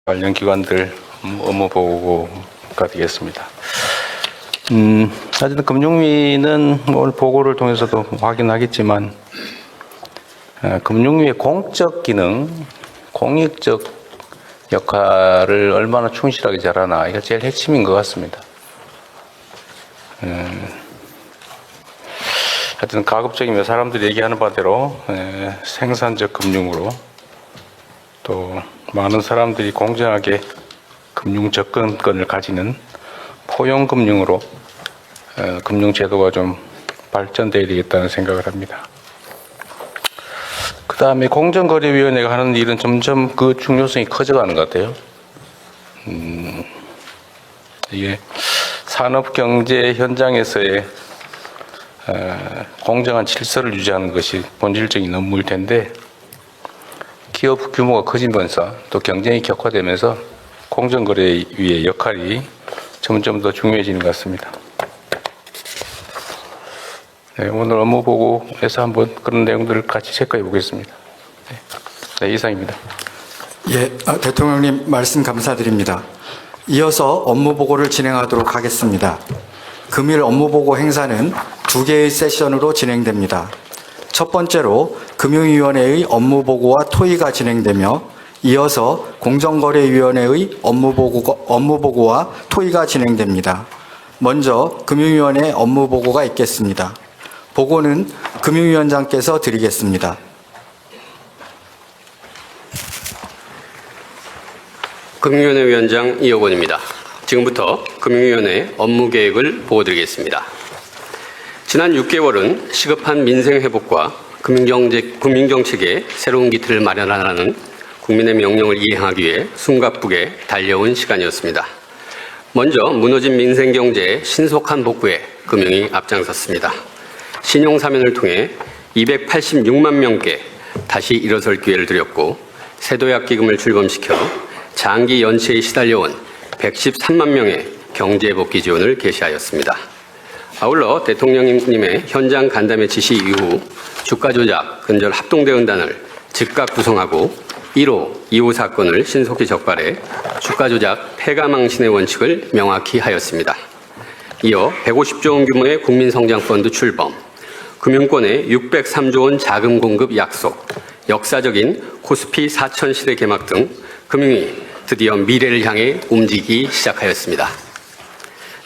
관련 기관들 업무 보고가 되겠습니다. 어쨌든 금융위는 오늘 보고를 통해서도 확인하겠지만 금융위의 공적 기능, 공익적 역할을 얼마나 충실하게 잘하나 이게 제일 핵심인 것 같습니다. 하여튼 가급적이면 사람들이 얘기하는 바대로 생산적 금융으로 또 많은 사람들이 공정하게 금융 접근권을 가지는 포용 금융으로 금융 제도가 좀 발전돼야 되겠다는 생각을 합니다. 그 다음에 공정거래위원회가 하는 일은 점점 그 중요성이 커져가는 것 같아요. 이게 산업경제 현장에서의 공정한 질서를 유지하는 것이 본질적인 업무일 텐데 기업 규모가 커지면서 또 경쟁이 격화되면서 공정거래위의 역할이 점점 더 중요해지는 것 같습니다. 네, 오늘 업무 보고에서 한번 그런 내용들을 같이 체크해 보겠습니다. 네, 이상입니다. 예, 대통령님 말씀 감사드립니다. 이어서 업무 보고를 진행하도록 하겠습니다. 금일 업무 보고 행사는 2개의 세션으로 진행됩니다. 첫 번째로 금융위원회의 업무 보고와 토의가 진행되며 이어서 공정거래위원회의 업무 보고와 토의가 진행됩니다. 먼저 금융위원회 업무 보고가 있겠습니다. 보고는 금융위원장께서 드리겠습니다. 금융위원회 위원장 이호곤입니다. 지금부터 금융위원회 업무 계획을 보고드리겠습니다. 지난 6개월은 시급한 민생 회복과 금융정책의 새로운 기틀을 마련하라는 국민의 명령을 이행하기 위해 숨가쁘게 달려온 시간이었습니다. 먼저 무너진 민생 경제의 신속한 복구에 금융이 앞장섰습니다. 신용사면을 통해 286만 명께 다시 일어설 기회를 드렸고 세도약기금을 출범시켜 장기 연체에 시달려온 113만 명의 경제복귀 지원을 개시하였습니다. 아울러 대통령님의 현장 간담회 지시 이후 주가조작 근절 합동대응단을 즉각 구성하고 1호, 2호 사건을 신속히 적발해 주가조작 폐가망신의 원칙을 명확히 하였습니다. 이어 150조 원 규모의 국민성장펀드 출범, 금융권의 603조 원 자금 공급 약속, 역사적인 코스피 4000 시대 개막 등 금융이 드디어 미래를 향해 움직이기 시작하였습니다.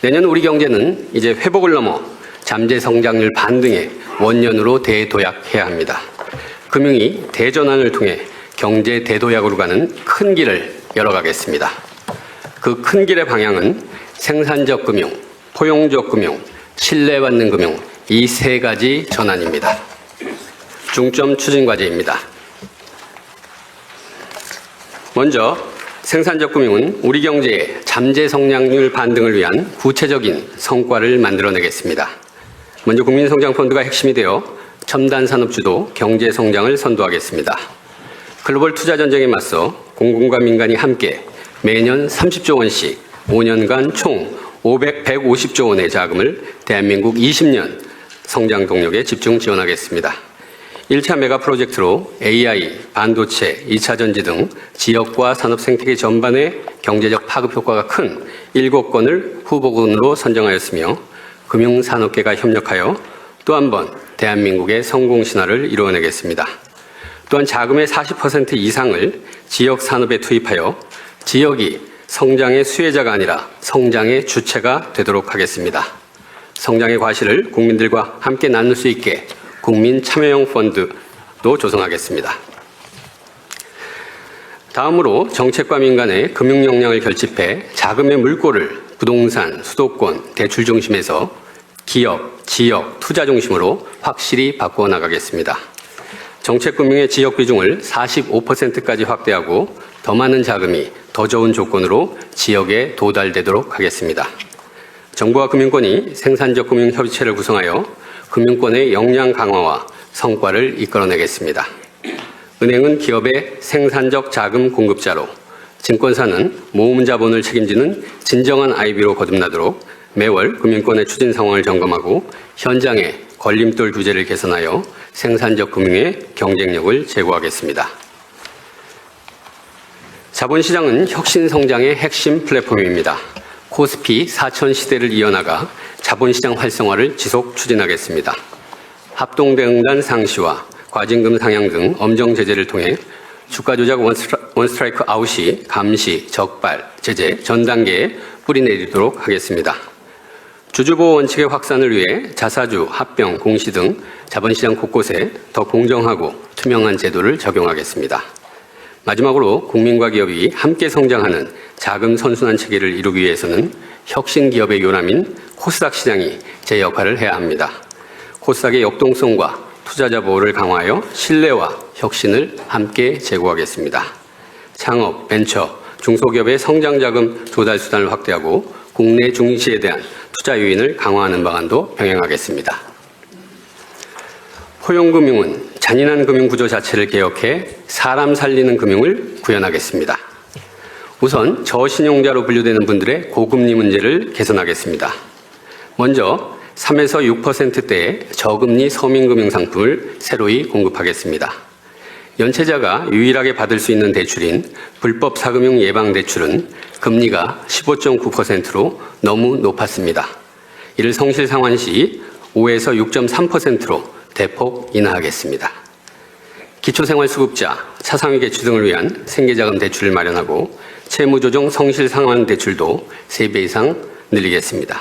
내년 우리 경제는 이제 회복을 넘어 잠재 성장률 반등의 원년으로 대도약해야 합니다. 금융이 대전환을 통해 경제 대도약으로 가는 큰 길을 열어가겠습니다. 그 큰 길의 방향은 생산적 금융, 포용적 금융, 신뢰받는 금융 이 세 가지 전환입니다. 중점 추진 과제입니다. 먼저 생산적 금융은 우리 경제의 잠재 성장률 반등을 위한 구체적인 성과를 만들어내겠습니다. 먼저 국민성장펀드가 핵심이 되어 첨단 산업주도 경제 성장을 선도하겠습니다. 글로벌 투자 전쟁에 맞서 공공과 민간이 함께 매년 30조 원씩 5년간 총 150조 원의 자금을 대한민국 20년 성장 동력에 집중 지원하겠습니다. 1차 메가 프로젝트로 AI, 반도체, 2차 전지 등 지역과 산업 생태계 전반의 경제적 파급 효과가 큰 7건을 후보군으로 선정하였으며 금융산업계가 협력하여 또 한 번 대한민국의 성공 신화를 이루어내겠습니다. 또한 자금의 40% 이상을 지역 산업에 투입하여 지역이 성장의 수혜자가 아니라 성장의 주체가 되도록 하겠습니다. 성장의 과실을 국민들과 함께 나눌 수 있게 국민 참여형 펀드도 조성하겠습니다. 다음으로 정책과 민간의 금융 역량을 결집해 자금의 물꼬를 부동산, 수도권, 대출 중심에서 기업, 지역, 투자 중심으로 확실히 바꾸어 나가겠습니다. 정책금융의 지역 비중을 45%까지 확대하고 더 많은 자금이 더 좋은 조건으로 지역에 도달되도록 하겠습니다. 정부와 금융권이 생산적 금융 협의체를 구성하여 금융권의 역량 강화와 성과를 이끌어내겠습니다. 은행은 기업의 생산적 자금 공급자로, 증권사는 모금 자본을 책임지는 진정한 IB로 거듭나도록 매월 금융권의 추진 상황을 점검하고 현장의 걸림돌 규제를 개선하여 생산적 금융의 경쟁력을 제고하겠습니다. 자본시장은 혁신 성장의 핵심 플랫폼입니다. 코스피 4천 시대를 이어나가 자본시장 활성화를 지속 추진하겠습니다. 합동대응단 상시와 과징금 상향 등 엄정 제재를 통해 주가 조작 원스트라이크 아웃이 감시, 적발, 제재 전 단계에 뿌리내리도록 하겠습니다. 주주보호 원칙의 확산을 위해 자사주, 합병, 공시 등 자본시장 곳곳에 더 공정하고 투명한 제도를 적용하겠습니다. 마지막으로 국민과 기업이 함께 성장하는 자금 선순환 체계를 이루기 위해서는 혁신 기업의 요람인 코스닥 시장이 제 역할을 해야 합니다. 코스닥의 역동성과 투자자 보호를 강화하여 신뢰와 혁신을 함께 제고하겠습니다. 창업, 벤처, 중소기업의 성장자금 조달 수단을 확대하고 국내 중시에 대한 투자 유인을 강화하는 방안도 병행하겠습니다. 포용금융은 잔인한 금융구조 자체를 개혁해 사람 살리는 금융을 구현하겠습니다. 우선 저신용자로 분류되는 분들의 고금리 문제를 개선하겠습니다. 먼저 3에서 6%대의 저금리 서민금융 상품을 새로이 공급하겠습니다. 연체자가 유일하게 받을 수 있는 대출인 불법 사금융 예방 대출은 금리가 15.9%로 너무 높았습니다. 이를 성실 상환 시 5에서 6.3%로 대폭 인하하겠습니다. 기초생활수급자, 차상위 계층 등을 위한 생계자금 대출을 마련하고 채무조정 성실 상환 대출도 3배 이상 늘리겠습니다.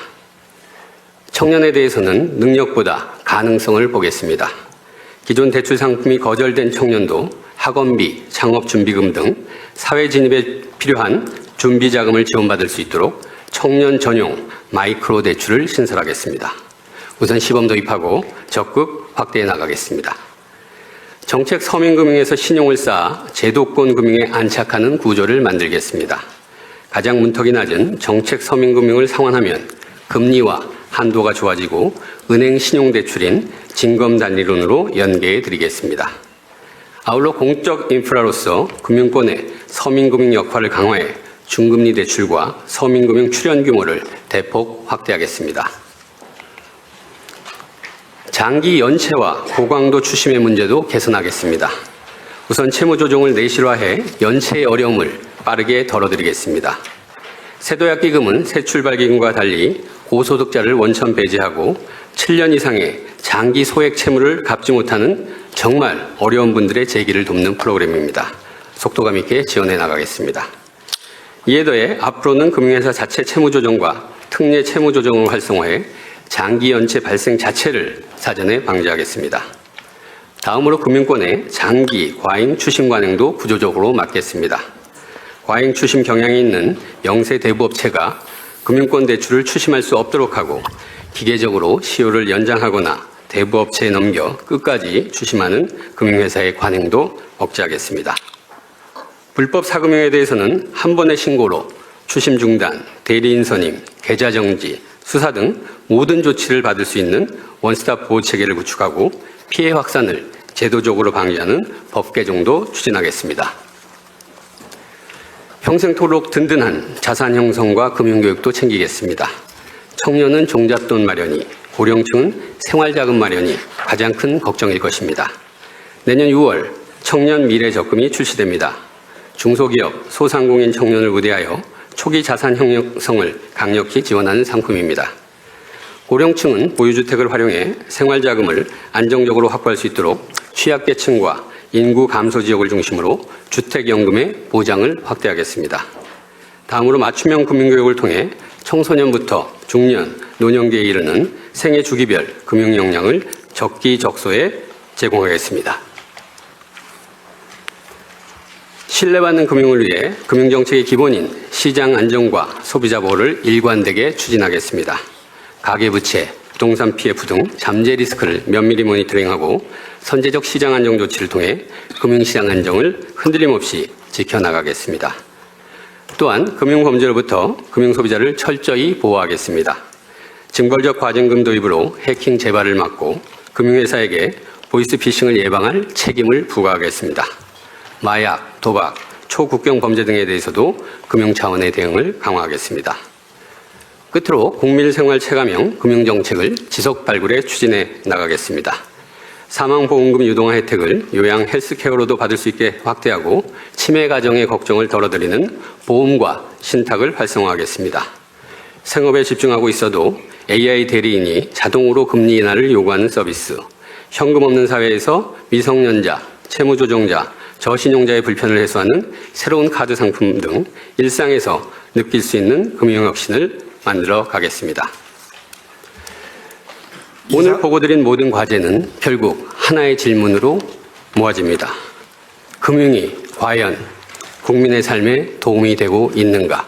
청년에 대해서는 능력보다 가능성을 보겠습니다. 기존 대출 상품이 거절된 청년도 학원비, 창업준비금 등 사회 진입에 필요한 준비자금을 지원받을 수 있도록 청년 전용 마이크로 대출을 신설하겠습니다. 우선 시범 도입하고 적극 확대해 나가겠습니다. 정책 서민금융에서 신용을 쌓아 제도권 금융에 안착하는 구조를 만들겠습니다. 가장 문턱이 낮은 정책 서민금융을 상환하면 금리와 한도가 좋아지고 은행 신용대출인 징검단리론으로 연계해 드리겠습니다. 아울러 공적 인프라로서 금융권의 서민금융 역할을 강화해 중금리 대출과 서민금융 출연 규모를 대폭 확대하겠습니다. 장기 연체와 고강도 추심의 문제도 개선하겠습니다. 우선 채무조정을 내실화해 연체의 어려움을 빠르게 덜어드리겠습니다. 세도약기금은 새출발기금과 달리 고소득자를 원천 배제하고 7년 이상의 장기 소액 채무를 갚지 못하는 정말 어려운 분들의 재기를 돕는 프로그램입니다. 속도감 있게 지원해 나가겠습니다. 이에 더해 앞으로는 금융회사 자체 채무조정과 특례 채무조정을 활성화해 장기 연체 발생 자체를 사전에 방지하겠습니다. 다음으로 금융권의 장기 과잉 추심 관행도 구조적으로 막겠습니다. 과잉 추심 경향이 있는 영세 대부업체가 금융권 대출을 추심할 수 없도록 하고 기계적으로 시효를 연장하거나 대부업체에 넘겨 끝까지 추심하는 금융회사의 관행도 억제하겠습니다. 불법 사금융에 대해서는 한 번의 신고로 추심 중단, 대리인 선임, 계좌 정지, 수사 등 모든 조치를 받을 수 있는 원스톱 보호 체계를 구축하고 피해 확산을 제도적으로 방지하는 법 개정도 추진하겠습니다. 평생토록 든든한 자산 형성과 금융교육도 챙기겠습니다. 청년은 종잣돈 마련이, 고령층은 생활자금 마련이 가장 큰 걱정일 것입니다. 내년 6월 청년 미래 적금이 출시됩니다. 중소기업, 소상공인 청년을 우대하여 초기 자산 형성을 강력히 지원하는 상품입니다. 고령층은 보유주택을 활용해 생활자금을 안정적으로 확보할 수 있도록 취약계층과 인구 감소 지역을 중심으로 주택연금의 보장을 확대하겠습니다. 다음으로 맞춤형 금융교육을 통해 청소년부터 중년, 노년기에 이르는 생애 주기별 금융 역량을 적기적소에 제공하겠습니다. 신뢰받는 금융을 위해 금융정책의 기본인 시장 안정과 소비자 보호를 일관되게 추진하겠습니다. 가계부채, 부동산 PF 등 잠재 리스크를 면밀히 모니터링하고 선제적 시장 안정 조치를 통해 금융시장 안정을 흔들림 없이 지켜나가겠습니다. 또한 금융범죄로부터 금융소비자를 철저히 보호하겠습니다. 징벌적 과징금 도입으로 해킹 재발을 막고 금융회사에게 보이스피싱을 예방할 책임을 부과하겠습니다. 마약, 도박, 초국경 범죄 등에 대해서도 금융 차원의 대응을 강화하겠습니다. 끝으로 국민생활 체감형 금융정책을 지속 발굴해 추진해 나가겠습니다. 사망보험금 유동화 혜택을 요양 헬스케어로도 받을 수 있게 확대하고 치매 가정의 걱정을 덜어드리는 보험과 신탁을 활성화하겠습니다. 생업에 집중하고 있어도 AI 대리인이 자동으로 금리 인하를 요구하는 서비스, 현금 없는 사회에서 미성년자, 채무조정자, 저신용자의 불편을 해소하는 새로운 카드 상품 등 일상에서 느낄 수 있는 금융혁신을 만들어 가겠습니다. 오늘 보고드린 모든 과제는 결국 하나의 질문으로 모아집니다. 금융이 과연 국민의 삶에 도움이 되고 있는가?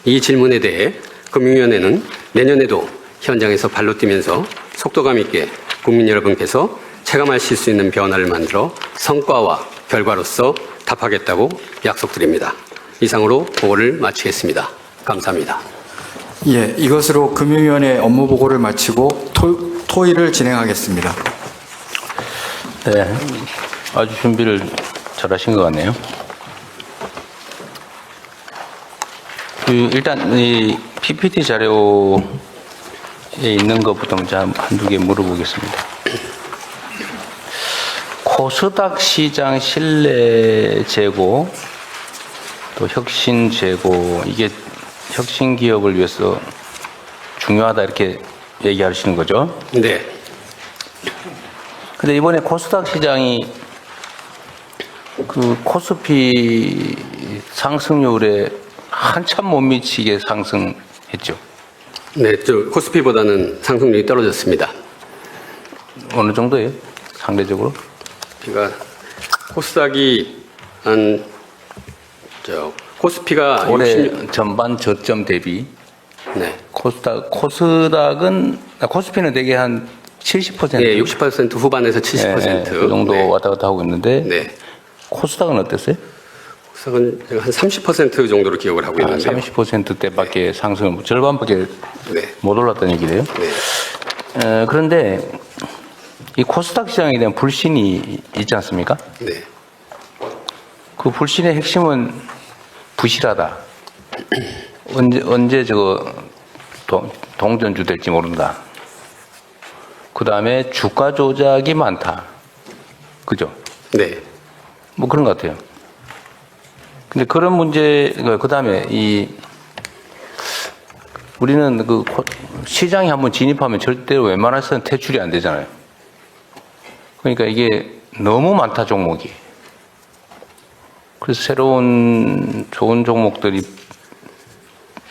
이 질문에 대해 금융위원회는 내년에도 현장에서 발로 뛰면서 속도감 있게 국민 여러분께서 체감하실 수 있는 변화를 만들어 성과와 결과로서 답하겠다고 약속드립니다. 이상으로 보고를 마치겠습니다. 감사합니다. 예, 이것으로 금융위원회 업무 보고를 마치고 토의를 진행하겠습니다. 네, 아주 준비를 잘하신 것 같네요. 일단 이 PPT 자료에 있는 것부터 먼저 한두 개 물어보겠습니다. 코스닥 시장 신뢰 제고, 또 혁신 제고, 이게 혁신 기업을 위해서 중요하다 이렇게 얘기하시는 거죠? 네. 근데 이번에 코스닥 시장이 그 코스피 상승률에 한참 못 미치게 상승했죠. 네, 코스피보다는 상승률이 떨어졌습니다. 어느 정도예요? 상대적으로? 그러니까 코스닥이 코스피가 올해 60... 전반 저점 대비 네. 코스피는 되게 한 70%. 네, 60% 후반에서 70%. 그 정도 네. 왔다 갔다 하고 있는데 네. 코스닥은 어땠어요? 코스닥은 제가 한 30% 정도로 기억을 하고 있는데요. 30%대밖에 상승을 절반밖에 네. 못 올랐다는 얘기래요. 네. 그런데 이 코스닥 시장에 대한 불신이 있지 않습니까? 네. 그 불신의 핵심은 부실하다. 언제 동전주 될지 모른다. 그 다음에 주가 조작이 많다. 그죠? 네. 뭐 그런 것 같아요. 근데 그런 문제, 그 다음에 우리는 그 시장에 한번 진입하면 절대로 웬만해서는 퇴출이 안 되잖아요. 그러니까 이게 너무 많다, 종목이. 그래서 새로운 좋은 종목들이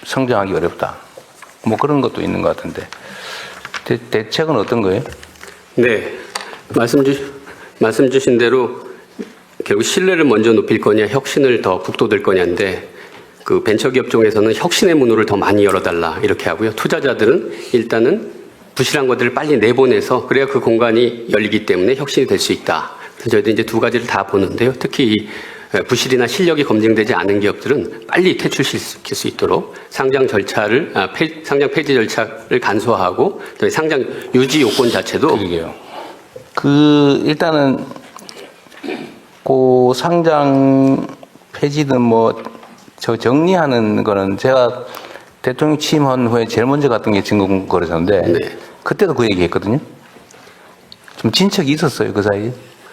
성장하기 어렵다. 뭐 그런 것도 있는 것 같은데. 대책은 어떤 거예요? 네. 말씀 주신 대로 결국 신뢰를 먼저 높일 거냐, 혁신을 더 북돋을 거냐인데, 그 벤처기업 쪽에서는 혁신의 문호를 더 많이 열어달라 이렇게 하고요. 투자자들은 일단은 부실한 것들을 빨리 내보내서 그래야 그 공간이 열리기 때문에 혁신이 될 수 있다. 그래서 저희도 이제 두 가지를 다 보는데요. 특히 이 부실이나 실력이 검증되지 않은 기업들은 빨리 퇴출시킬 수 있도록 상장 폐지 절차를 간소화하고 상장 유지 요건 자체도 그러게요. 일단은 상장 폐지든 정리하는 거는 제가 대통령 취임한 후에 제일 먼저 갔던 게 증권거래소인데 네. 그때도 그 얘기 했거든요. 좀 진척이 있었어요, 그 사이에.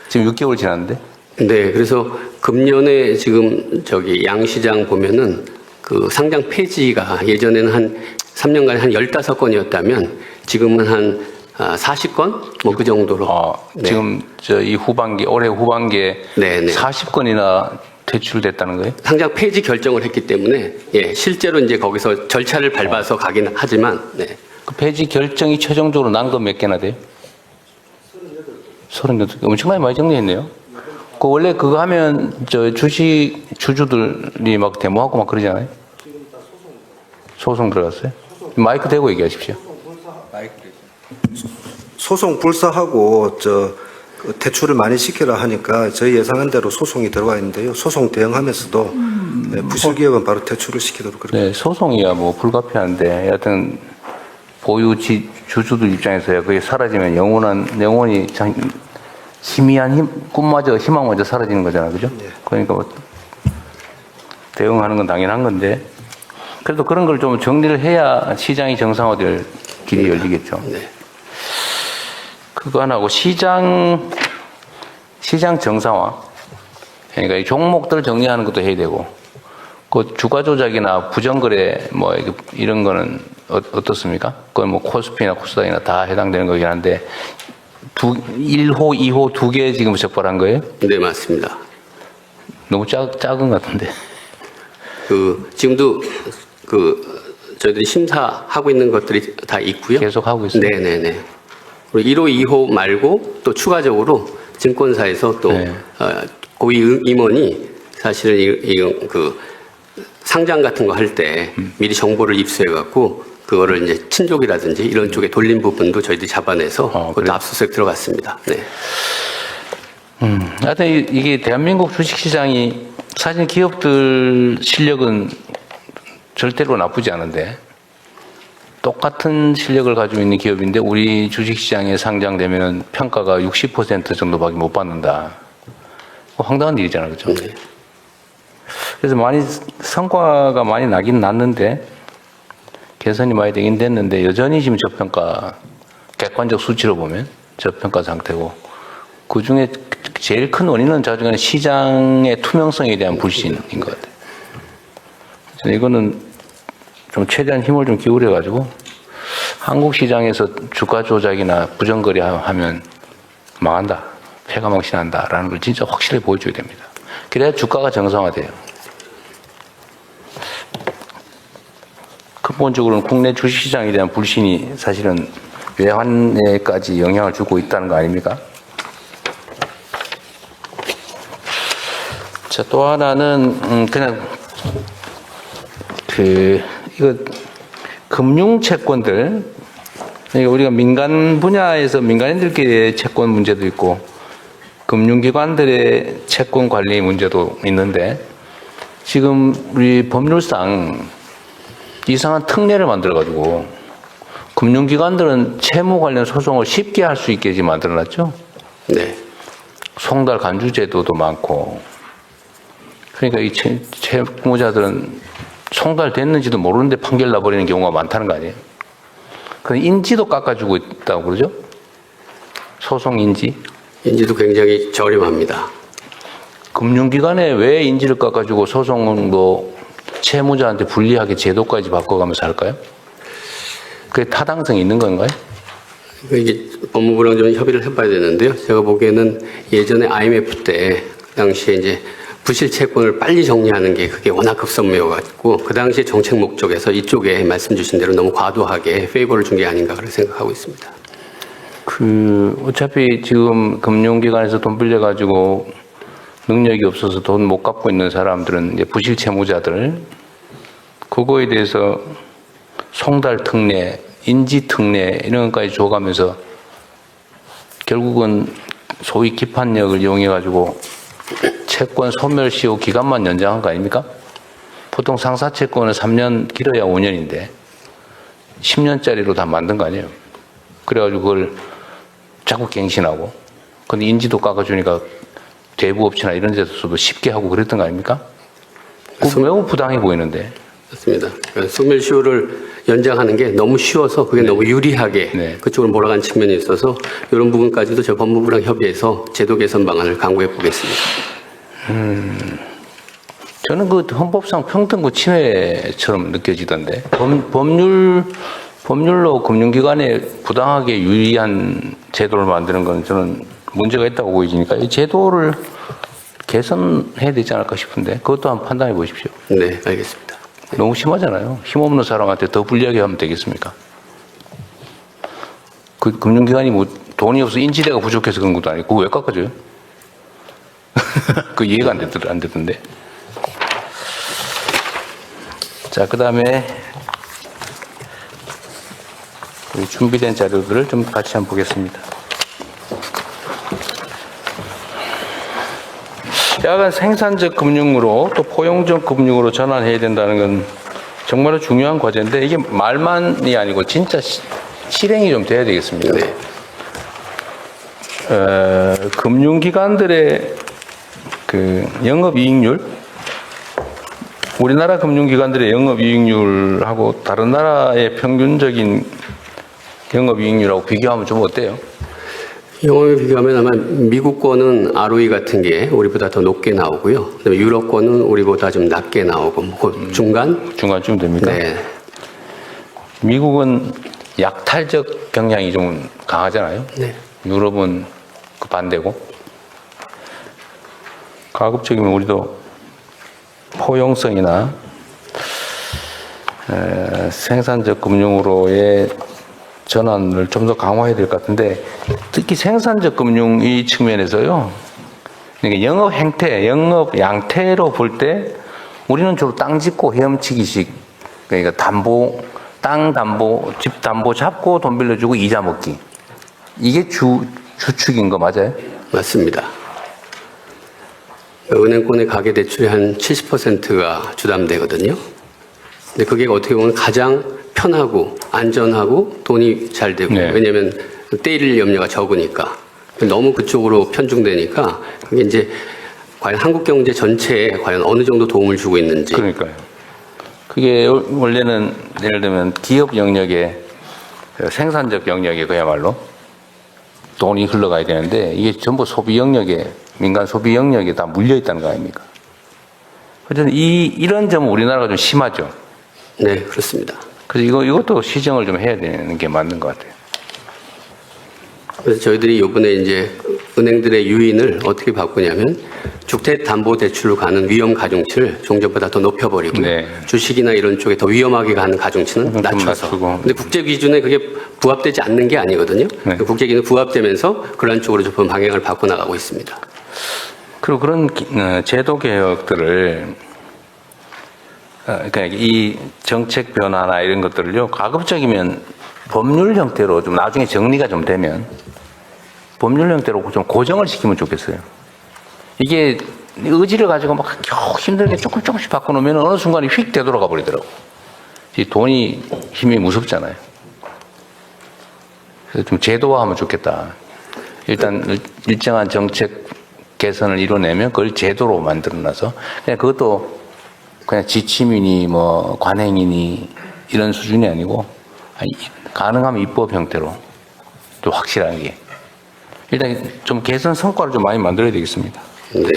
지금 6개월 지났는데. 네, 그래서 금년에 지금 양시장 보면은 그 상장 폐지가 예전에는 한 3년간에 한 15건이었다면 지금은 한 40건? 뭐 그 정도로. 네. 지금 올해 후반기에 네. 40건이나 퇴출됐다는 거예요? 상장 폐지 결정을 했기 때문에 실제로 이제 거기서 절차를 밟아서 가긴 하지만 네. 그 폐지 결정이 최종적으로 난 건 몇 개나 돼요? 38개. 엄청나게 많이 정리했네요. 원래 그거 하면 주식 주주들이 막 데모하고 막 그러잖아요. 소송 들어갔어요? 마이크 대고 얘기하십시오. 소송 불사하고 대출을 많이 시키라 하니까 저희 예상한 대로 소송이 들어와 있는데요. 소송 대응하면서도 부실 기업은 바로 대출을 시키도록 그렇게. 네, 소송이야 뭐 불가피한데 여하튼 보유 주주들 입장에서야 그게 사라지면 영원히 희미한 희망마저 사라지는 거잖아요, 그죠? 네. 그러니까 대응하는 건 당연한 건데 그래도 그런 걸 좀 정리를 해야 시장이 정상화될 길이 열리겠죠. 네. 그거 하나고 시장 정상화. 그러니까 이 종목들 정리하는 것도 해야 되고, 그 주가 조작이나 부정거래 뭐 이런 거는 어떻습니까? 그건 뭐 코스피나 코스닥이나 다 해당되는 거긴 한데 1호, 2호 두 개 지금 적발한 거예요? 네, 맞습니다. 너무 작은 것 같은데. 지금도 저희들이 심사하고 있는 것들이 다 있고요. 계속 하고 있어요. 네네네. 그리고 1호, 2호 말고 또 추가적으로 증권사에서 또 네. 고위 임원이 사실은 상장 같은 거 할 때 미리 정보를 입수해 갖고 그거를 이제 친족이라든지 이런 쪽에 돌린 부분도 저희들이 잡아내서 그것도 그래요? 압수수색 들어갔습니다. 네. 하여튼 이게 대한민국 주식시장이 사실 기업들 실력은 절대로 나쁘지 않은데 똑같은 실력을 가지고 있는 기업인데 우리 주식시장에 상장되면 평가가 60% 정도밖에 못 받는다. 황당한 일이잖아요. 그렇죠? 네. 그래서 성과가 많이 나긴 났는데 개선이 많이 되긴 됐는데 여전히 지금 저평가, 객관적 수치로 보면 저평가 상태고 그 중에 제일 큰 원인은 자주간 시장의 투명성에 대한 불신인 것 같아요. 그래서 이거는 좀 최대한 힘을 좀 기울여가지고 한국 시장에서 주가 조작이나 부정거래 하면 망한다, 폐가망신한다라는 걸 진짜 확실히 보여줘야 됩니다. 그래야 주가가 정상화돼요. 근본적으로는 국내 주식시장에 대한 불신이 사실은 외환에까지 영향을 주고 있다는 거 아닙니까? 자, 또 하나는 그냥 이거 금융 채권들, 그러니까 우리가 민간 분야에서 민간인들끼리의 채권 문제도 있고 금융기관들의 채권 관리 문제도 있는데 지금 우리 법률상 이상한 특례를 만들어가지고 금융기관들은 채무 관련 소송을 쉽게 할 수 있게 지금 만들어놨죠. 네. 송달 간주 제도도 많고, 그러니까 이 채무자들은 송달됐는지도 모르는데 판결 나버리는 경우가 많다는 거 아니에요. 그 인지도 깎아주고 있다고 그러죠. 소송 인지. 인지도 굉장히 저렴합니다. 금융기관에 왜 인지를 깎아주고 소송도 채무자한테 불리하게 제도까지 바꿔가면서 할까요? 그게 타당성이 있는 건가요? 이게 법무부랑 좀 협의를 해봐야 되는데요. 제가 보기에는 예전에 IMF 때 그 당시에 이제 부실 채권을 빨리 정리하는 게 그게 워낙 급선무여가지고 그 당시에 정책 목적에서 이쪽에 말씀 주신 대로 너무 과도하게 페이버를 준 게 아닌가 그렇게 생각하고 있습니다. 어차피 지금 금융기관에서 돈 빌려가지고 능력이 없어서 돈 못 갚고 있는 사람들은 이제 부실 채무자들, 그거에 대해서 송달 특례, 인지 특례 이런 것까지 줘가면서 결국은 소위 기판력을 이용해가지고 채권 소멸시효 기간만 연장한 거 아닙니까? 보통 상사채권은 3년, 길어야 5년인데 10년짜리로 다 만든 거 아니에요? 그래가지고 그걸 자꾸 갱신하고, 근데 인지도 깎아주니까 대부업체나 이런 데서도 쉽게 하고 그랬던 거 아닙니까? 그거 매우 부당해 보이는데. 맞습니다. 그러니까 소멸시효를 연장하는 게 너무 쉬워서 그게 너무 유리하게 네. 그쪽으로 몰아간 측면이 있어서 이런 부분까지도 저 법무부랑 협의해서 제도 개선 방안을 강구해 보겠습니다. 저는 그 헌법상 평등권 침해처럼 느껴지던데. 법률로 금융기관에 부당하게 유리한 제도를 만드는 건 저는 문제가 있다고 보이니까 이 제도를 개선해야 되지 않을까 싶은데 그것도 한번 판단해 보십시오. 네, 알겠습니다. 너무 심하잖아요. 힘없는 사람한테 더 불리하게 하면 되겠습니까? 그 금융기관이 뭐 돈이 없어 인지대가 부족해서 그런 것도 아니고 그거 왜 깎아줘요? 그 이해가 안 되던데. 자, 그 다음에 준비된 자료들을 좀 같이 한번 보겠습니다. 약간 생산적 금융으로 또 포용적 금융으로 전환해야 된다는 건 정말로 중요한 과제인데 이게 말만이 아니고 진짜 실행이 좀 돼야 되겠습니다. 네. 금융기관들의 그 영업이익률, 우리나라 금융기관들의 영업이익률하고 다른 나라의 평균적인 영업이익률하고 비교하면 좀 어때요? 영업에 비교하면 아마 미국권은 ROE 같은 게 우리보다 더 높게 나오고요. 그다음에 유럽권은 우리보다 좀 낮게 나오고 그 중간? 중간쯤 됩니까? 네. 미국은 약탈적 경향이 좀 강하잖아요. 네. 유럽은 그 반대고. 가급적이면 우리도 포용성이나 생산적 금융으로의 전환을 좀 더 강화해야 될 것 같은데, 특히 생산적 금융 이 측면에서요. 그러니까 영업 행태, 영업 양태로 볼 때 우리는 주로 땅 짓고 헤엄치기식, 그러니까 담보, 땅 담보, 집 담보 잡고 돈 빌려주고 이자 먹기. 이게 주축인 거 맞아요? 맞습니다. 은행권의 가계대출의 한 70%가 주담대거든요. 근데 그게 어떻게 보면 가장 편하고 안전하고 돈이 잘 되고, 네. 왜냐하면 떼일 염려가 적으니까. 너무 그쪽으로 편중되니까 그게 이제 과연 한국 경제 전체에 과연 어느 정도 도움을 주고 있는지. 그러니까요. 그게 원래는 예를 들면 기업 영역에, 생산적 영역에 그야말로 돈이 흘러가야 되는데, 이게 전부 소비 영역에, 민간 소비 영역에 다 물려 있다는 거 아닙니까? 그래서 이런 점은 우리나라가 좀 심하죠. 네, 그렇습니다. 그래서 이것도 시정을 좀 해야 되는 게 맞는 것 같아요. 그래서 저희들이 이번에 이제 은행들의 유인을 어떻게 바꾸냐면 주택담보대출로 가는 위험 가중치를 종전보다 더 높여버리고, 네. 주식이나 이런 쪽에 더 위험하게 가는 가중치는 좀 낮춰서. 낮추고. 근데 국제 기준에 그게 부합되지 않는 게 아니거든요. 네. 국제 기준 부합되면서 그런 쪽으로 좀 방향을 바꿔나가고 있습니다. 그리고 그런 제도 개혁들을, 그러니까 이 정책 변화나 이런 것들을요, 가급적이면 법률 형태로 좀 나중에 정리가 좀 되면 법률 형태로 좀 고정을 시키면 좋겠어요. 이게 의지를 가지고 막 겨우 힘들게 조금씩 바꿔놓으면 어느 순간에 휙 되돌아가 버리더라고. 이 돈이 힘이 무섭잖아요. 그래서 좀 제도화하면 좋겠다. 일단 일정한 정책 개선을 이뤄내면 그걸 제도로 만들어놔서 그냥 그것도 그냥 지침이니 뭐 관행이니 이런 수준이 아니고 가능하면 입법 형태로 좀 확실하게 일단 좀 개선 성과를 좀 많이 만들어야 되겠습니다. 네.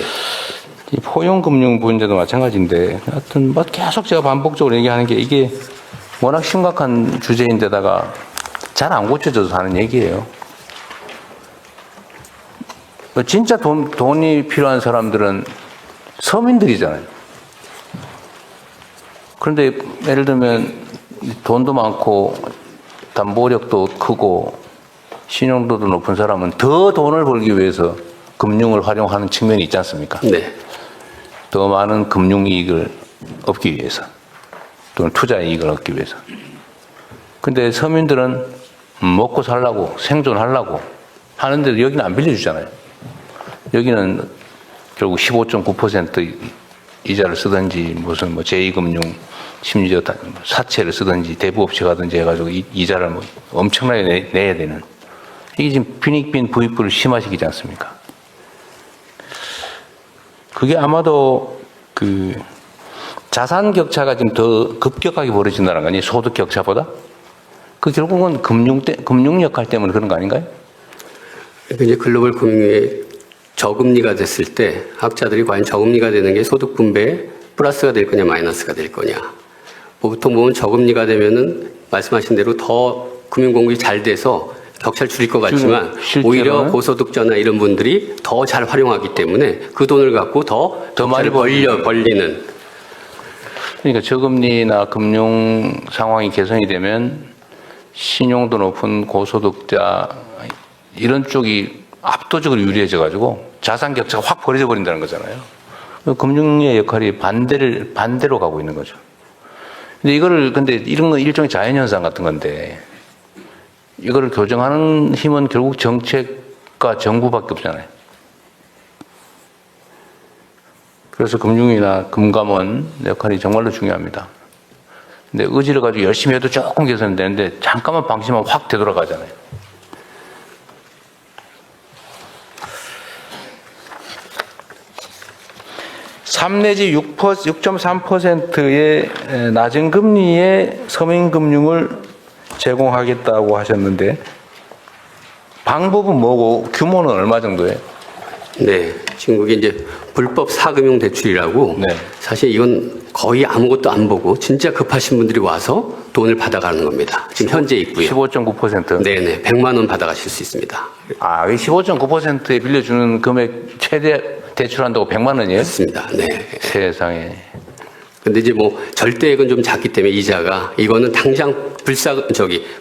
이 포용금융 문제도 마찬가지인데 하여튼 뭐 계속 제가 반복적으로 얘기하는 게 이게 워낙 심각한 주제인데다가 잘 안 고쳐져서 하는 얘기예요. 진짜 돈이 필요한 사람들은 서민들이잖아요. 그런데 예를 들면 돈도 많고 담보력도 크고 신용도도 높은 사람은 더 돈을 벌기 위해서 금융을 활용하는 측면이 있지 않습니까? 네. 더 많은 금융 이익을 얻기 위해서 또는 투자 이익을 얻기 위해서. 근데 서민들은 먹고 살라고 생존하려고 하는데 여기는 안 빌려주잖아요. 여기는 결국 15.9% 이자를 쓰든지 무슨 뭐 제2금융 심지어 사채를 쓰든지 대부업체 가든지 해가지고 이자를 뭐 엄청나게 내야 되는, 이게 지금 빈익빈 부익부를 심화시키지 않습니까? 그게 아마도 그 자산 격차가 지금 더 급격하게 벌어진다는 거 아니에요? 소득 격차보다? 그 결국은 금융 역할 때문에 그런 거 아닌가요? 이제 글로벌 금융의 저금리가 됐을 때 학자들이 과연 저금리가 되는 게 소득 분배에 플러스가 될 거냐 마이너스가 될 거냐. 보통 보면 저금리가 되면은 말씀하신 대로 더 금융 공급이 잘 돼서 격차를 줄일 것 같지만 오히려 고소득자나 이런 분들이 더 잘 활용하기 때문에 그 돈을 갖고 더 많이 벌리는. 그러니까 저금리나 금융 상황이 개선이 되면 신용도 높은 고소득자 이런 쪽이 압도적으로 유리해져 가지고 자산 격차가 확 벌어져 버린다는 거잖아요. 금융의 역할이 반대로 가고 있는 거죠. 근데 이런 건 일종의 자연현상 같은 건데 이거를 교정하는 힘은 결국 정책과 정부밖에 없잖아요. 그래서 금융이나 금감원 역할이 정말로 중요합니다. 근데 의지를 가지고 열심히 해도 조금 개선되는데 잠깐만 방심하면 확 되돌아가잖아요. (3) 내지 6.3%의 낮은 금리의 서민금융을 제공하겠다고 하셨는데 방법은 뭐고 규모는 얼마 정도예요? 네, 지금 그게 이제 불법 사금융 대출이라고 네. 사실 이건 거의 아무것도 안 보고 진짜 급하신 분들이 와서 돈을 받아가는 겁니다. 지금 현재 있고요. 15.9%. 네네, 100만 원 받아가실 수 있습니다. 아, 15.9%에 빌려주는 금액 최대 대출한다고 100만 원이에요? 맞습니다. 네. 세상에. 근데 이제 뭐 절대액은 좀 작기 때문에 이자가 이거는 당장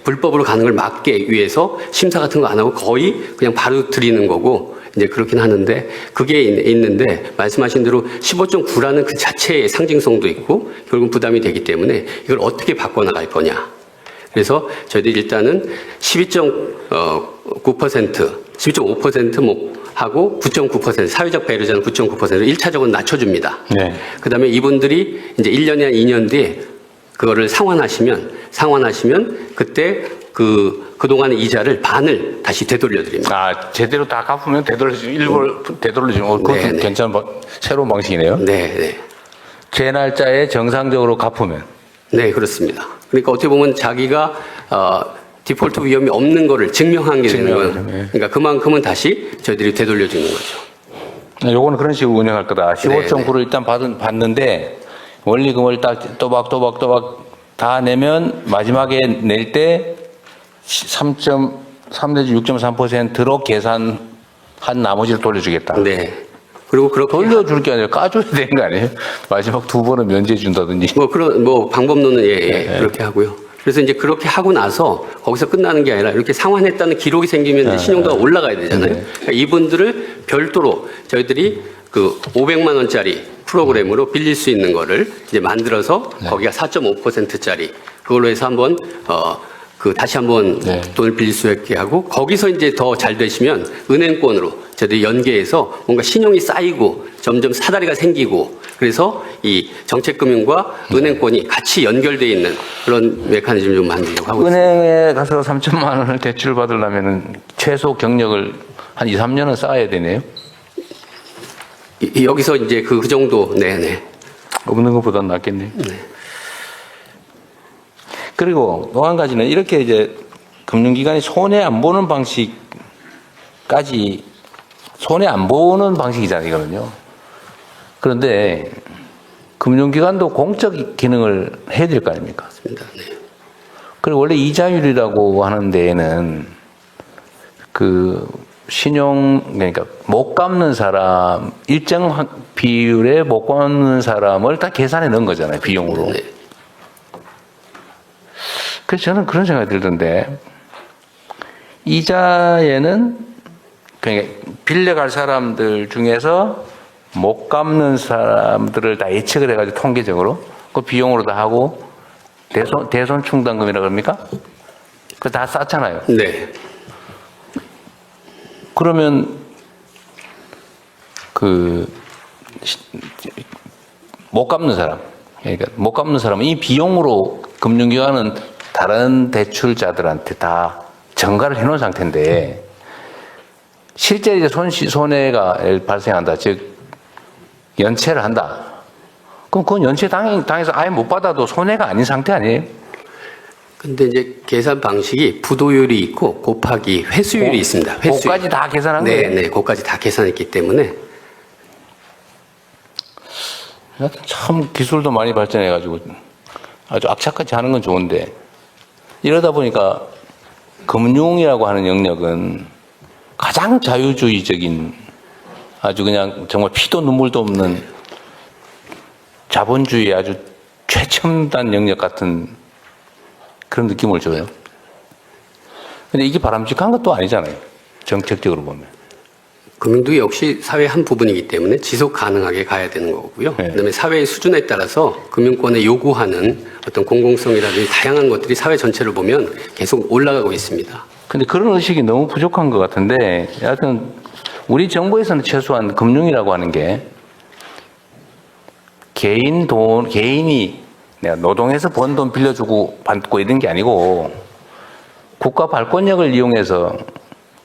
불법으로 가는 걸 막기 위해서 심사 같은 거 안 하고 거의 그냥 바로 드리는 거고 이제 그렇긴 하는데 그게 있는데 말씀하신 대로 15.9라는 그 자체의 상징성도 있고 결국 부담이 되기 때문에 이걸 어떻게 바꿔나갈 거냐. 그래서 저희들이 일단은 12.9%, 뭐 하고 9.9% 사회적 배려자는 9.9%를 1차적으로 낮춰줍니다. 네. 그다음에 이분들이 이제 1년이나 2년 뒤에 그거를 상환하시면 그때 그동안의 이자를 반을 다시 되돌려드립니다. 아, 제대로 다 갚으면 되돌려주면 일부를 되돌려주면 그것도 네, 네. 괜찮은 새로운 방식이네요. 네, 네. 제 날짜에 정상적으로 갚으면. 네, 그렇습니다. 그러니까 어떻게 보면 자기가 디폴트 위험이 없는 거를 증명한 게 되는 거예요. 네. 그러니까 그만큼은 다시 저희들이 되돌려주는 거죠. 요거는 그런 식으로 운영할 거다. 15.9를 일단 받는데 원리금을 딱 또박 다 내면 마지막에 낼 때 3.3 내지 6.3%로 계산한 나머지를 돌려주겠다. 네. 그리고 그렇게 돌려줄 게 아니라 까줘야 되는 거 아니에요? 마지막 2번은 면제해 준다든지. 뭐 방법론은 그렇게 하고요. 그래서 이제 그렇게 하고 나서 거기서 끝나는 게 아니라 이렇게 상환했다는 기록이 생기면 이제 신용도가 올라가야 되잖아요. 그러니까 이분들을 별도로 저희들이 그 500만 원짜리 프로그램으로 빌릴 수 있는 거를 이제 만들어서 거기가 4.5%짜리 그걸로 해서 한번 다시 한번 돈을 빌릴 수 있게 하고 거기서 이제 더 잘 되시면 은행권으로 저희들이 연계해서 뭔가 신용이 쌓이고 점점 사다리가 생기고 그래서 이 정책금융과 은행권이 같이 연결되어 있는 그런 메커니즘을 좀 만들려고 하고 있습니다. 은행에 가서 3천만 원을 대출 받으려면 최소 경력을 한 2, 3년은 쌓아야 되네요. 여기서 이제 그 정도, 네네. 없는 것보다 낫겠네요. 네. 그리고 또 한 가지는 이렇게 이제 금융기관이 손해 안 보는 방식까지 손해 안 보는 방식이잖아요, 이거는요. 그런데 금융기관도 공적 기능을 해야 될 거 아닙니까? 맞습니다. 네. 그리고 원래 이자율이라고 하는 데에는 그 그러니까 못 갚는 사람, 일정 비율에 못 갚는 사람을 다 계산해 넣은 거잖아요, 비용으로. 네. 그래서 저는 그런 생각이 들던데, 이자에는 그러니까 빌려갈 사람들 중에서 못 갚는 사람들을 다 예측을 해가지고 통계적으로 그 비용으로 다 하고 대손 충당금이라 그럽니까? 그거 다 쌓잖아요. 네. 그러면 못 갚는 사람, 그러니까 못 갚는 사람은 이 비용으로 금융기관은 다른 대출자들한테 다 전가를 해놓은 상태인데 실제 이제 손해가 발생한다, 즉 연체를 한다. 그럼 그건 연체 당해서 아예 못 받아도 손해가 아닌 상태 아니에요? 근데 이제 계산 방식이 부도율이 있고 곱하기 회수율이 있습니다. 회수율. 그거까지 다 계산한 거예요? 네, 그거까지 다 계산했기 때문에. 참 기술도 많이 발전해가지고 아주 악착같이 하는 건 좋은데 이러다 보니까 금융이라고 하는 영역은 가장 자유주의적인 아주 그냥 정말 피도 눈물도 없는 자본주의 아주 최첨단 영역 같은 그런 느낌을 줘요. 근데 이게 바람직한 것도 아니잖아요. 정책적으로 보면. 금융도 역시 사회의 한 부분이기 때문에 지속 가능하게 가야 되는 거고요. 네. 그다음에 사회의 수준에 따라서 금융권에 요구하는 어떤 공공성이라든지 다양한 것들이 사회 전체를 보면 계속 올라가고 있습니다. 근데 그런 의식이 너무 부족한 것 같은데, 여하튼 우리 정부에서는 최소한 금융이라고 하는 게 개인이 내가 노동해서 번 돈 빌려주고 받고 이런 게 아니고 국가 발권력을 이용해서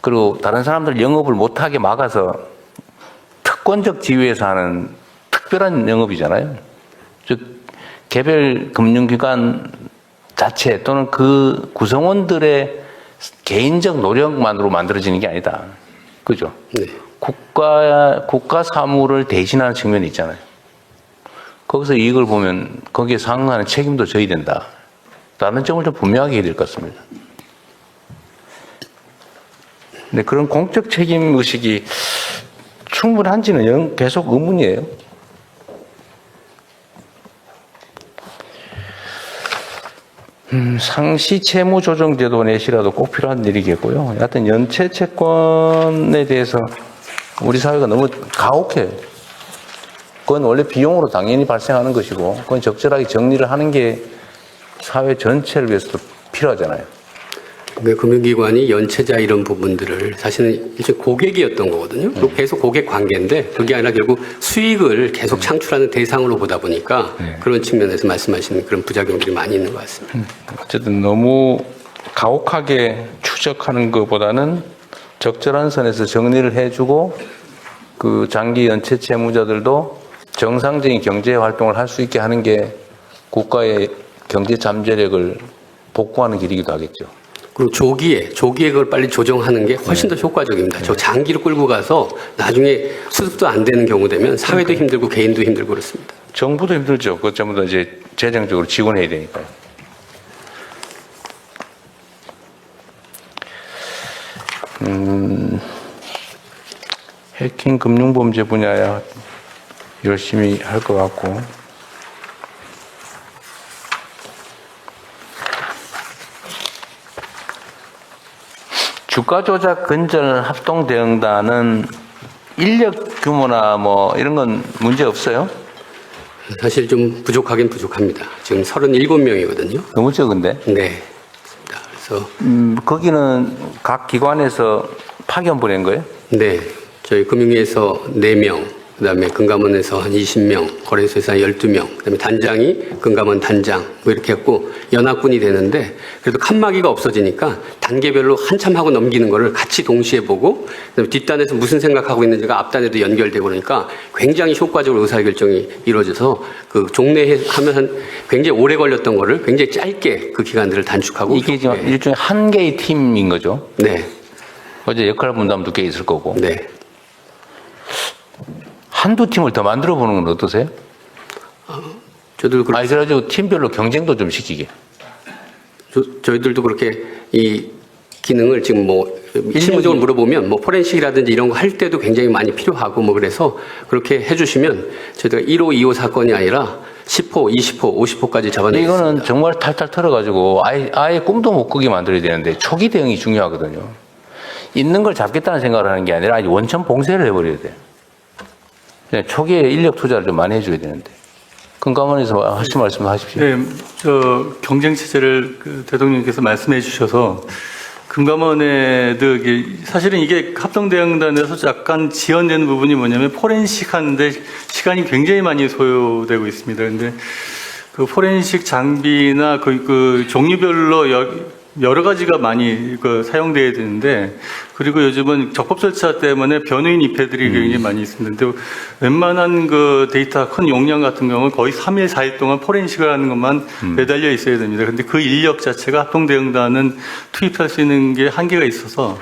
그리고 다른 사람들 영업을 못하게 막아서 특권적 지위에서 하는 특별한 영업이잖아요. 즉 개별 금융기관 자체 또는 그 구성원들의 개인적 노력만으로 만들어지는 게 아니다. 그죠? 네. 국가 사무를 대신하는 측면이 있잖아요. 거기서 이익을 보면 거기에 상응하는 책임도 져야 된다. 라는 점을 좀 분명하게 해야 될 것 같습니다. 근데 그런 공적 책임 의식이 충분한지는 계속 의문이에요. 상시 채무 조정 제도 내시라도 꼭 필요한 일이겠고요. 여하튼 연체 채권에 대해서 우리 사회가 너무 가혹해요. 그건 원래 비용으로 당연히 발생하는 것이고, 그건 적절하게 정리를 하는 게 사회 전체를 위해서도 필요하잖아요. 금융기관이 연체자 이런 부분들을 사실은 이제 고객이었던 거거든요. 그리고 계속 고객 관계인데 그게 아니라 결국 수익을 계속 창출하는 대상으로 보다 보니까 그런 측면에서 말씀하시는 그런 부작용들이 많이 있는 것 같습니다. 어쨌든 너무 가혹하게 추적하는 것보다는 적절한 선에서 정리를 해주고 그 장기 연체 채무자들도 정상적인 경제 활동을 할 수 있게 하는 게 국가의 경제 잠재력을 복구하는 길이기도 하겠죠. 그리고 조기에 그걸 빨리 조정하는 게 훨씬 더 효과적입니다. 저 장기로 끌고 가서 나중에 수습도 안 되는 경우 되면 사회도 힘들고 개인도 힘들고 그렇습니다. 정부도 힘들죠. 그것 전부 다 이제 재정적으로 지원해야 되니까요. 해킹 금융범죄 분야야 열심히 할 것 같고. 주가 조작 근절 합동 대응단은 인력 규모나 뭐 이런 건 문제 없어요? 사실 좀 부족하긴 부족합니다. 지금 37명이거든요. 너무 적은데? 네. 그래서 거기는 각 기관에서 파견 보낸 거예요? 네, 저희 금융위에서 4명, 그다음에 금감원에서 한 20명, 거래소에서 한 12명, 그다음에 단장이 금감원 단장 뭐 이렇게 했고 연합군이 되는데 그래도 칸막이가 없어지니까 단계별로 한참 하고 넘기는 거를 같이 동시에 보고 그다음에 뒷단에서 무슨 생각하고 있는지가 앞단에도 연결되고 그러니까 굉장히 효과적으로 의사결정이 이루어져서 그 종례 하면 한 굉장히 오래 걸렸던 거를 굉장히 짧게 그 기간들을 단축하고 이게 지금 네. 일종의 한 개의 팀인 거죠? 네, 어제 역할 분담도 꽤 있을 거고. 네. 한두 팀을 더 만들어 보는 건 어떠세요? 저도 아니, 그래가지고 팀별로 경쟁도 좀 시키게. 저희들도 그렇게 이 기능을 지금 뭐 실무적으로 물어보면 뭐 포렌식이라든지 이런 거 할 때도 굉장히 많이 필요하고 뭐 그래서 그렇게 해주시면 저희가 1호, 2호 사건이 아니라 10호, 20호, 50호까지 잡아내겠습니다. 이거는 정말 탈탈 털어가지고 아예 꿈도 못 꾸게 만들어야 되는데 초기 대응이 중요하거든요. 있는 걸 잡겠다는 생각을 하는 게 아니라 아예 원천 봉쇄를 해버려야 돼요. 그냥 초기에 인력 투자를 좀 많이 해줘야 되는데. 금감원에서 하신 말씀 하십시오. 네, 저 경쟁 체제를 그 대통령께서 말씀해 주셔서 금감원에도 사실은 이게 합동대응단에서 약간 지연되는 부분이 뭐냐면 포렌식 하는데 시간이 굉장히 많이 소요되고 있습니다. 근데 그 포렌식 장비나 그 종류별로 여러 가지가 많이 사용돼야 되는데 그리고 요즘은 적법 절차 때문에 변호인 입회들이 굉장히 많이 있습니다. 근데 웬만한 그 데이터 큰 용량 같은 경우는 거의 3일, 4일 동안 포렌식을 하는 것만 매달려 있어야 됩니다. 근데 그 인력 자체가 합동대응단은 투입할 수 있는 게 한계가 있어서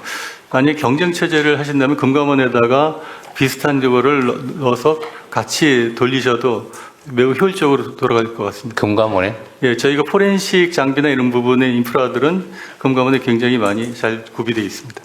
만약에 경쟁 체제를 하신다면 금감원에다가 비슷한 거를 넣어서 같이 돌리셔도 매우 효율적으로 돌아갈 것 같습니다. 금감원에? 예, 저희가 포렌식 장비나 이런 부분의 인프라들은 금감원에 굉장히 많이 잘 구비되어 있습니다.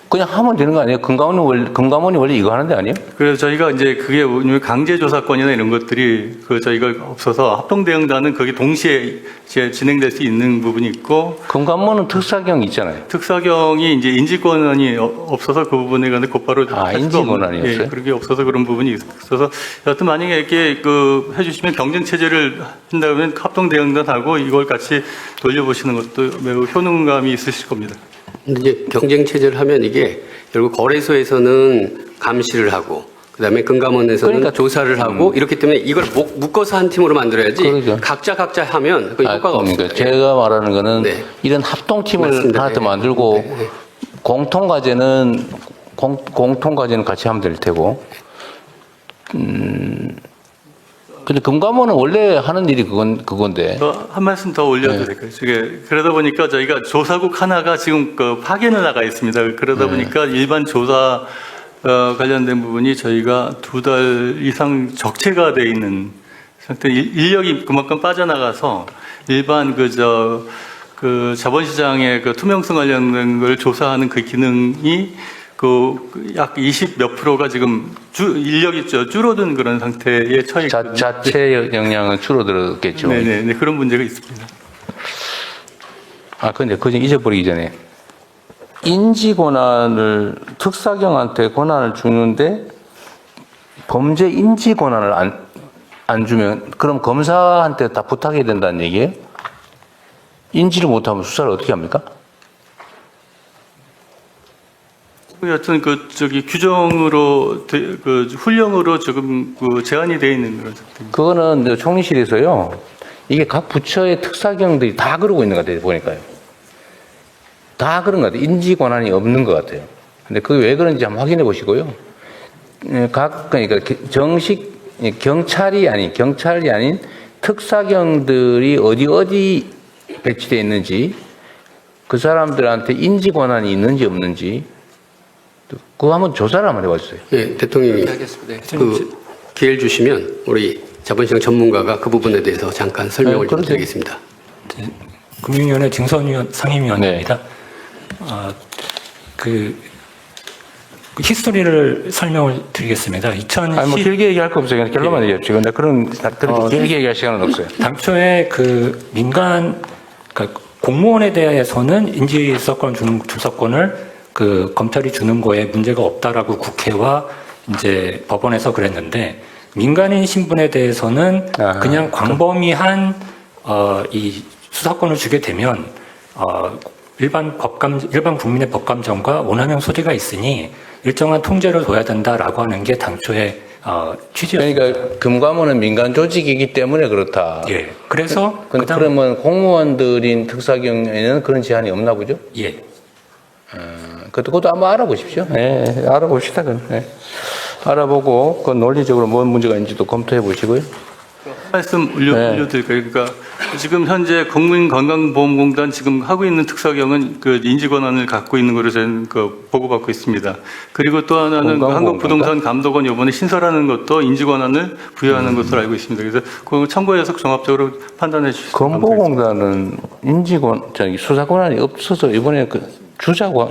그냥 하면 되는 거 아니에요? 금감원이 원래 이거 하는 데 아니에요? 그래서 저희가 이제 그게 강제조사권이나 이런 것들이 저희가 없어서 합동대응단은 그게 동시에 진행될 수 있는 부분이 있고 금감원은 특사경이 있잖아요. 특사경이 이제 인지권이 없어서 그 부분에 관해 곧바로 인지권한이었어요? 예, 그게 없어서 그런 부분이 있어서 여하튼 만약에 이렇게 해주시면 경쟁 체제를 한다면 합동대응단하고 이걸 같이 돌려보시는 것도 매우 효능감이 있으실 겁니다. 근데 이제 경쟁 체제를 하면 이게 결국 거래소에서는 감시를 하고 그다음에 금감원에서는 그러니까, 조사를 하고 이렇기 때문에 이걸 묶어서 한 팀으로 만들어야지 그러죠. 각자 하면 그 효과가 그러니까 없어요. 제가 말하는 거는 네. 이런 합동팀을 맞습니다. 하나 더 네. 만들고 네. 공통과제는 같이 하면 될 테고 근데 금감원은 원래 하는 일이 그건데. 한 말씀 더 올려도 될까요? 그러다 보니까 저희가 조사국 하나가 지금 파견에 나가 있습니다. 그러다 보니까 일반 조사 관련된 부분이 저희가 2달 이상 적체가 돼 있는 상태, 인력이 그만큼 빠져나가서 일반 그 자본시장의 그 투명성 관련된 걸 조사하는 그 기능이 약 20 몇 프로가 지금 인력이 줄어든 그런 상태에 처해 있거든요. 자체 역량은 줄어들었겠죠. 네네, 그런 문제가 있습니다. 근데 그거 잊어버리기 전에 인지 권한을 특사경한테 권한을 주는데 범죄 인지 권한을 안 주면 그럼 검사한테 다 부탁해야 된다는 얘기예요? 인지를 못하면 수사를 어떻게 합니까? 여튼 규정으로 훈령으로 조금 제한이 되어 있는 그런 상태입니다. 그거는 총리실에서요. 이게 각 부처의 특사경들이 다 그러고 있는 것 같아요. 보니까요. 다 그런 것 같아요. 인지 권한이 없는 것 같아요. 근데 그게 왜 그런지 한번 확인해 보시고요. 그러니까 정식 경찰이 아닌 특사경들이 어디 배치되어 있는지 그 사람들한테 인지 권한이 있는지 없는지 그거 한번 조사를 한번 해봐주세요. 네, 대통령이 기회를 주시면 우리 자본시장 전문가가 그 부분에 대해서 잠깐 설명을 좀 드리겠습니다. 금융위원회 증선위원 상임위원입니다. 그 히스토리를 설명을 드리겠습니다. 2010 길게 얘기할 거 없어요. 그냥 결론만 얘기합시다. 근데 그렇게 길게 얘기할 시간은 없어요. 당초에 그러니까 공무원에 대해서는 인지서권 주서권을 검찰이 주는 거에 문제가 없다라고 국회와 이제 법원에서 그랬는데 민간인 신분에 대해서는 그냥 광범위한 이 수사권을 주게 되면 일반 국민의 법감정과 오남용 소지가 있으니 일정한 통제를 둬야 된다라고 하는 게 당초의 취지였습니다. 그러니까 금감원은 민간 조직이기 때문에 그렇다. 예. 그래서 그러면 공무원들인 특사경에는 그런 제한이 없나 보죠? 예. 그것도 한번 알아보십시오. 네, 알아봅시다. 네. 알아보고 그 논리적으로 뭔 문제가 있는지도 검토해 보시고요. 말씀 올려드릴까요? 그러니까 지금 현재 국민건강보험공단 지금 하고 있는 특사경은 그 인지권한을 갖고 있는 것으로 저는 보고받고 있습니다. 그리고 또 하나는 한국부동산감독원 이번에 신설하는 것도 인지권한을 부여하는 것으로 알고 있습니다. 그래서 그 참고해서 종합적으로 판단해 주시면 건보공단은 수사권한이 없어서 이번에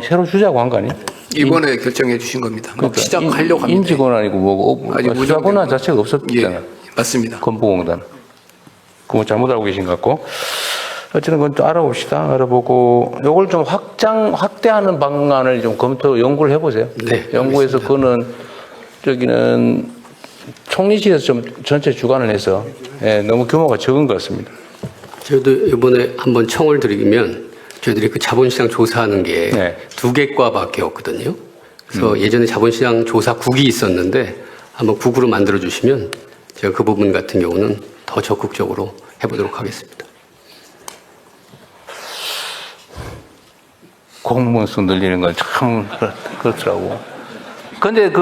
새로 주자고 한 거 아니에요? 이번에 결정해 주신 겁니다. 시작하려고 합니다. 인지권한이고 뭐고 수사권한 자체가 없었잖아요. 예, 맞습니다. 건보공단. 그거 잘못 알고 계신 것 같고. 어쨌든 그건 좀 알아봅시다. 알아보고 요걸 좀 확대하는 방안을 좀 연구를 해보세요. 네, 연구해서 그거는 총리실에서 좀 전체 주관을 해서 너무 규모가 적은 것 같습니다. 저도 이번에 한번 청을 드리면 저희들이 그 자본시장 조사하는 게 2개 과밖에 없거든요. 그래서 예전에 자본시장 조사국이 있었는데 한번 국으로 만들어 주시면 제가 그 부분 같은 경우는 더 적극적으로 해보도록 하겠습니다. 공무원 수 늘리는 건 참 그렇더라고. 근데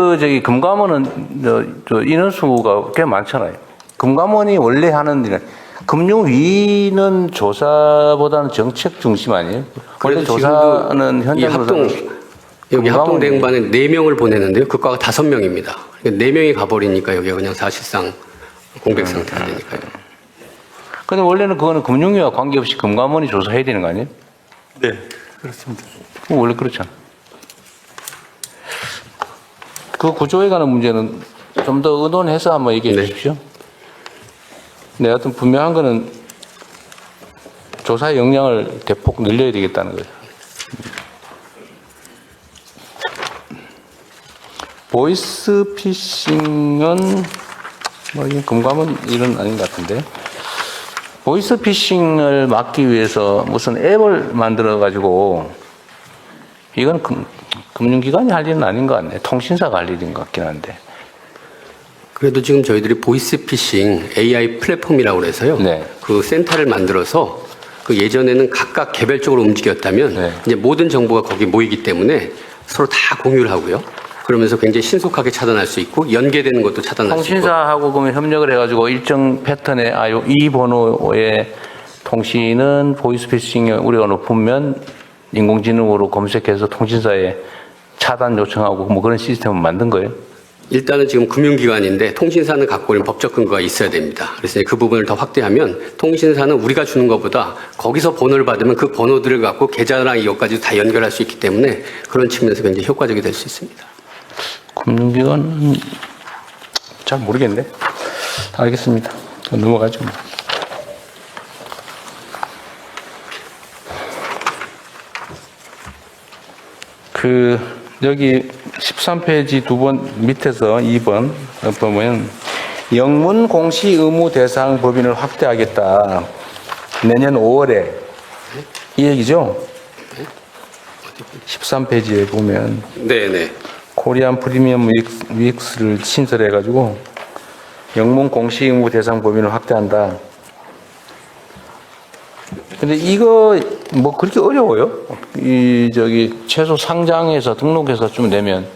금감원은 인원수가 꽤 많잖아요. 금감원이 원래 하는 일은 금융위는 조사보다는 정책 중심 아니에요? 원래 조사는 현장 여기 합동대응반에 4명을 보내는데요. 그 과가 5명입니다. 4명이 가버리니까 여기가 그냥 사실상 공백 상태가 되니까요. 근데 원래는 그거는 금융위와 관계없이 금감원이 조사해야 되는 거 아니에요? 네, 그렇습니다. 원래 그렇잖아. 그 구조에 관한 문제는 좀 더 의논해서 한번 얘기해 주십시오. 네, 하여튼 분명한 거는 조사 역량을 대폭 늘려야 되겠다는 거예요. 보이스피싱은 이건 금감원 일은 아닌 것 같은데. 보이스피싱을 막기 위해서 무슨 앱을 만들어가지고 이건 금융기관이 할 일은 아닌 것 같네. 통신사가 할 일인 것 같긴 한데. 그래도 지금 저희들이 보이스피싱 AI 플랫폼이라고 그래서요. 그 센터를 만들어서 그 예전에는 각각 개별적으로 움직였다면 이제 모든 정보가 거기 모이기 때문에 서로 다 공유를 하고요. 그러면서 굉장히 신속하게 차단할 수 있고 연계되는 것도 차단할 수 있고. 통신사하고 그러면 협력을 해가지고 일정 패턴의 이 번호의 통신은 보이스피싱 우려가 높으면 인공지능으로 검색해서 통신사에 차단 요청하고 뭐 그런 시스템을 만든 거예요? 일단은 지금 금융기관인데 통신사는 갖고 있는 법적 근거가 있어야 됩니다. 그래서 그 부분을 더 확대하면 통신사는 우리가 주는 것보다 거기서 번호를 받으면 그 번호들을 갖고 계좌랑 이것까지 다 연결할 수 있기 때문에 그런 측면에서 굉장히 효과적이 될 수 있습니다. 금융기관은 잘 모르겠네. 알겠습니다. 넘어가죠. 여기 13페이지 두 번 밑에서 2번 보면 영문 공시 의무 대상 법인을 확대하겠다. 내년 5월에 이 얘기죠? 13페이지에 보면 네네. 코리안 프리미엄 윅스를 신설해가지고 영문 공시 의무 대상 법인을 확대한다. 근데 이거 뭐 그렇게 어려워요? 최소 상장해서 등록해서 좀 내면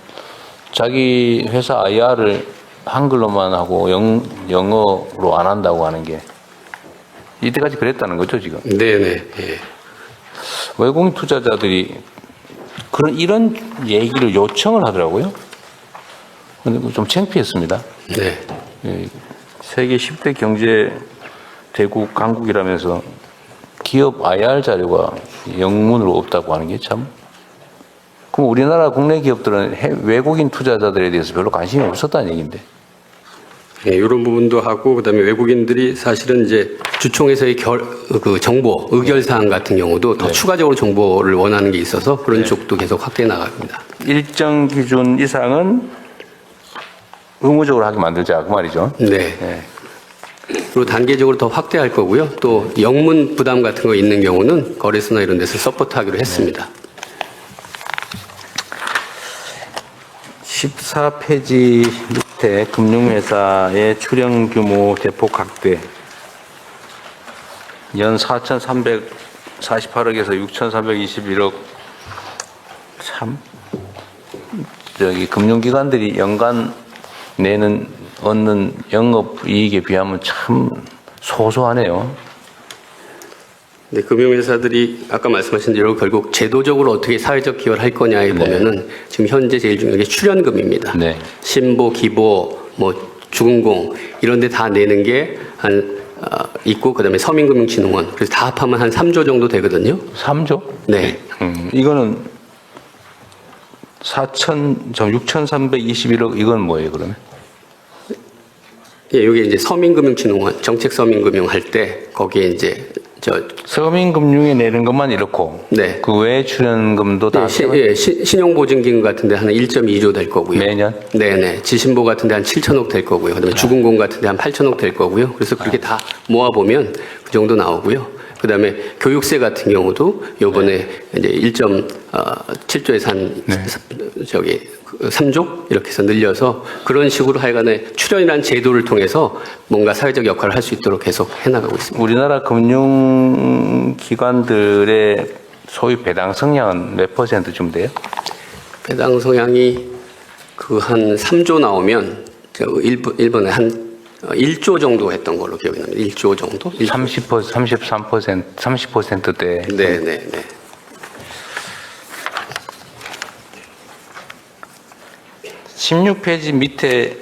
자기 회사 IR을 한글로만 하고 영어로 안 한다고 하는 게 이때까지 그랬다는 거죠, 지금? 네네. 예. 외국인 투자자들이 이런 얘기를 요청을 하더라고요. 근데 좀 창피했습니다. 네. 예, 세계 10대 경제 대국 강국이라면서 기업 IR 자료가 영문으로 없다고 하는 게 참. 그럼 우리나라 국내 기업들은 외국인 투자자들에 대해서 별로 관심이 없었다는 얘기인데. 예, 이런 부분도 하고 그다음에 외국인들이 사실은 이제 주총에서의 정보 의결 사항 같은 경우도 더 추가적으로 정보를 원하는 게 있어서 그런 쪽도 계속 확대해 나갑니다. 일정 기준 이상은 의무적으로 하게 만들자 그 말이죠. 네. 네. 그리고 단계적으로 더 확대할 거고요. 또 영문 부담 같은 거 있는 경우는 거래소나 이런 데서 서포트하기로 했습니다. 14페이지 밑에 금융회사의 출연 규모 대폭 확대. 연 4,348억에서 6,321억. 참, 금융기관들이 연간 얻는 영업이익에 비하면 참 소소하네요. 네, 금융회사들이 아까 말씀하신 대로 결국 제도적으로 어떻게 사회적 기여를 할 거냐에 보면은 지금 현재 제일 중요한 게 출연금입니다. 네. 신보, 기보, 주금공 이런 데 다 내는 게 있고 그다음에 서민금융진흥원 그래서 다 합하면 한 3조 정도 되거든요. 3조? 네. 이거는 6,321억 이건 뭐예요, 그러면? 예, 이게 이제 서민금융진흥원 정책 서민금융 할 때 거기에 이제 서민금융에 내는 것만 이렇고 네. 그 외에 출연금도 다 신용보증기금 같은 데 한 1.2조 될 거고요. 매년? 네네. 지신보 같은 데 한 7천억 될 거고요. 그다음에 주금공 같은 데 한 8천억 될 거고요. 그래서 그렇게 다 모아보면 그 정도 나오고요. 그다음에 교육세 같은 경우도 요번에 이제 1.7조에서 한 3조 이렇게 해서 늘려서 그런 식으로 하여간에 출연이라는 제도를 통해서 뭔가 사회적 역할을 할 수 있도록 계속 해나가고 있습니다. 우리나라 금융기관들의 소위 배당 성향은 몇 %쯤 돼요? 배당 성향이 그 한 3조 나오면 일본에 한 1조 정도 했던 걸로 기억이 납니다. 1조 정도? 30%대. 네네네. 16페이지 밑에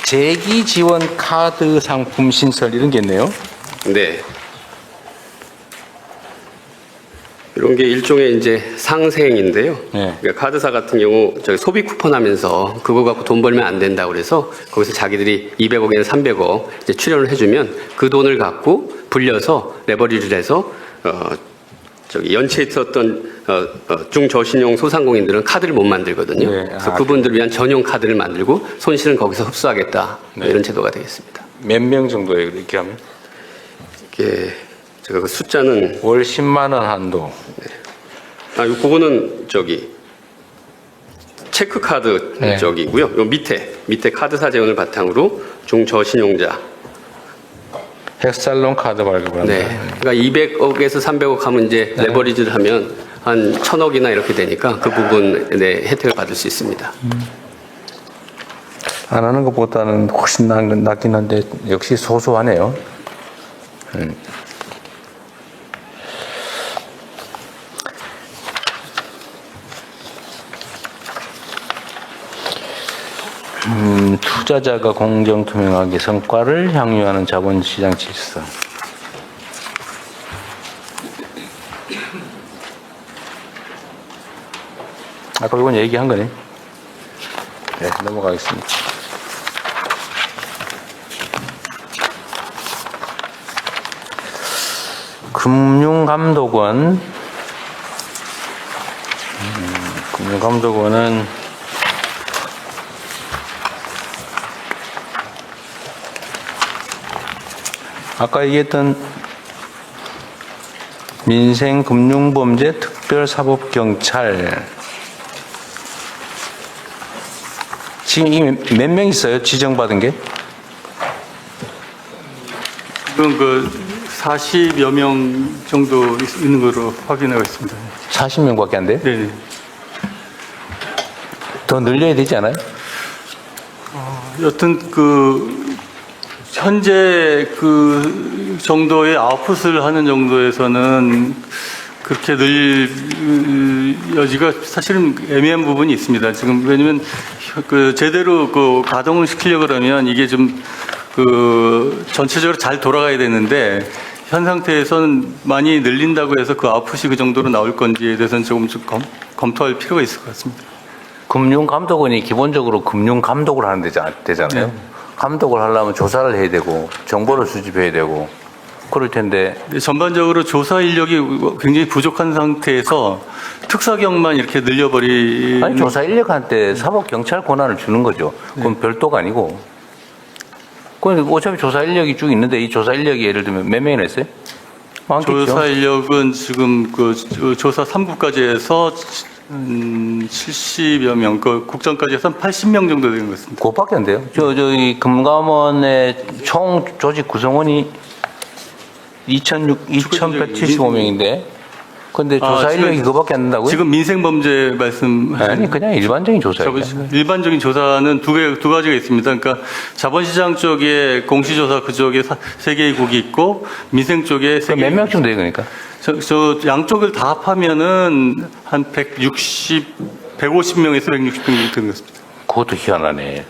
재기 지원 카드 상품 신설 이런 게 있네요. 네. 이런 게 일종의 이제 상생인데요. 네. 그러니까 카드사 같은 경우 소비 쿠폰 하면서 그거 갖고 돈 벌면 안 된다고 그래서 거기서 자기들이 200억에는 300억 이제 출연을 해주면 그 돈을 갖고 불려서 레버리지를 해서 연체에 있었던 중저신용 소상공인들은 카드를 못 만들거든요. 네. 그래서 그분들을 위한 전용 카드를 만들고 손실은 거기서 흡수하겠다. 이런 제도가 되겠습니다. 몇 명 정도예요, 이렇게 하면? 이게 제가 그 숫자는 월 10만 원 한도. 그거는 체크카드 네. 이고요. 요 밑에 카드사 재원을 바탕으로 중저신용자. 헬스살론 카드 발급을 한다. 네. 그러니까 200억에서 300억 하면 이제 레버리지를 하면 한 1,000억이나 이렇게 되니까 그 부분의 혜택을 받을 수 있습니다. 안 하는 것보다는 훨씬 낫긴 한데 역시 소소하네요. 투자자가 공정투명하게 성과를 향유하는 자본시장 질서. 아까 이건 얘기한 거네. 네, 넘어가겠습니다. 금융감독원. 금융감독원은 아까 얘기했던 민생금융범죄특별사법경찰 지금 이미 몇 명 있어요? 지정받은 게? 지금 그 40여 명 정도 있는 거로 확인하고 있습니다. 40명밖에 안 돼요? 네. 더 늘려야 되지 않아요? 여튼 그 현재 그 정도의 아웃풋을 하는 정도에서는 그렇게 늘 여지가 사실은 애매한 부분이 있습니다. 지금 왜냐면 그 제대로 그 가동을 시키려고 그러면 이게 좀 그 전체적으로 잘 돌아가야 되는데 현 상태에서는 많이 늘린다고 해서 그 아웃풋이 그 정도로 나올 건지에 대해서는 조금 검토할 필요가 있을 것 같습니다. 금융감독원이 기본적으로 금융감독을 하는 데잖아요. 네. 감독을 하려면 조사를 해야 되고 정보를 수집해야 되고 그럴 텐데 전반적으로 조사 인력이 굉장히 부족한 상태에서 특사경만 이렇게 늘려버리는 아니 조사 인력한테 사법경찰 권한을 주는 거죠. 그건 별도가 아니고 그건 어차피 조사 인력이 쭉 있는데 이 조사 인력이 예를 들면 몇 명이나 있어요? 많겠죠. 조사 인력은 지금 그 조사 3구까지 해서 70여 명, 그 국정까지 해서 80명 정도 되는 것 같습니다. 그것밖에 안 돼요. 저희 금감원의 총 조직 구성원이 2,175명인데 근데 조사 인력이 그거밖에 안 된다고요? 지금 민생범죄 말씀하시는 아니 그냥 일반적인 조사예요. 일반적인 조사는 두 가지가 있습니다. 그러니까 자본시장 쪽에 공시조사 그쪽에 3개의 국이 있고 민생 쪽에 몇 3개. 명쯤 돼요, 그러니까? 저 양쪽을 다 합하면은 한 150명에서 160명 되는 것 같습니다. 그것도 희한하네.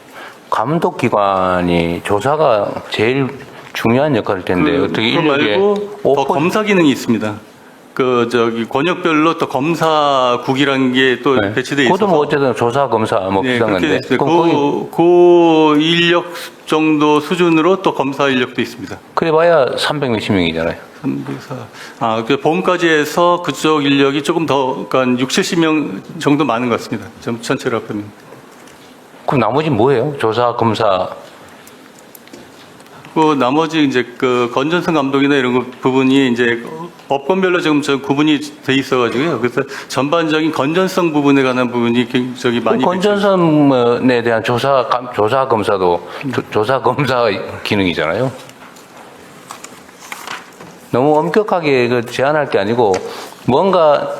감독기관이 조사가 제일 중요한 역할일 텐데 어떻게 그거 인력에 말고 더 검사 기능이 있습니다. 그 저기 권역별로 또 검사국이라는 게 또 배치돼 있어서. 그것도 뭐 어쨌든 조사 검사 뭐 네, 비슷한 그렇게 건데. 있어요. 그 인력 정도 수준으로 또 검사 인력도 있습니다. 그래봐야 300 몇십 명이잖아요. 그 보험까지 해서 그쪽 인력이 조금 더, 그러니까 60, 70명 정도 많은 것 같습니다. 전체로 합하면. 그럼 나머지 뭐예요? 조사 검사. 그 나머지 이제 그 건전성 감독이나 이런 부분이 이제 법권별로 지금 구분이 돼 있어가지고요. 그래서 전반적인 건전성 부분에 관한 부분이 굉장히 많이. 건전성에 대한 조사 검사도 조사 검사 기능이잖아요. 너무 엄격하게 그 제한할 게 아니고 뭔가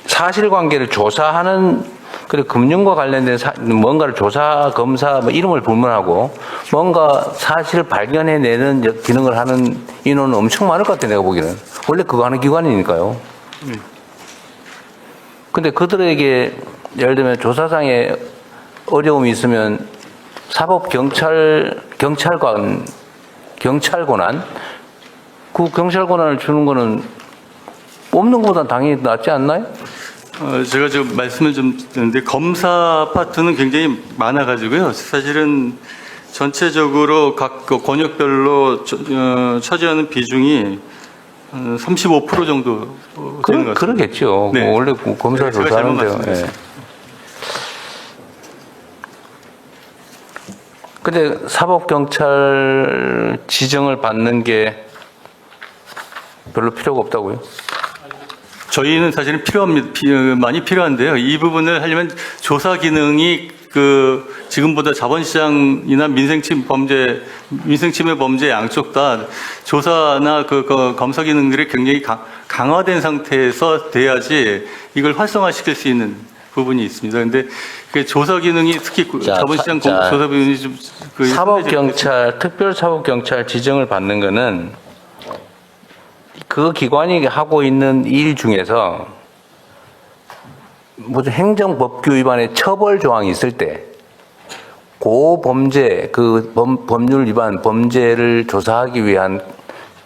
사실관계를 조사하는 그래 금융과 관련된 뭔가를 조사 검사 뭐 이름을 불문하고 뭔가 사실 발견해내는 기능을 하는 인원은 엄청 많을 것 같아 내가 보기에는. 원래 그거 하는 기관이니까요. 근데 그들에게 예를 들면 조사상에 어려움이 있으면 경찰 권한 그 경찰 권한을 주는 거는 없는 것보다는 당연히 낫지 않나요? 제가 지금 말씀을 좀 드렸는데 검사 파트는 굉장히 많아가지고요. 사실은 전체적으로 각 권역별로 차지하는 비중이 35% 정도 되는 것 같습니다. 그러겠죠. 네. 원래 검사 네, 제가 조사하는데요. 잘못 말씀드렸습니다. 근데 사법경찰 지정을 받는 게 별로 필요가 없다고요? 저희는 사실은 많이 필요한데요. 이 부분을 하려면 조사 기능이 지금보다 자본시장이나 민생침해 범죄 양쪽 다 조사나 검사 기능들이 굉장히 강화된 상태에서 돼야지 이걸 활성화시킬 수 있는 부분이 있습니다. 그런데 그 조사 기능이 특히 자본시장 조사 기능이 좀 사법경찰, 특별사법경찰 지정을 받는 거는 그 기관이 하고 있는 일 중에서 무슨 행정법규 위반의 처벌 조항이 있을 때, 그 범죄, 법률 위반 범죄를 조사하기 위한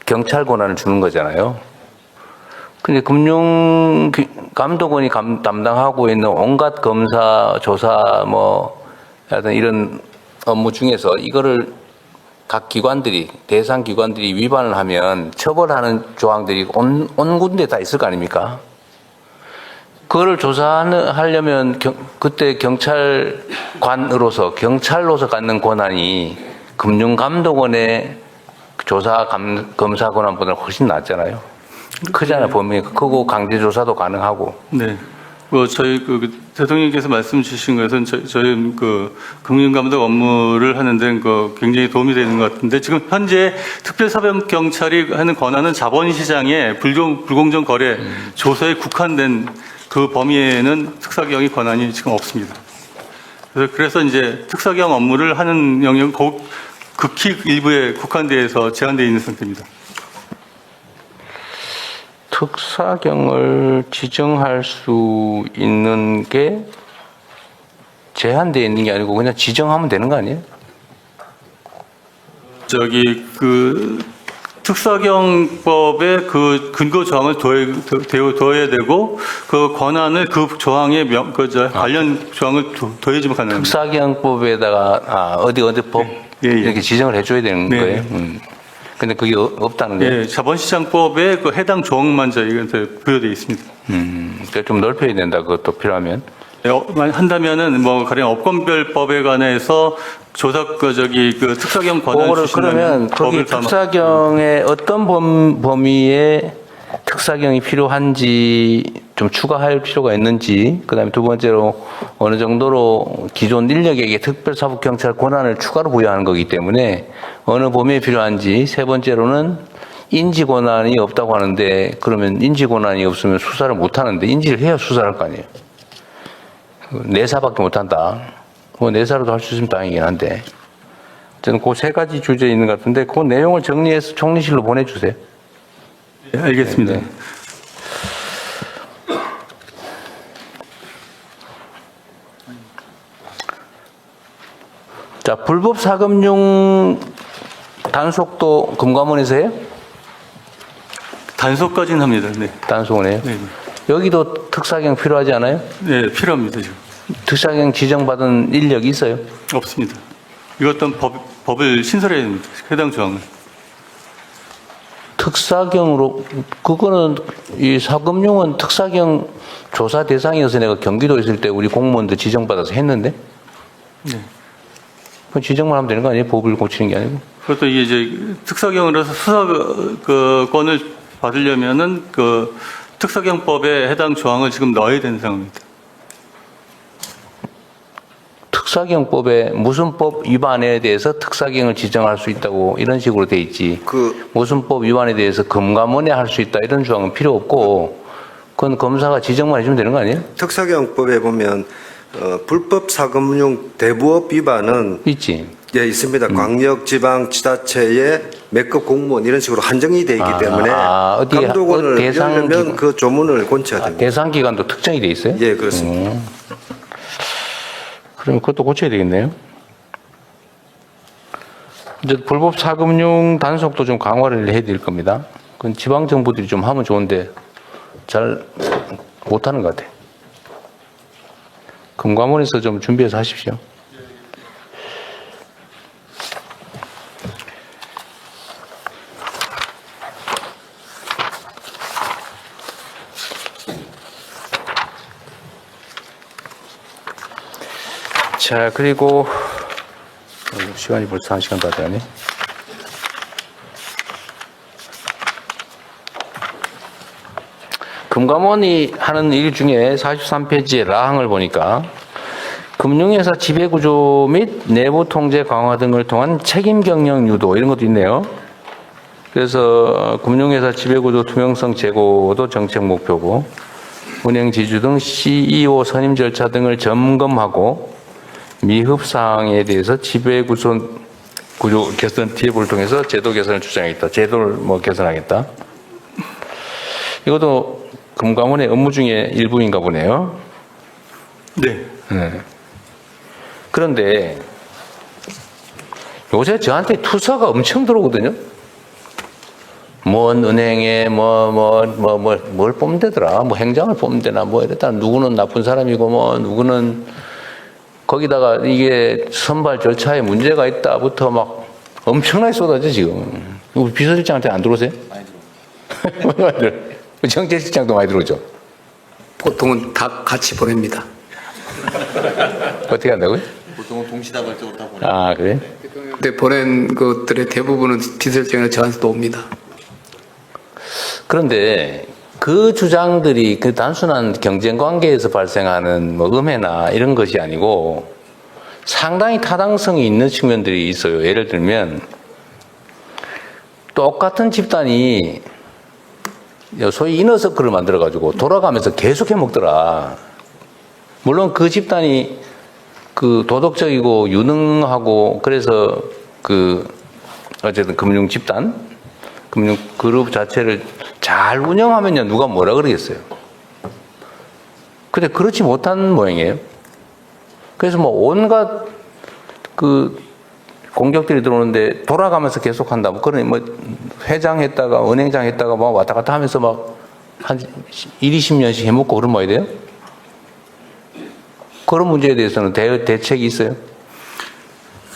경찰 권한을 주는 거잖아요. 근데 금융감독원이 담당하고 있는 온갖 검사, 조사, 하여튼 이런 업무 중에서 이거를 각 기관들이, 대상 기관들이 위반을 하면 처벌하는 조항들이 온 군데 다 있을 거 아닙니까? 그거를 조사하려면 그때 경찰관으로서, 경찰로서 갖는 권한이 금융감독원의 조사 검사 권한보다 훨씬 낫잖아요. 크잖아요. 범위가 크고 강제 조사도 가능하고. 네. 저희 대통령께서 말씀 주신 것은 저희 금융감독 업무를 하는데 굉장히 도움이 되는 것 같은데, 지금 현재 특별사법경찰이 하는 권한은 자본시장의 불공정 거래 조사에 국한된 그 범위에는 특사경의 권한이 지금 없습니다. 그래서 이제 특사경 업무를 하는 영역은 극히 일부에 국한돼서 제한되어 있는 상태입니다. 특사경을 지정할 수 있는 게 제한되어 있는 게 아니고 그냥 지정하면 되는 거 아니에요? 특사경법에 그 근거 조항을 더해야 되고, 그 권한을 그 조항에 관련 조항을 더해주면 가능합니다. 특사경법에다가 어디 법 이렇게 지정을 해줘야 되는 거예요. 근데 그게 없다는 거예요. 예, 자본시장법에 그 해당 조항만 저희한테 부여되어 있습니다. 그러니까 좀 넓혀야 된다. 그것도 필요하면. 한다면은 가령 업권별법에 관해서 조사 특사경 권한 주신다면 그러면 거기 특사경의 어떤 범위에 특사경이 필요한지 좀 추가할 필요가 있는지, 그다음에 두 번째로 어느 정도로 기존 인력에게 특별사법경찰 권한을 추가로 부여하는 거기 때문에 어느 범위에 필요한지, 세 번째로는 인지 권한이 없다고 하는데, 그러면 인지 권한이 없으면 수사를 못 하는데 인지를 해야 수사를 할 거 아니에요. 내사밖에 못 한다. 내사로도 할 수 있으면 다행이긴 한데, 저는 그 세 가지 주제 있는 것 같은데 그 내용을 정리해서 총리실로 보내주세요. 네, 알겠습니다. 네. 자, 불법 사금융 단속도 금감원에서 해요? 단속까지는 합니다. 네. 단속은 해요? 네. 여기도 특사경 필요하지 않아요? 네, 필요합니다, 지금. 특사경 지정받은 인력이 있어요? 없습니다. 이것도 법을 신설해야 됩니다. 해당 조항을. 특사경으로, 그거는, 이 사금융은 특사경 조사 대상이어서 내가 경기도에 있을 때 우리 공무원들 지정받아서 했는데? 네. 그럼 지정만 하면 되는 거 아니에요? 법을 고치는 게 아니고? 그것도 이게 이제 특사경으로서 수사권을 받으려면은 특사경법에 해당 조항을 지금 넣어야 되는 상황입니다. 특사경법에 무슨 법 위반에 대해서 특사경을 지정할 수 있다고 이런 식으로 돼 있지. 무슨 법 위반에 대해서 금감원에 할 수 있다 이런 조항은 필요 없고, 그건 검사가 지정만 해주면 되는 거 아니에요? 특사경법에 보면 불법 사금융 대부업 위반은 있지. 예, 있습니다. 광역, 지방, 지자체의 몇 급 공무원 이런 식으로 한정이 되어 있기 때문에 감독원을 열려면 그 조문을 고쳐야 됩니다. 대상 기관도 특정이 돼 있어요? 예, 그렇습니다. 그러면 그것도 고쳐야 되겠네요. 이제 불법 사금융 단속도 좀 강화를 해야 될 겁니다. 그건 지방 정부들이 좀 하면 좋은데 잘 못하는 것 같아요. 금감원에서 좀 준비해서 하십시오. 자, 그리고 시간이 벌써 1시간 다 되네. 금감원이 하는 일 중에 43페이지의 라항을 보니까 금융회사 지배구조 및 내부 통제 강화 등을 통한 책임 경영 유도 이런 것도 있네요. 그래서 금융회사 지배구조 투명성 제고도 정책 목표고 운영 지주 등 CEO 선임 절차 등을 점검하고 미흡 사항에 대해서 지배구조 개선 TF를 통해서 제도 개선을 주장하겠다. 제도를 개선하겠다. 이것도 금감원의 업무 중에 일부인가 보네요. 네. 그런데 요새 저한테 투서가 엄청 들어오거든요. 뭔 은행에 뭘 뽑는다더라. 뭐 행장을 뽑는다나 뭐 이랬다. 누구는 나쁜 사람이고 뭐 누구는 거기다가 이게 선발 절차에 문제가 있다부터 막 엄청나게 쏟아져 지금. 우리 비서실장한테 안 들어오세요? 많이 들어요. 정책실장도 많이 들어오죠. 보통은 다 같이 보냅니다. 어떻게 한다고요? 보통은 동시다발적으로 다 보내. 아 그래? 근데 보낸 것들의 대부분은 비서실장이나 저한테도 옵니다. 그런데 그 주장들이 그 단순한 경쟁 관계에서 발생하는 뭐 음해나 이런 것이 아니고 상당히 타당성이 있는 측면들이 있어요. 예를 들면 똑같은 집단이 소위 이너서클을 만들어 가지고 돌아가면서 계속 해 먹더라. 물론 그 집단이 그 도덕적이고 유능하고 그래서 그 어쨌든 금융 집단, 금융 그룹 자체를 잘 운영하면요 누가 뭐라 그러겠어요. 근데 그렇지 못한 모양이에요. 그래서 뭐 온갖 그 공격들이 들어오는데 돌아가면서 계속한다. 뭐 그런 뭐 회장 했다가 은행장 했다가 뭐 왔다 갔다 하면서 막 한 20년씩 해먹고 그런 뭐야 돼요? 그런 문제에 대해서는 대책이 있어요?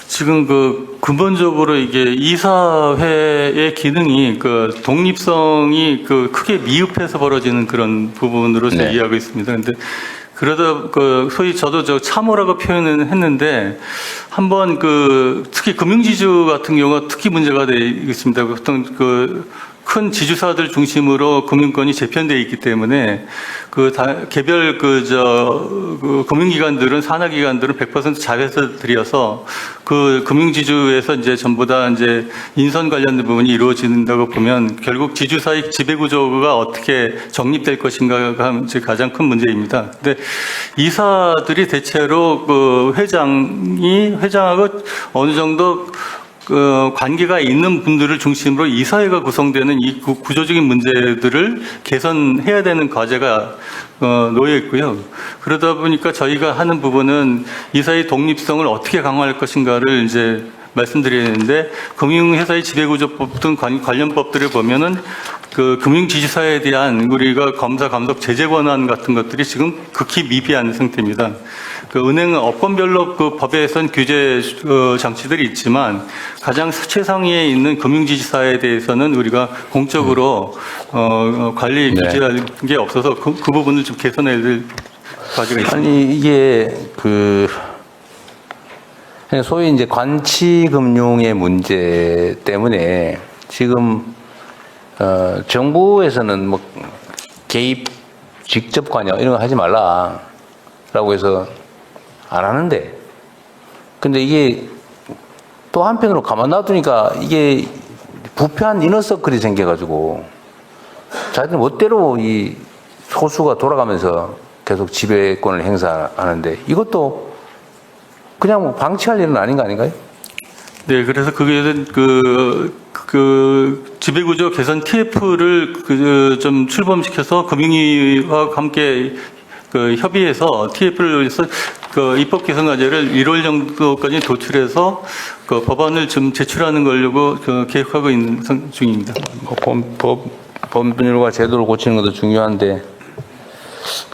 지금 그 근본적으로 이게 이사회의 기능이 그 독립성이 그 크게 미흡해서 벌어지는 그런 부분으로서 네. 이해하고 있습니다. 그런데 그러다 그 소위 저도 저 참호라고 표현을 했는데 한번 그 특히 금융지주 같은 경우가 특히 문제가 되어 있습니다. 보통 그 큰 지주사들 중심으로 금융권이 재편되어 있기 때문에 개별 그 금융기관들은 산하기관들은 100% 자회사들이어서 그 금융지주에서 이제 전부 다 이제 인선 관련된 부분이 이루어진다고 보면 결국 지주사의 지배구조가 어떻게 정립될 것인가가 이제 가장 큰 문제입니다. 근데 이사들이 대체로 그 회장하고 어느 정도 그 관계가 있는 분들을 중심으로 이사회가 구성되는 이 구조적인 문제들을 개선해야 되는 과제가 놓여 있고요. 그러다 보니까 저희가 하는 부분은 이사의 독립성을 어떻게 강화할 것인가를 이제 말씀드리는데 금융회사의 지배구조법 등 관련 법들을 보면은 그 금융지주사에 대한 우리가 검사 감독 제재 권한 같은 것들이 지금 극히 미비한 상태입니다. 그 은행은 업권별로 그 법에선 규제 장치들이 있지만 가장 최상위에 있는 금융지주사에 대해서는 우리가 공적으로 관리 규제하는 게 없어서 그 부분을 좀 개선해야 될 과제가 있습니다. 아니 이게 그 소위 이제 관치금융의 문제 때문에 지금 정부에서는 뭐 개입, 직접 관여 이런 거 하지 말라라고 해서 안 하는데, 근데 이게 또 한편으로 가만 놔두니까 이게 부패한 이너서클이 생겨가지고 자기들 멋대로 이 소수가 돌아가면서 계속 지배권을 행사하는데 이것도 그냥 뭐 방치할 일은 아닌 거 아닌가요? 네, 그래서 그게 그 지배구조 개선 TF를 좀 출범시켜서 금융위와 함께 그 협의해서 TF를 해서 그 입법 개선 과제를 1월 정도까지 도출해서 그 법안을 좀 제출하는 걸로 계획하고 있는 중입니다. 법률과 제도를 고치는 것도 중요한데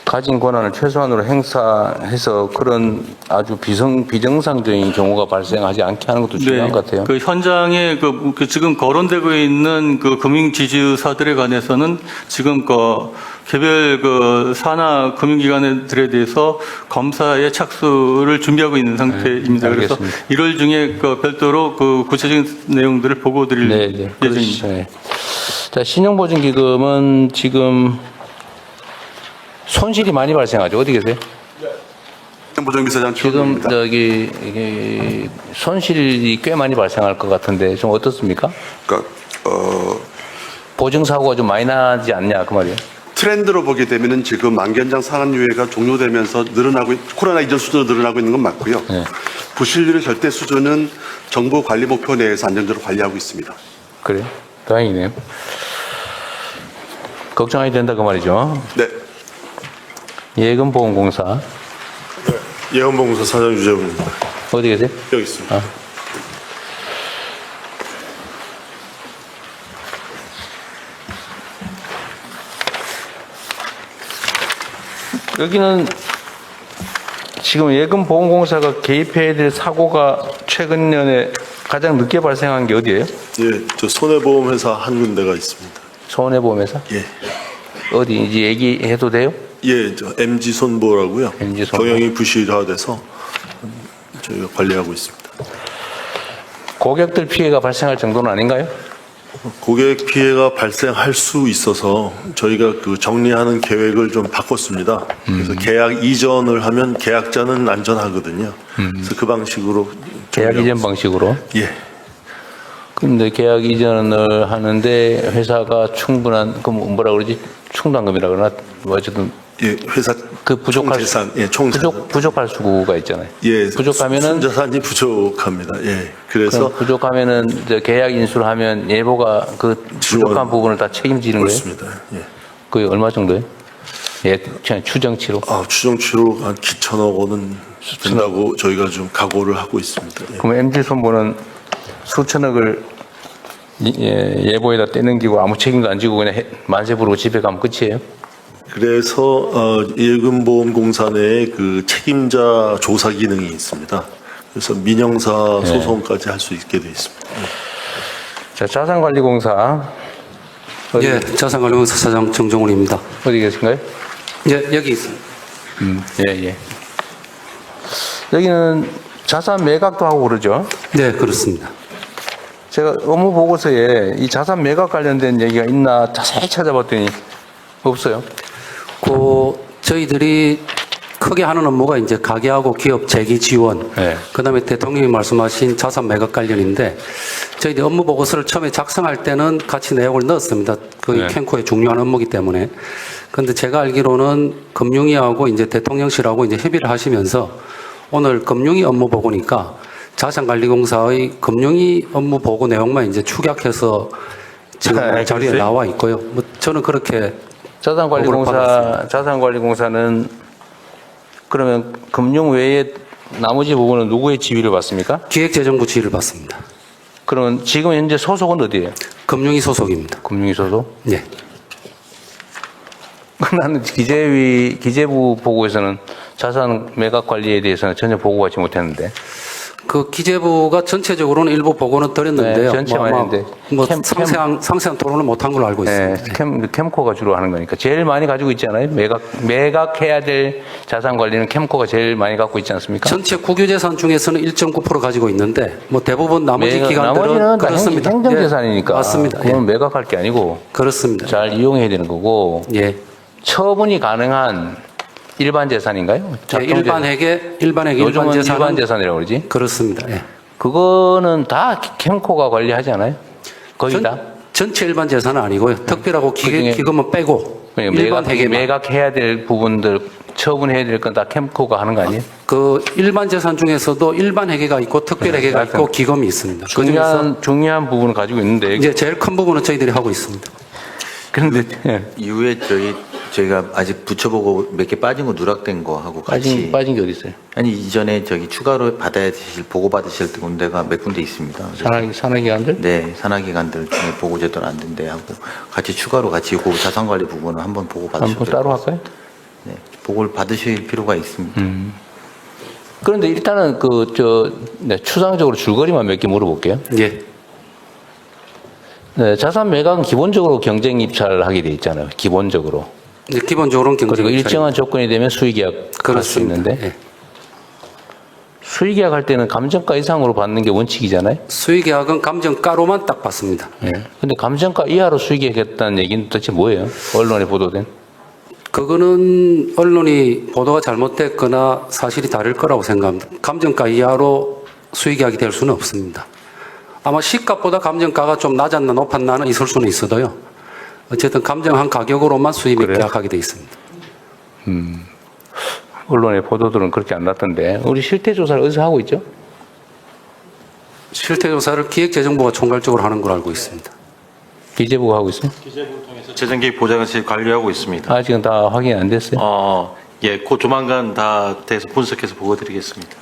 가진 권한을 최소한으로 행사해서 그런 아주 비정상적인 경우가 발생하지 않게 하는 것도 중요한 것 같아요. 그 현장에 그 지금 거론되고 있는 그 금융지주사들에 관해서는 지금 그 개별 그 산하 금융기관들에 대해서 검사의 착수를 준비하고 있는 상태입니다. 네, 그래서 1월 중에 그 별도로 그 구체적인 내용들을 보고 드릴 예정입니다. 네. 자, 신용보증기금은 지금 손실이 많이 발생하죠. 어디 계세요? 부정비서장 지금 최원동입니다. 저기 이게 손실이 꽤 많이 발생할 것 같은데 좀 어떻습니까? 그러니까 보증 사고가 좀 많이 나지 않냐 그 말이에요. 트렌드로 보게 되면은 지금 만견장 상한 유예가 종료되면서 코로나 이전 수준으로 늘어나고 있는 건 맞고요. 네. 부실률의 절대 수준은 정부 관리 목표 내에서 안정적으로 관리하고 있습니다. 그래요? 다행이네요. 걱정이 된다 그 말이죠. 네. 예금보험공사 예언봉사 사장 유재훈입니다. 어디 계세요? 여기 있습니다. 아. 여기는 지금 예금보험공사가 개입해야 될 사고가 최근 년에 가장 늦게 발생한 게 어디예요? 예, 저 손해보험회사 한 군데가 있습니다. 손해보험회사? 예, 어디인지 얘기해도 돼요? 예, 저 MG 손보라고요. MG 손보. 경영이 부실화돼서 저희가 관리하고 있습니다. 고객들 피해가 발생할 정도는 아닌가요? 고객 피해가 발생할 수 있어서 저희가 그 정리하는 계획을 좀 바꿨습니다. 그래서 계약 이전을 하면 계약자는 안전하거든요. 그래서 그 방식으로 계약 정리하고 이전 있습니다. 방식으로? 예, 근데 계약 이전을 하는데 회사가 충분한, 그 뭐라 그러지? 충당금이라 그러나? 뭐 어쨌든 예, 회사 그 부족할 총재산, 예, 총재산. 부족할 수가 있잖아요. 예, 부족하면은 순자산이 부족합니다. 예, 그래서 부족하면은 이제 계약 인수를 하면 예보가 그 부족한 부분을 다 책임지는 거예요. 그렇습니다. 예. 그게 얼마 정도예요? 예, 그냥 추정치로. 추정치로 한 기천억 원은 된다고 저희가 좀 각오를 하고 있습니다. 예. 그럼 MG 손보는 수천억을 예보에다 떼넘기고 아무 책임도 안 지고 그냥 만세 부르고 집에 가면 끝이에요? 그래서 예금보험공사 내에 그 책임자 조사 기능이 있습니다. 그래서 민형사 소송까지 할 수 있게 되어 있습니다. 자, 자산관리공사. 예, 자산관리공사 사장 정종훈입니다. 어디 계신가요? 예, 여기 있습니다. 예. 여기는 자산 매각도 하고 그러죠? 네, 그렇습니다. 제가 업무 보고서에 이 자산 매각 관련된 얘기가 있나 자세히 찾아봤더니 없어요. 저희들이 크게 하는 업무가 이제 가계하고 기업 재기 지원, 네. 그다음에 대통령이 말씀하신 자산 매각 관련인데 저희들 업무 보고서를 처음에 작성할 때는 같이 내용을 넣었습니다. 네. 캔코의 중요한 업무이기 때문에. 그런데 제가 알기로는 금융위하고 이제 대통령실하고 이제 협의를 하시면서 오늘 금융위 업무 보고니까 자산관리공사의 금융위 업무 보고 내용만 이제 축약해서 지금 네, 자리에 글쎄요. 나와 있고요. 뭐 저는 그렇게 자산관리공사는 그러면 금융 외에 나머지 부분은 누구의 지휘를 받습니까? 기획재정부 지휘를 받습니다. 그러면 지금 현재 소속은 어디예요? 금융위 소속입니다. 금융위 소속? 네. 나는 기재부 보고에서는 자산 매각 관리에 대해서는 전혀 보고하지 못했는데. 그 기재부가 전체적으로는 일부 보고는 드렸는데요. 네, 전체만 했는데. 상세한 토론을 못한 걸로 알고 있습니다. 네, 캠코가 주로 하는 거니까. 제일 많이 가지고 있지 않아요? 매각해야 될 자산 관리는 캠코가 제일 많이 갖고 있지 않습니까? 전체 국유재산 중에서는 1.9% 가지고 있는데 뭐 대부분 나머지 기관들은 나머지는 다 그렇습니다. 행정재산이니까. 예, 맞습니다. 그건 예. 매각할 게 아니고 그렇습니다. 잘 이용해야 되는 거고. 예. 처분이 가능한 일반 재산인가요? 예, 일반회계 요즘은 일반 재산은 일반 재산이라고 그러지? 그렇습니다. 예. 그거는 다 캠코가 관리하지 않아요? 거의 다? 전체 일반 재산은 아니고요. 특별하고 그중에 기금은 빼고 그러니까 일반 회계만. 매각해야 될 부분들 처분해야 될 건 다 캠코가 하는 거 아니에요? 그 일반 재산 중에서도 일반 회계가 있고 특별 회계가 있고 기금이 있습니다. 그중에서 중요한 부분을 가지고 있는데 이제 제일 큰 부분은 저희들이 하고 있습니다. 그런데 이후에 저희가 아직 부처보고 몇 개 빠진 거 누락된 거 하고 같이 빠진 게 어디 있어요? 아니 이전에 추가로 받아야 되실 보고 받으실 군데가 몇 군데 있습니다. 그래서 산하기관들? 네, 산하기관들 중에 보고 제도는 안 된대 하고 같이 추가로 같이 그 자산관리 부분을 한번 보고 받으셔도 한번 따로 할까요? 네, 보고를 받으실 필요가 있습니다. 그런데 일단은 추상적으로 줄거리만 몇 개 물어볼게요. 예. 네, 자산 매각은 기본적으로 경쟁 입찰을 하게 돼 있잖아요. 기본적으로. 이제 기본적으로는 경쟁 그리고 입찰입니다. 일정한 조건이 되면 수의계약 할 수 그렇습니다. 있는데 예. 수의계약 할 때는 감정가 이상으로 받는 게 원칙이잖아요. 수의계약은 감정가로만 딱 받습니다. 예. 근데 감정가 이하로 수의계약했다는 얘기는 도대체 뭐예요? 언론에 보도된? 그거는 언론이 보도가 잘못됐거나 사실이 다를 거라고 생각합니다. 감정가 이하로 수익계약이 될 수는 없습니다. 아마 시가보다 감정가가 좀 낮았나 높았나는 있을 수는 있어도요. 어쨌든 감정한 가격으로만 수입을 계약하게 돼 있습니다. 언론의 보도들은 그렇게 안 났던데 우리 실태 조사를 어디서 하고 있죠? 실태 조사를 기획재정부가 총괄적으로 하는 걸로 알고 있습니다. 기재부가 하고 있어요? 재정계획 보장실 관리하고 있습니다. 아직은 다 확인이 안 됐어요? 예, 곧 조만간 다 돼서 분석해서 보고드리겠습니다.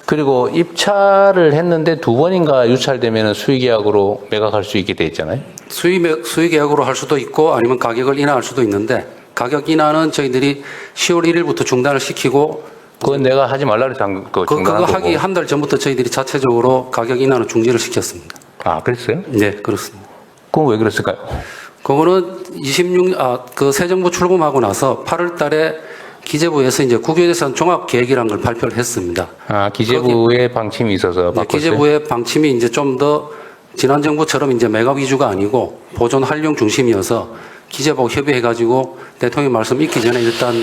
그리고 입찰을 했는데 2번인가 유찰되면 수의계약으로 매각할 수 있게 돼 있잖아요. 수의계약으로 할 수도 있고 아니면 가격을 인하할 수도 있는데 가격 인하는 저희들이 10월 1일부터 중단을 시키고 그건 내가 하지 말라 그래서 그거 하기 한 달 전부터 저희들이 자체적으로 가격 인하는 중지를 시켰습니다. 아, 그랬어요? 네, 그렇습니다. 그건 왜 그랬을까요? 그거는 그 새 정부 출범하고 나서 8월 달에 기재부에서 이제 국유재산 종합계획이라는 걸 발표를 했습니다. 아, 기재부의 방침이 있어서 바꿨어요? 기재부의 방침이 이제 좀 더 지난 정부처럼 이제 매각 위주가 아니고 보존 활용 중심이어서 기재부하고 협의해가지고 대통령 말씀 있기 전에 일단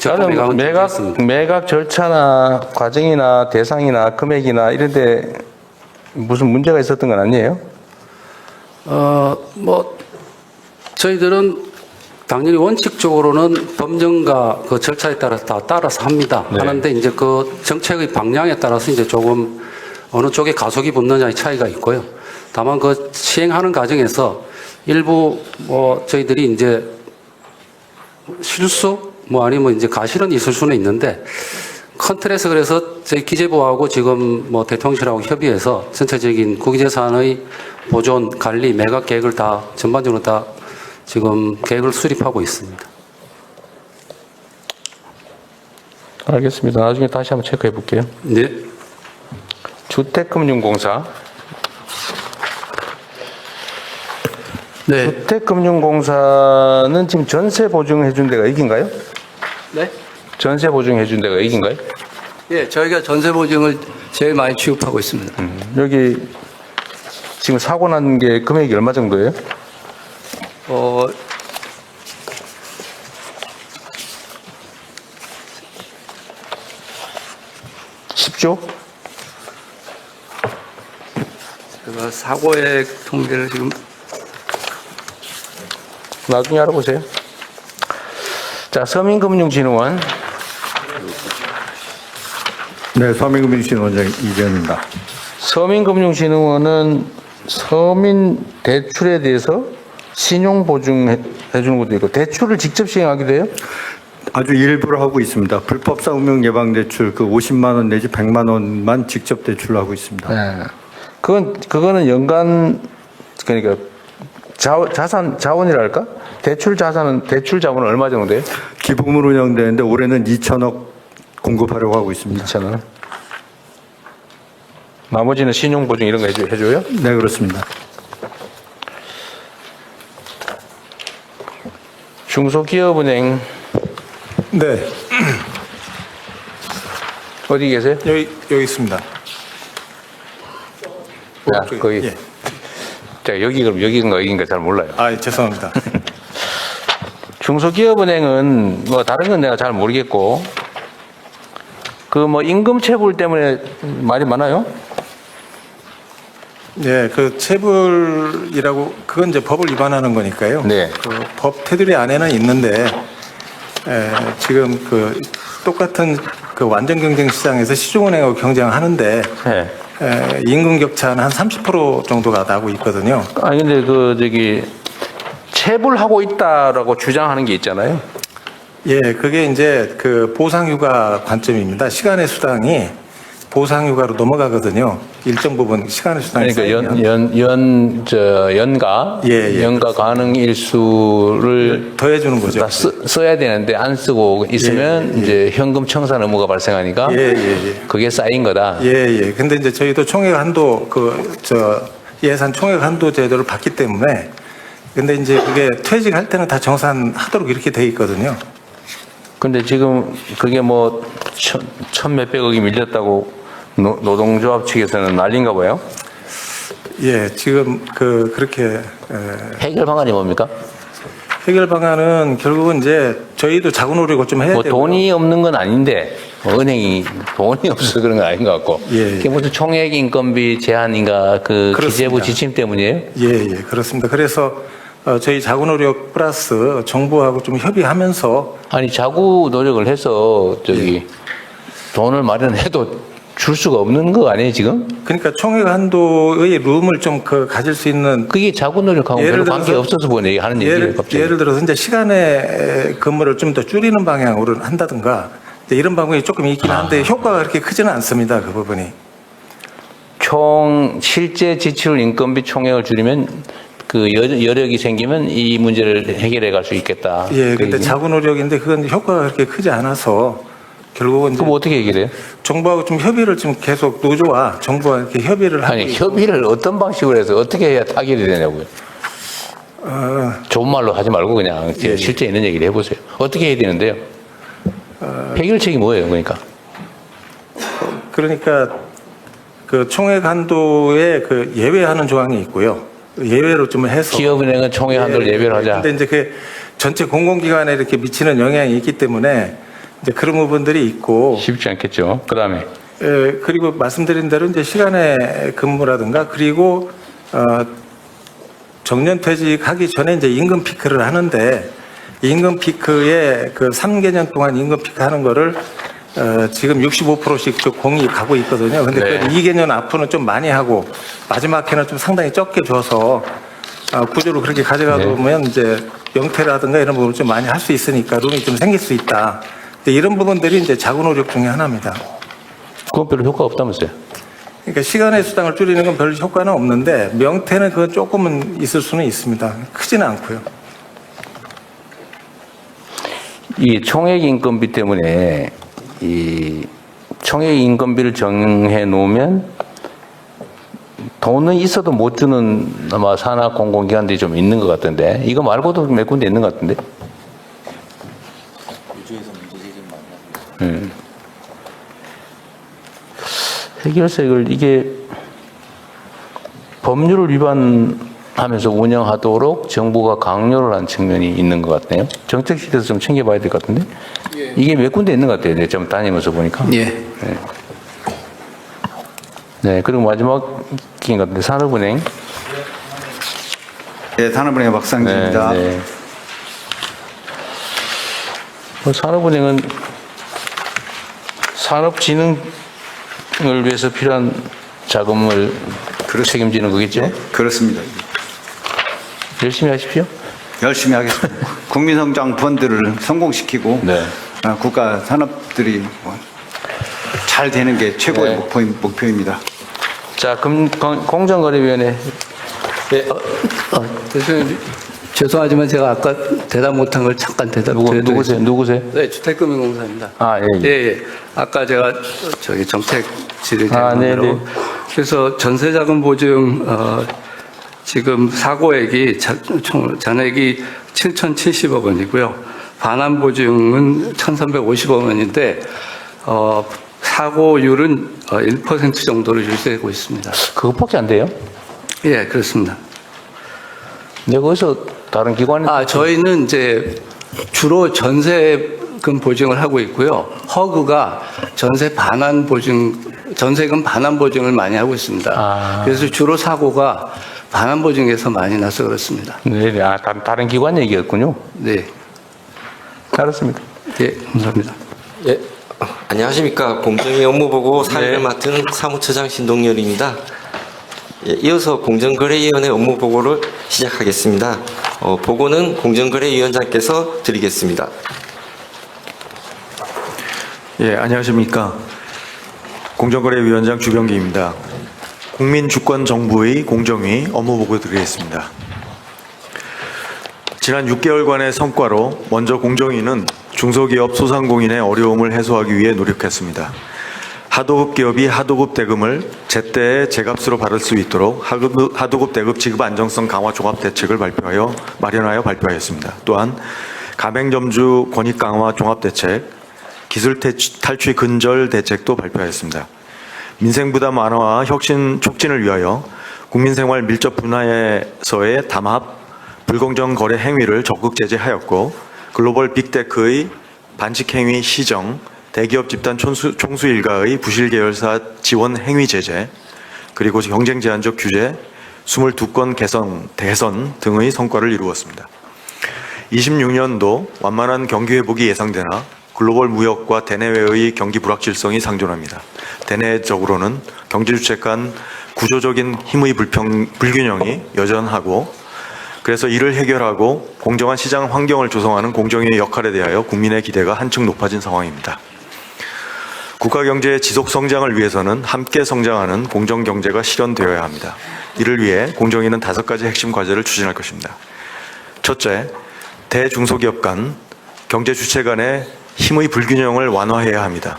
나는 매각 절차나 과정이나 대상이나 금액이나 이런데 무슨 문제가 있었던 건 아니에요? 저희들은 당연히 원칙적으로는 법령과 그 절차에 따라서 다 따라서 합니다. 네. 하는데 이제 그 정책의 방향에 따라서 이제 조금 어느 쪽에 가속이 붙느냐의 차이가 있고요. 다만 그 시행하는 과정에서 일부 저희들이 이제 실수 아니면 이제 가실은 있을 수는 있는데 큰 틀에서 그래서 저희 기재부하고 지금 대통령실하고 협의해서 전체적인 국유재산의 보존, 관리, 매각 계획을 다 전반적으로 다 지금 계획을 수립하고 있습니다. 알겠습니다. 나중에 다시 한번 체크해 볼게요. 네. 주택금융공사. 네. 주택금융공사는 지금 전세 보증해 준 데가 여기인가요? 네? 전세 보증해 준 데가 여기인가요? 예, 저희가 전세 보증을 제일 많이 취급하고 있습니다. 여기 지금 사고 난 게 금액이 얼마 정도예요? 10조? 제가 사고의 통계를 지금 나중에 알아보세요. 자, 서민금융진흥원. 네, 서민금융진흥원장 이재현입니다. 서민금융진흥원은 서민 대출에 대해서 신용 보증해 주는 것도 있고 대출을 직접 시행하기도 해요? 아주 일부를 하고 있습니다. 불법사 운명 예방 대출 그 50만 원 내지 100만 원만 직접 대출을 하고 있습니다. 네. 그거는 연간 그러니까 자원이랄까? 대출 자본은 얼마 정도 돼요? 기부금으로 운영되는데 올해는 2천억 공급하려고 하고 있습니다. 2천억. 나머지는 신용 보증 이런 거 해줘요? 네, 그렇습니다. 중소기업은행 네. 어디 계세요? 여기 있습니다. 거기. 예. 자, 여기인가 여기인가 잘 몰라요. 아, 죄송합니다. 중소기업은행은 다른 건 내가 잘 모르겠고 임금 체불 때문에 말이 많아요? 네, 그 체불이라고 그건 이제 법을 위반하는 거니까요. 네. 그 법 테두리 안에는 있는데 지금 그 똑같은 그 완전 경쟁 시장에서 시중은행하고 경쟁하는데 네. 임금 격차는 한 30% 정도가 나고 있거든요. 아니 근데 체불하고 있다라고 주장하는 게 있잖아요. 예, 그게 이제 그 보상휴가 관점입니다. 시간의 수당이 보상휴가로 넘어가거든요. 일정 부분 시간의 수당이 그러니까 쌓이면. 연가 가능 일수를 더해주는 거죠. 다 써야 되는데 안 쓰고 있으면 이제 현금 청산 의무가 발생하니까 그게 쌓인 거다. 예. 근데 이제 저희도 총액 한도 예산 총액 한도 제도를 받기 때문에 근데 이제 그게 퇴직할 때는 다 정산하도록 이렇게 돼 있거든요. 근데 지금 그게 천 몇백억이 밀렸다고 노동조합 측에서는 난리인가 봐요? 예, 지금 그렇게 해결 방안이 뭡니까? 해결 방안은 결국은 이제 저희도 자구 노력을 좀 해야 뭐 되고 돈이 없는 건 아닌데 뭐 은행이 돈이 없어서 그런 건 아닌 것 같고 그게 무슨 총액 인건비 제한인가 그 그렇습니다. 기재부 지침 때문이에요? 예, 그렇습니다. 그래서 저희 자구 노력 플러스 정부하고 좀 협의하면서 아니 자구 노력을 해서 저기 돈을 마련해도 줄 수가 없는 거 아니에요 지금? 그러니까 총액 한도의 룸을 좀 가질 수 있는 그게 자구 노력하고 별로 관계 없어서 하는 얘기예요 갑자기. 예를 들어서 이제 시간의 근무를 좀 더 줄이는 방향으로 한다든가 이런 방법이 조금 있긴 한데 효과가 그렇게 크지는 않습니다. 그 부분이. 총 실제 지출 인건비 총액을 줄이면 그 여력이 생기면 이 문제를 해결해 갈 수 있겠다. 예, 그 근데 얘기? 자구 노력인데 그건 효과가 그렇게 크지 않아서 결국은 이제 그럼 어떻게 해결해요? 정부하고 좀 협의를 지금 계속 노조와 정부와 이렇게 협의를 하고 아니 있고. 협의를 어떤 방식으로 해서 어떻게 해야 타결이 되냐고요? 좋은 말로 하지 말고 그냥 실제 있는 얘기를 해보세요. 어떻게 해야 되는데요? 해결책이 뭐예요, 그러니까? 그러니까 그 총액 한도에 그 예외하는 조항이 있고요. 예외로 좀 해서 기업은행은 총액 한도를 예외로 하자. 근데 이제 그 전체 공공기관에 이렇게 미치는 영향이 있기 때문에 이제 그런 부분들이 있고 쉽지 않겠죠. 그다음에 그리고 말씀드린 대로 이제 시간의 근무라든가 그리고 정년 퇴직하기 전에 이제 임금 피크를 하는데 임금 피크에 그 3개년 동안 임금 피크 하는 거를 지금 65%씩 공이 가고 있거든요. 근데 네. 그 2개년 앞으로는 좀 많이 하고 마지막 해는 좀 상당히 적게 줘서 구조로 그렇게 가져가다 네. 보면 이제 명퇴라든가 이런 부분을 좀 많이 할 수 있으니까 룸이 좀 생길 수 있다. 근데 이런 부분들이 이제 자구 노력 중에 하나입니다. 그건 별로 효과 없다면서요? 그러니까 시간의 수당을 줄이는 건 별 효과는 없는데 명태는 그건 조금은 있을 수는 있습니다. 크지는 않고요. 이 총액 인건비 때문에 이 총액 인건비를 정해 놓으면 돈은 있어도 못 주는 아마 산하 공공기관들이 좀 있는 것 같은데 이거 말고도 몇 군데 있는 것 같은데. 해결책을 이게 법률을 위반하면서 운영하도록 정부가 강요를 한 측면이 있는 것 같네요. 정책 시대에서 좀 챙겨봐야 될 것 같은데 이게 몇 군데 있는 것 같아요. 내가 좀 다니면서 보니까. 예. 네. 네, 그리고 마지막인 것 같은데 산업은행. 네, 산업은행 박상기입니다. 네, 네. 산업은행은 산업진흥을 위해서 필요한 자금을 책임지는 거겠죠? 네, 그렇습니다. 열심히 하십시오. 열심히 하겠습니다. 국민성장 펀드를 성공시키고 네. 국가 산업들이 잘 되는 게 최고의 네. 목표입니다. 자, 공정거래위원회. 네, 대표님 죄송하지만 제가 아까 대답 못한 걸 잠깐 대답드리겠습니다. 누구세요? 네, 주택금융공사입니다. 아, 예. 예. 아까 제가 저기 정책 질의된 네네. 대로 그래서 전세자금 보증 지금 사고액이 잔액이 7,070억 원이고요. 반환 보증은 1,350억 원인데 사고율은 1% 정도를 유지하고 있습니다. 그것밖에 안 돼요? 예, 그렇습니다. 내가 어디서 다른 기관에 저희는 이제 주로 전세금 보증을 하고 있고요. 허그가 전세금 반환 보증을 많이 하고 있습니다. 그래서 주로 사고가 반환 보증에서 많이 나서 그렇습니다. 네, 다른 기관 얘기였군요. 네. 알았습니다. 예, 감사합니다. 예, 안녕하십니까. 공정위 업무보고 사회를 맡은 사무처장 신동열입니다. 예, 이어서 공정거래위원회 업무보고를 시작하겠습니다. 보고는 공정거래위원장께서 드리겠습니다. 예, 안녕하십니까. 공정거래위원장 주병기입니다. 국민주권정부의 공정위 업무보고 드리겠습니다. 지난 6개월간의 성과로 먼저 공정위는 중소기업 소상공인의 어려움을 해소하기 위해 노력했습니다. 하도급 기업이 하도급 대금을 제때에 제값으로 받을 수 있도록 하도급 대금 지급 안정성 강화 종합 대책을 마련하여 발표하였습니다. 또한 가맹점주 권익 강화 종합 대책, 기술 탈취 근절 대책도 발표하였습니다. 민생 부담 완화와 혁신 촉진을 위하여 국민생활 밀접 분야에서의 담합, 불공정 거래 행위를 적극 제재하였고 글로벌 빅테크의 반칙 행위 시정, 대기업 집단 총수 일가의 부실 계열사 지원 행위 제재, 그리고 경쟁 제한적 규제 22건 대선 등의 성과를 이루었습니다. 26년도 완만한 경기 회복이 예상되나 글로벌 무역과 대내외의 경기 불확실성이 상존합니다. 대내적으로는 경제 주체 간 구조적인 힘의 불균형이 여전하고, 그래서 이를 해결하고 공정한 시장 환경을 조성하는 공정위의 역할에 대하여 국민의 기대가 한층 높아진 상황입니다. 국가 경제의 지속 성장을 위해서는 함께 성장하는 공정 경제가 실현되어야 합니다. 이를 위해 공정위는 5가지 핵심 과제를 추진할 것입니다. 첫째, 대중소기업 간 경제 주체 간의 힘의 불균형을 완화해야 합니다.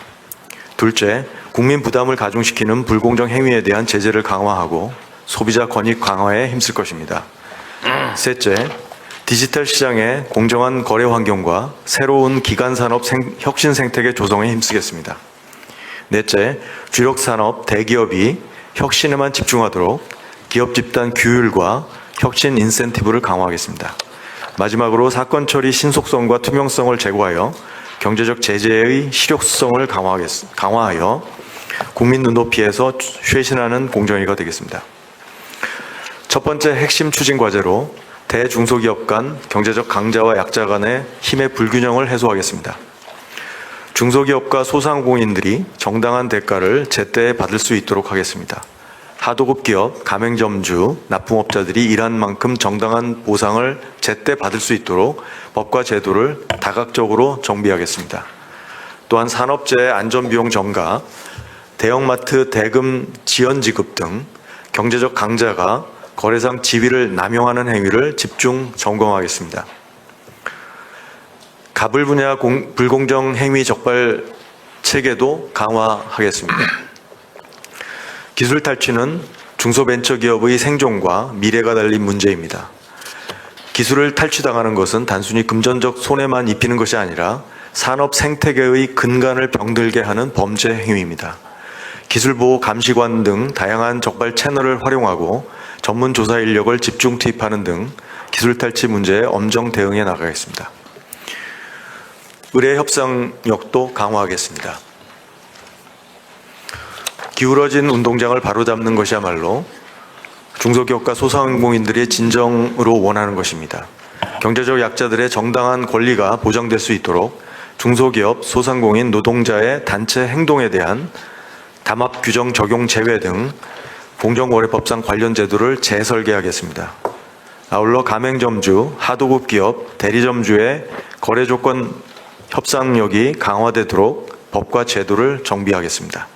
둘째, 국민 부담을 가중시키는 불공정 행위에 대한 제재를 강화하고 소비자 권익 강화에 힘쓸 것입니다. 셋째, 디지털 시장의 공정한 거래 환경과 새로운 기간산업 혁신 생태계 조성에 힘쓰겠습니다. 넷째, 주력 산업 대기업이 혁신에만 집중하도록 기업 집단 규율과 혁신 인센티브를 강화하겠습니다. 마지막으로 사건 처리 신속성과 투명성을 제고하여 경제적 제재의 실효성을 강화하여 국민 눈높이에서 쇄신하는 공정위가 되겠습니다. 첫 번째 핵심 추진 과제로 대중소기업 간 경제적 강자와 약자 간의 힘의 불균형을 해소하겠습니다. 중소기업과 소상공인들이 정당한 대가를 제때 받을 수 있도록 하겠습니다. 하도급 기업, 가맹점주, 납품업자들이 일한 만큼 정당한 보상을 제때 받을 수 있도록 법과 제도를 다각적으로 정비하겠습니다. 또한 산업재해 안전비용 전가, 대형마트 대금 지연 지급 등 경제적 강자가 거래상 지위를 남용하는 행위를 집중 점검하겠습니다. 가불 분야 불공정 행위 적발 체계도 강화하겠습니다. 기술 탈취는 중소벤처기업의 생존과 미래가 달린 문제입니다. 기술을 탈취당하는 것은 단순히 금전적 손해만 입히는 것이 아니라 산업 생태계의 근간을 병들게 하는 범죄 행위입니다. 기술보호 감시관 등 다양한 적발 채널을 활용하고 전문 조사 인력을 집중 투입하는 등 기술 탈취 문제에 엄정 대응해 나가겠습니다. 의뢰 협상력도 강화하겠습니다. 기울어진 운동장을 바로잡는 것이야말로 중소기업과 소상공인들이 진정으로 원하는 것입니다. 경제적 약자들의 정당한 권리가 보장될 수 있도록 중소기업, 소상공인, 노동자의 단체 행동에 대한 담합 규정 적용 제외 등 공정거래법상 관련 제도를 재설계하겠습니다. 아울러 가맹점주, 하도급 기업, 대리점주의 거래 조건 협상력이 강화되도록 법과 제도를 정비하겠습니다.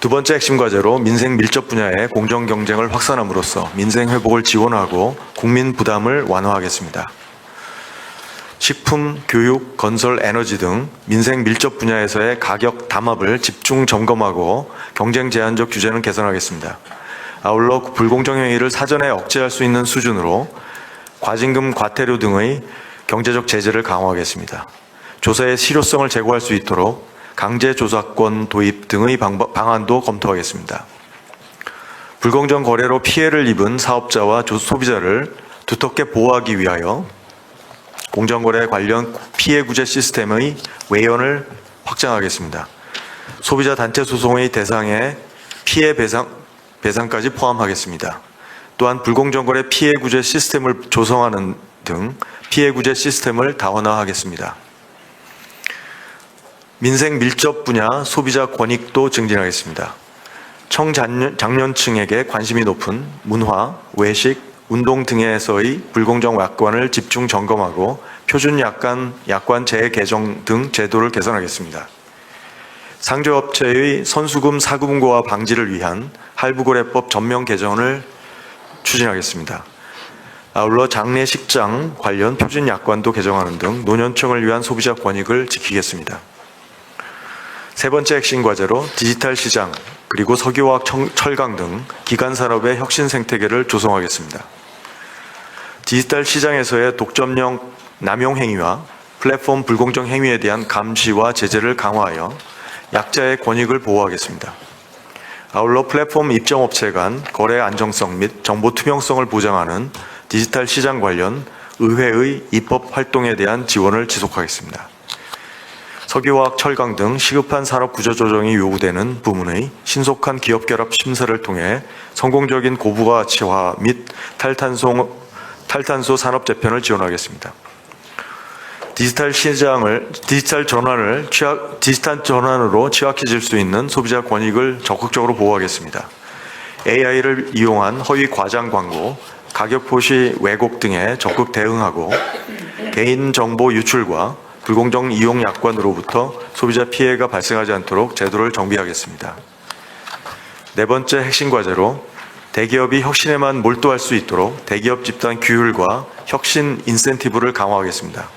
두 번째 핵심 과제로 민생 밀접 분야의 공정 경쟁을 확산함으로써 민생 회복을 지원하고 국민 부담을 완화하겠습니다. 식품, 교육, 건설, 에너지 등 민생 밀접 분야에서의 가격 담합을 집중 점검하고 경쟁 제한적 규제는 개선하겠습니다. 아울러 불공정 행위를 사전에 억제할 수 있는 수준으로 과징금, 과태료 등의 경제적 제재를 강화하겠습니다. 조사의 실효성을 제고할 수 있도록 강제 조사권 도입 등의 방안도 검토하겠습니다. 불공정 거래로 피해를 입은 사업자와 소비자를 두텁게 보호하기 위하여 공정거래 관련 피해 구제 시스템의 외연을 확장하겠습니다. 소비자 단체 소송의 대상에 피해 배상까지 포함하겠습니다. 또한 불공정 거래 피해 구제 시스템을 조성하는 등 피해 구제 시스템을 다원화하겠습니다. 민생 밀접 분야 소비자 권익도 증진하겠습니다. 청장년층에게 관심이 높은 문화, 외식, 운동 등에서의 불공정 약관을 집중 점검하고 표준 약관 재개정 등 제도를 개선하겠습니다. 상조업체의 선수금 사금고와 방지를 위한 할부거래법 전면 개정을 추진하겠습니다. 아울러 장례식장 관련 표준 약관도 개정하는 등 노년층을 위한 소비자 권익을 지키겠습니다. 세 번째 핵심 과제로 디지털 시장 그리고 석유화학 철강 등 기간 산업의 혁신 생태계를 조성하겠습니다. 디지털 시장에서의 독점력 남용 행위와 플랫폼 불공정 행위에 대한 감시와 제재를 강화하여 약자의 권익을 보호하겠습니다. 아울러 플랫폼 입점업체 간 거래 안정성 및 정보 투명성을 보장하는 디지털 시장 관련 의회의 입법 활동에 대한 지원을 지속하겠습니다. 석유화학, 철강 등 시급한 산업 구조 조정이 요구되는 부문의 신속한 기업 결합 심사를 통해 성공적인 고부가치화 및 탈탄소 산업 재편을 지원하겠습니다. 디지털 전환으로 취약해질 수 있는 소비자 권익을 적극적으로 보호하겠습니다. AI를 이용한 허위 과장 광고, 가격 표시 왜곡 등에 적극 대응하고 개인정보 유출과 불공정 이용 약관으로부터 소비자 피해가 발생하지 않도록 제도를 정비하겠습니다. 네 번째 핵심 과제로 대기업이 혁신에만 몰두할 수 있도록 대기업 집단 규율과 혁신 인센티브를 강화하겠습니다.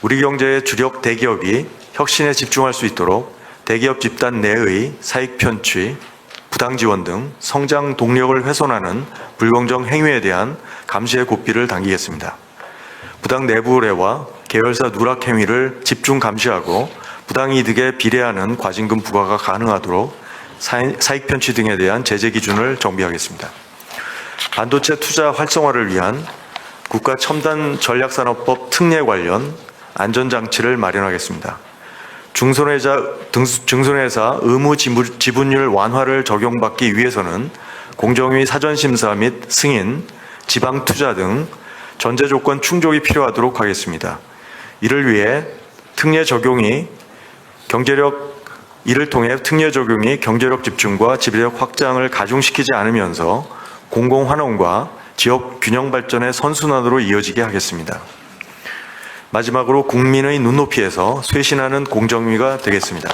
우리 경제의 주력 대기업이 혁신에 집중할 수 있도록 대기업 집단 내의 사익 편취, 부당 지원 등 성장 동력을 훼손하는 불공정 행위에 대한 감시의 고삐를 당기겠습니다. 부당 내부 의뢰와 계열사 누락 행위를 집중 감시하고 부당 이득에 비례하는 과징금 부과가 가능하도록 사익 편취 등에 대한 제재 기준을 정비하겠습니다. 반도체 투자 활성화를 위한 국가 첨단 전략산업법 특례 관련 안전장치를 마련하겠습니다. 증손회사 의무 지분율 완화를 적용받기 위해서는 공정위 사전심사 및 승인, 지방 투자 등 전제 조건 충족이 필요하도록 하겠습니다. 이를 통해 특례 적용이 경제력 집중과 지배력 확장을 가중시키지 않으면서 공공환원과 지역 균형 발전의 선순환으로 이어지게 하겠습니다. 마지막으로 국민의 눈높이에서 쇄신하는 공정위가 되겠습니다.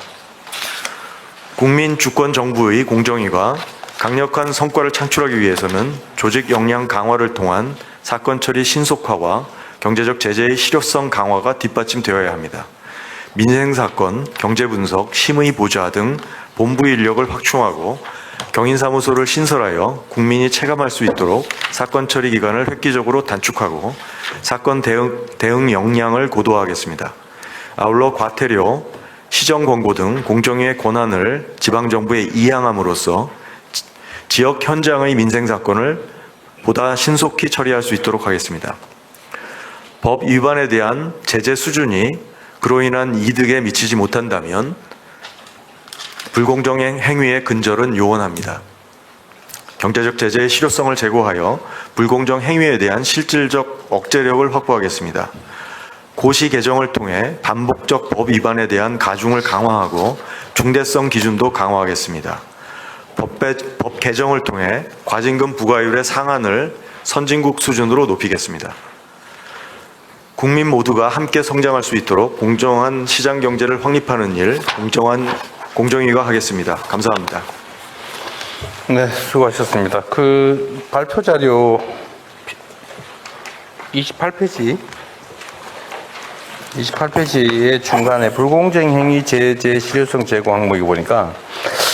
국민 주권 정부의 공정위가 강력한 성과를 창출하기 위해서는 조직 역량 강화를 통한 사건 처리 신속화와 경제적 제재의 실효성 강화가 뒷받침되어야 합니다. 민생사건, 경제분석, 심의 보좌 등 본부 인력을 확충하고 경인사무소를 신설하여 국민이 체감할 수 있도록 사건 처리 기간을 획기적으로 단축하고 사건 대응 역량을 고도화하겠습니다. 아울러 과태료, 시정 권고 등 공정위의 권한을 지방정부에 이양함으로써 지역 현장의 민생사건을 보다 신속히 처리할 수 있도록 하겠습니다. 법 위반에 대한 제재 수준이 그로 인한 이득에 미치지 못한다면 불공정 행위의 근절은 요원합니다. 경제적 제재의 실효성을 제고하여 불공정 행위에 대한 실질적 억제력을 확보하겠습니다. 고시 개정을 통해 반복적 법 위반에 대한 가중을 강화하고 중대성 기준도 강화하겠습니다. 법 개정을 통해 과징금 부과율의 상한을 선진국 수준으로 높이겠습니다. 국민 모두가 함께 성장할 수 있도록 공정한 시장 경제를 확립하는 일, 공정위가 하겠습니다. 감사합니다. 네, 수고하셨습니다. 그 발표 자료 28페이지의 중간에 불공정 행위 제재 실효성 제고 항목이 보니까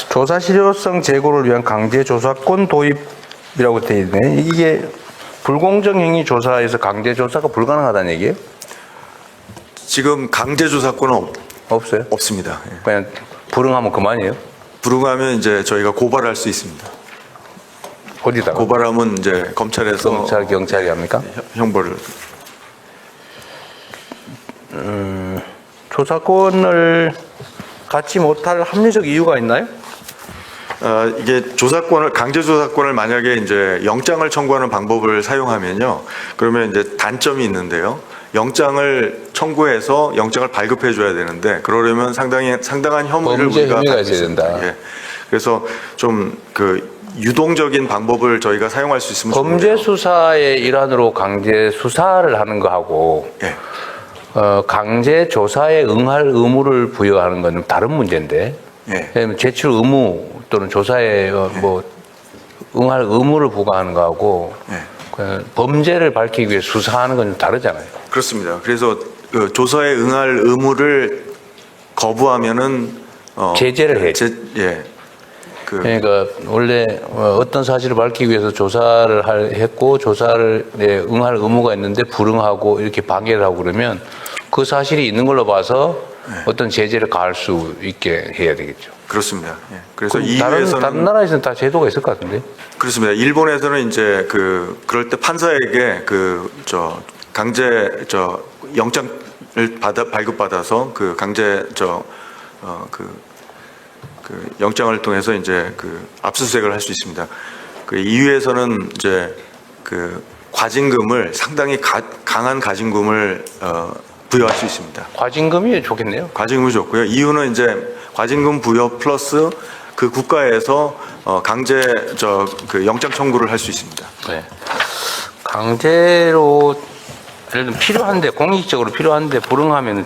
조사 실효성 제고를 위한 강제 조사권 도입이라고 되어 있네. 이게 불공정 행위 조사에서 강제 조사가 불가능하다는 얘기예요? 지금 강제 조사권은 없어요? 없습니다. 예. 그냥 불응하면 그만이에요? 불응하면 이제 저희가 고발할 수 있습니다. 어디다가? 고발하면 이제 검찰에서 경찰이 합니까? 형벌을. 조사권을 갖지 못할 합리적 이유가 있나요? 이게 강제 조사권을 만약에 이제 영장을 청구하는 방법을 사용하면요. 그러면 이제 단점이 있는데요. 영장을 청구해서 영장을 발급해 줘야 되는데 그러려면 상당한 혐의를 우리가 혐의가 있어야 된다. 예. 그래서 좀 유동적인 방법을 저희가 사용할 수 있으면 범죄 좋은데요. 수사의 일환으로 강제 수사를 하는 거하고 예. 강제 조사에 응할 의무를 부여하는 건 다른 문제인데. 예. 왜냐면 제출 의무 또는 조사에 응할 의무를 부과하는 거하고 범죄를 밝히기 위해 수사하는 건 좀 다르잖아요. 그렇습니다. 그래서 그 조사에 응할 의무를 거부하면은 제재를 해요. 그러니까 원래 어떤 사실을 밝히기 위해서 조사를 했고 조사를 응할 의무가 있는데 불응하고 이렇게 방해를 하고 그러면 그 사실이 있는 걸로 봐서 어떤 제재를 가할 수 있게 해야 되겠죠. 그렇습니다. 예. 그래서 다른 나라에서는 다 제도가 있을 것 같은데. 그렇습니다. 일본에서는 이제 그럴 때 판사에게 강제 영장을 발급받아서 그 강제 영장을 통해서 이제 압수수색을 할 수 있습니다. EU에서는 이제 과징금을 상당히 강한 과징금을 부여할 수 있습니다. 과징금이 좋겠네요. 과징금이 좋고요. EU는 이제 과징금 부여 플러스 그 국가에서 강제 영장 청구를 할 수 있습니다. 네. 강제로 예를 들면 필요한데 공익적으로 필요한데 불응하면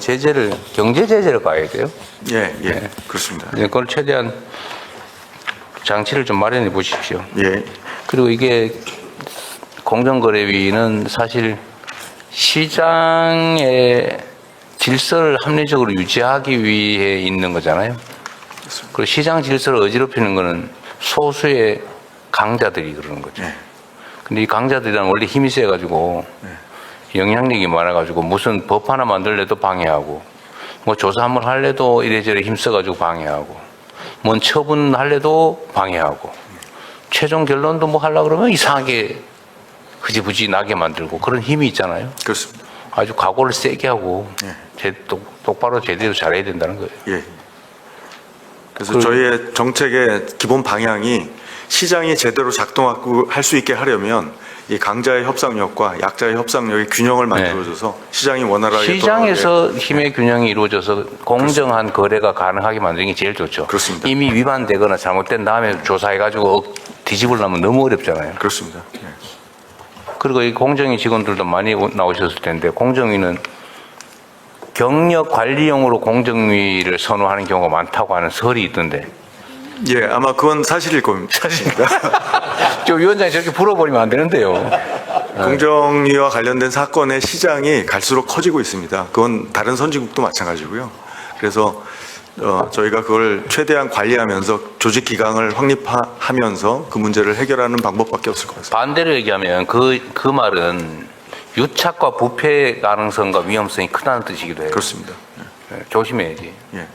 경제 제재를 가야 돼요. 예, 네. 그렇습니다. 그걸 최대한 장치를 좀 마련해 보십시오. 예. 그리고 이게 공정거래위는 사실 시장의 질서를 합리적으로 유지하기 위해 있는 거잖아요. 그리고 시장 질서를 어지럽히는 거는 소수의 강자들이 그러는 거죠. 근데 이 강자들이란 원래 힘이 세가지고 영향력이 많아가지고 무슨 법 하나 만들래도 방해하고 뭐 조사 한번 할래도 이래저래 힘써가지고 방해하고 뭔 처분할래도 방해하고 최종 결론도 뭐 하려고 그러면 이상하게 흐지부지 나게 만들고 그런 힘이 있잖아요. 그렇습니다. 아주 각오를 세게 하고 똑바로 제대로 잘해야 된다는 거예요. 예. 그래서 저희의 정책의 기본 방향이 시장이 제대로 작동할 수 있게 하려면 이 강자의 협상력과 약자의 협상력의 균형을 만들어줘서 시장이 원활하게 시장에서 힘의 균형이 이루어져서 공정한 거래가 가능하게 만드는 게 제일 좋죠. 그렇습니다. 이미 위반되거나 잘못된 다음에 조사해가지고 뒤집으려면 너무 어렵잖아요. 그렇습니다. 그리고 이 공정위 직원들도 많이 나오셨을 텐데 공정위는 경력 관리용으로 공정위를 선호하는 경우가 많다고 하는 설이 있던데. 예, 아마 그건 사실일 겁니다. 사실입니다. 저 위원장이 저렇게 풀어버리면 안 되는데요. 공정위와 관련된 사건의 시장이 갈수록 커지고 있습니다. 그건 다른 선진국도 마찬가지고요. 그래서 저희가 그걸 최대한 관리하면서 조직 기강을 확립하면서 그 문제를 해결하는 방법밖에 없을 것 같습니다. 반대로 얘기하면 그 말은 유착과 부패 가능성과 위험성이 크다는 뜻이기도 해요. 그렇습니다. 조심해야지. 예.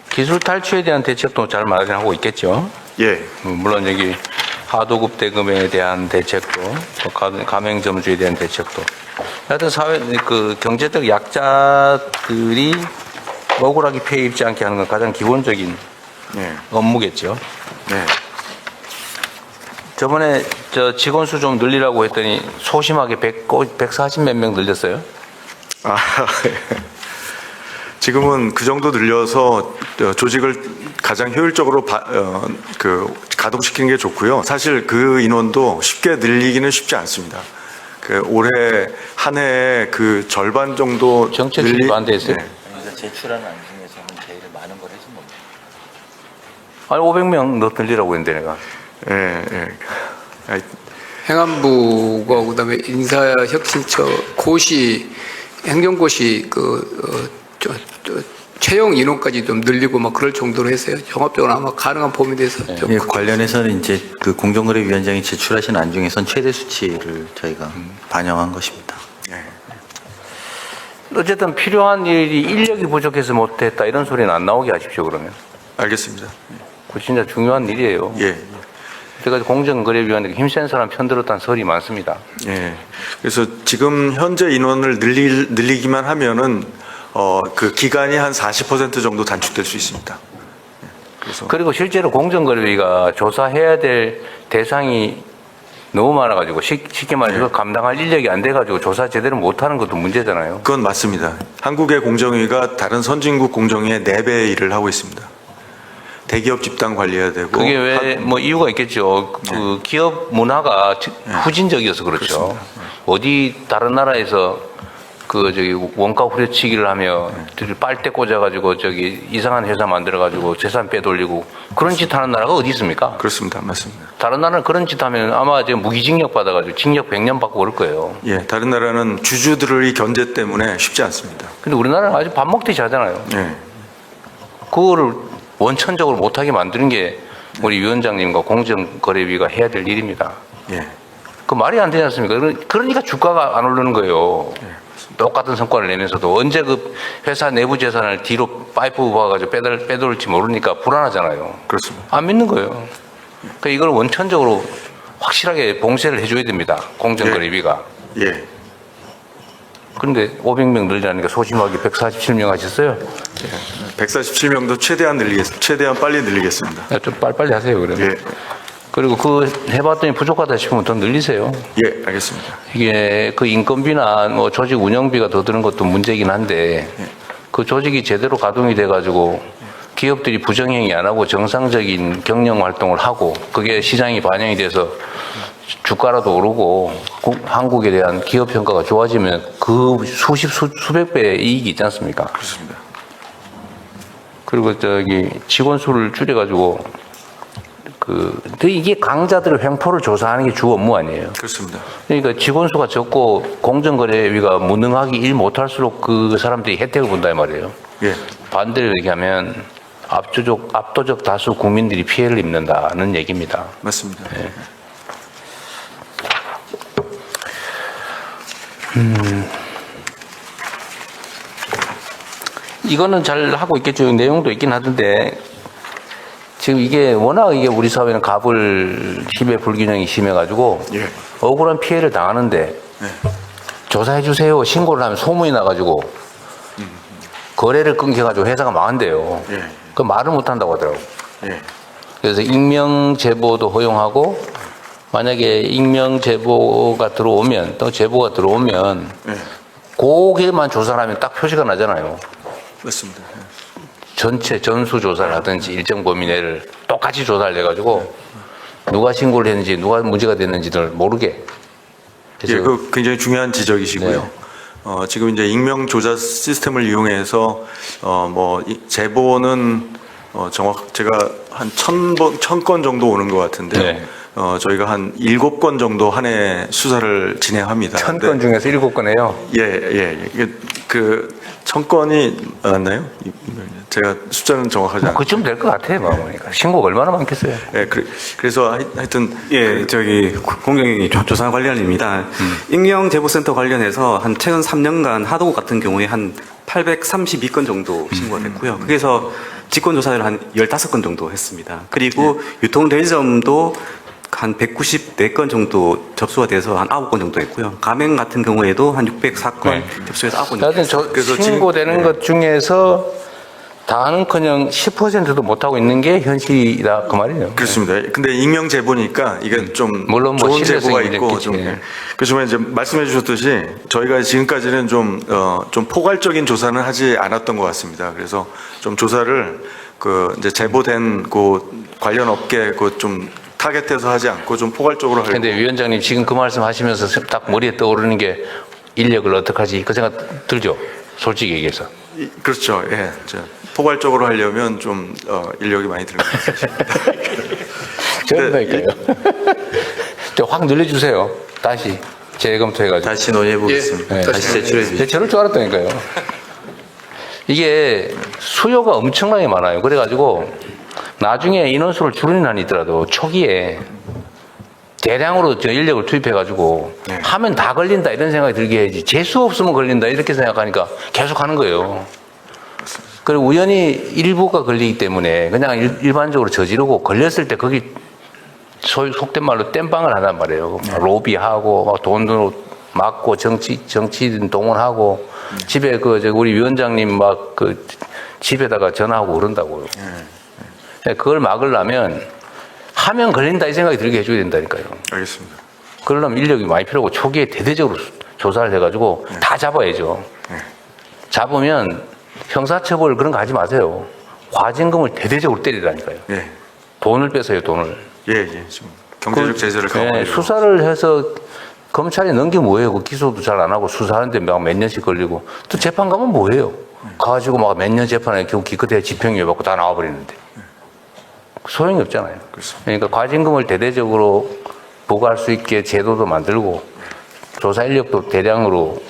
기술 탈취에 대한 대책도 잘 마련하고 있겠죠. 예. 물론 여기 하도급 대금에 대한 대책도, 또 가맹점주에 대한 대책도. 하여튼 경제적 약자들이 억울하게 피해 입지 않게 하는 건 가장 기본적인 업무겠죠. 네. 저번에 직원 수 좀 늘리라고 했더니 소심하게 140 몇 명 늘렸어요. 지금은 그 정도 늘려서 조직을 가장 효율적으로 가동시키는 게 좋고요. 사실 그 인원도 쉽게 늘리기는 쉽지 않습니다. 올해 한 해에 절반 정도 정책이 반대했어요. 그래서 제출하는 안 중에서는 제일 많은 걸 해준 겁니다. 아니 500명 더 늘리라고 했는데 내가. 행안부가 그다음에 인사혁신처 고시 행정고시 채용 인원까지 좀 늘리고 막 그럴 정도로 했어요. 종합적으로 아마 가능한 범위 내에서 좀 관련해서는 이제 공정거래위원장이 제출하신 안 중에선 최대 수치를 저희가 반영한 것입니다. 어쨌든 필요한 일이 인력이 부족해서 못했다 이런 소리는 안 나오게 하십시오 그러면. 알겠습니다. 그 진짜 중요한 일이에요. 예. 그래서 공정거래위원회가 힘센 사람 편들었다는 설이 많습니다. 예. 그래서 지금 현재 인원을 늘리기만 하면은 그 기간이 한 40% 정도 단축될 수 있습니다. 그리고 실제로 공정거래위가 조사해야 될 대상이 너무 많아가지고 쉽게 말해서 감당할 인력이 안 돼가지고 조사 제대로 못하는 것도 문제잖아요. 그건 맞습니다. 한국의 공정위가 다른 선진국 공정위의 4배의 일을 하고 있습니다. 대기업 집단 관리해야 되고. 그게 왜 뭐 이유가 있겠죠. 그 기업 문화가 후진적이어서 그렇죠. 그렇습니다. 어디 다른 나라에서 원가 후려치기를 하며 빨대 꽂아가지고 이상한 회사 만들어가지고 재산 빼돌리고 그런 짓 하는 나라가 어디 있습니까? 그렇습니다. 맞습니다. 다른 나라는 그런 짓 하면 아마 지금 무기징역 받아가지고 징역 100년 받고 그럴 거예요. 예, 다른 나라는 주주들의 견제 때문에 쉽지 않습니다. 근데 우리나라는 아주 밥 먹듯이 하잖아요. 예. 그거를 원천적으로 못하게 만드는 게 우리 위원장님과 공정거래위가 해야 될 일입니다. 예. 그 말이 안 되지 않습니까? 그러니까 주가가 안 오르는 거예요. 똑같은 성과를 내면서도 언제 그 회사 내부 재산을 뒤로 파이프 봐가지고 빼돌지 모르니까 불안하잖아요. 그렇습니다. 안 믿는 거예요. 그러니까 이걸 원천적으로 확실하게 봉쇄를 해줘야 됩니다. 공정거래위가. 예. 그런데 500명 늘리라니까 소심하게 147명 하셨어요. 147명도 최대한 빨리 늘리겠습니다. 좀 빨리빨리 하세요, 그러면. 예. 그리고 그 해봤더니 부족하다 싶으면 더 늘리세요. 예, 알겠습니다. 이게 그 인건비나 뭐 조직 운영비가 더 드는 것도 문제긴 한데 그 조직이 제대로 가동이 돼가지고 기업들이 부정행위 안 하고 정상적인 경영 활동을 하고 그게 시장이 반영이 돼서 주가라도 오르고 한국에 대한 기업 평가가 좋아지면 그 수백 배의 이익이 있지 않습니까? 그렇습니다. 그리고 직원 수를 줄여가지고 근데 이게 강자들의 횡포를 조사하는 게 주 업무 아니에요. 그렇습니다. 그러니까 직원 수가 적고 공정거래위가 무능하게 일 못할수록 그 사람들이 혜택을 본다 이 말이에요. 예. 반대로 얘기하면 압도적 다수 국민들이 피해를 입는다는 얘기입니다. 맞습니다. 네. 이거는 잘 하고 있겠죠. 내용도 있긴 하던데 지금 이게 워낙 우리 사회는 갑을 힘의 불균형이 심해가지고 예. 억울한 피해를 당하는데 조사해 주세요 신고를 하면 소문이 나가지고 거래를 끊겨가지고 회사가 망한대요. 예. 그 말을 못한다고 하더라고. 예. 그래서 익명 제보도 허용하고 만약에 익명 제보가 들어오면 또 제보가 들어오면 그게만 조사를 하면 딱 표시가 나잖아요. 맞습니다. 전체 전수 조사를 하든지 일정 범위 내를 똑같이 조사를 해가지고 누가 신고를 했는지 누가 문제가 됐는지를 모르게. 예, 그 굉장히 중요한 지적이시고요. 네. 지금 이제 익명 조사 시스템을 이용해서 제보는 제가 한 1000건 정도 오는 것 같은데요. 네. 저희가 한 7건 정도 한 해 수사를 진행합니다. 1000건 중에서 7건이에요? 예. 이게 1000건이 맞나요? 제가 숫자는 정확하지 않아요. 그쯤 될 것 같아요, 보니까. 신고가 얼마나 많겠어요? 예, 그래서 하여튼. 예, 공정위 조사 관련입니다. 익명제보센터 관련해서 한 최근 3년간 하도급 같은 경우에 한 832건 정도 신고가 됐고요. 거기서 직권조사를 한 15건 정도 했습니다. 그리고 유통대리점도 한 194건 정도 접수가 돼서 한 9건 정도 했고요. 가맹 같은 경우에도 한 604건 접수해서 9건 정도 했습니다. 그래서 신고되는 것 중에서 다는커녕 10%도 못하고 있는 게 현실이다 그 말이에요. 그렇습니다. 근데 익명 제보니까 이게 좀 물론 좋은 제보가 있고 좀 그렇지만 이제 말씀해 주셨듯이 저희가 지금까지는 좀 포괄적인 조사는 하지 않았던 것 같습니다. 그래서 좀 조사를 이제 제보된 관련 업계 좀 타겟해서 하지 않고 좀 포괄적으로 하려고. 근데 위원장님 지금 그 말씀 하시면서 딱 머리에 떠오르는 게 인력을 어떡하지 그 생각 들죠? 솔직히 얘기해서. 그렇죠. 예. 포괄적으로 하려면 좀 인력이 많이 들어갈 것 같습니다. 저런다니까요. 확 늘려주세요. 다시 재검토해가지고. 다시 논의해보겠습니다. 네. 다시 제출해 주십시오. 저럴 줄 알았다니까요. 이게 수요가 엄청나게 많아요. 그래가지고 나중에 인원수를 줄이는 한이 있더라도 초기에 대량으로 인력을 투입해가지고 하면 다 걸린다 이런 생각이 들게 해야지 재수 없으면 걸린다 이렇게 생각하니까 계속 하는 거예요. 그리고 우연히 일부가 걸리기 때문에 그냥 일반적으로 저지르고 걸렸을 때 거기 속된 말로 땜빵을 하단 말이에요. 로비하고 막 돈으로 막고 정치인 동원하고 집에 우리 위원장님 집에다가 전화하고 그런다고요. 그걸 막으려면 하면 걸린다 이 생각이 들게 해줘야 된다니까요. 알겠습니다. 그러려면 인력이 많이 필요하고 초기에 대대적으로 조사를 해가지고 다 잡아야죠. 잡으면 형사처벌 그런 거 하지 마세요. 과징금을 대대적으로 때리라니까요. 돈을 뺏어요, 돈을. 지금 경제적 제재를 강화해요. 수사를 해서 검찰이 넘기면 뭐예요? 기소도 잘 안 하고 수사하는데 몇 년씩 걸리고 또 재판 가면 뭐예요? 가가지고 막 몇 년 재판에 겨우 기껏해야 집행유예 받고 다 나와버리는데 소용이 없잖아요. 그러니까 과징금을 대대적으로 부과할 수 있게 제도도 만들고 조사 인력도 대량으로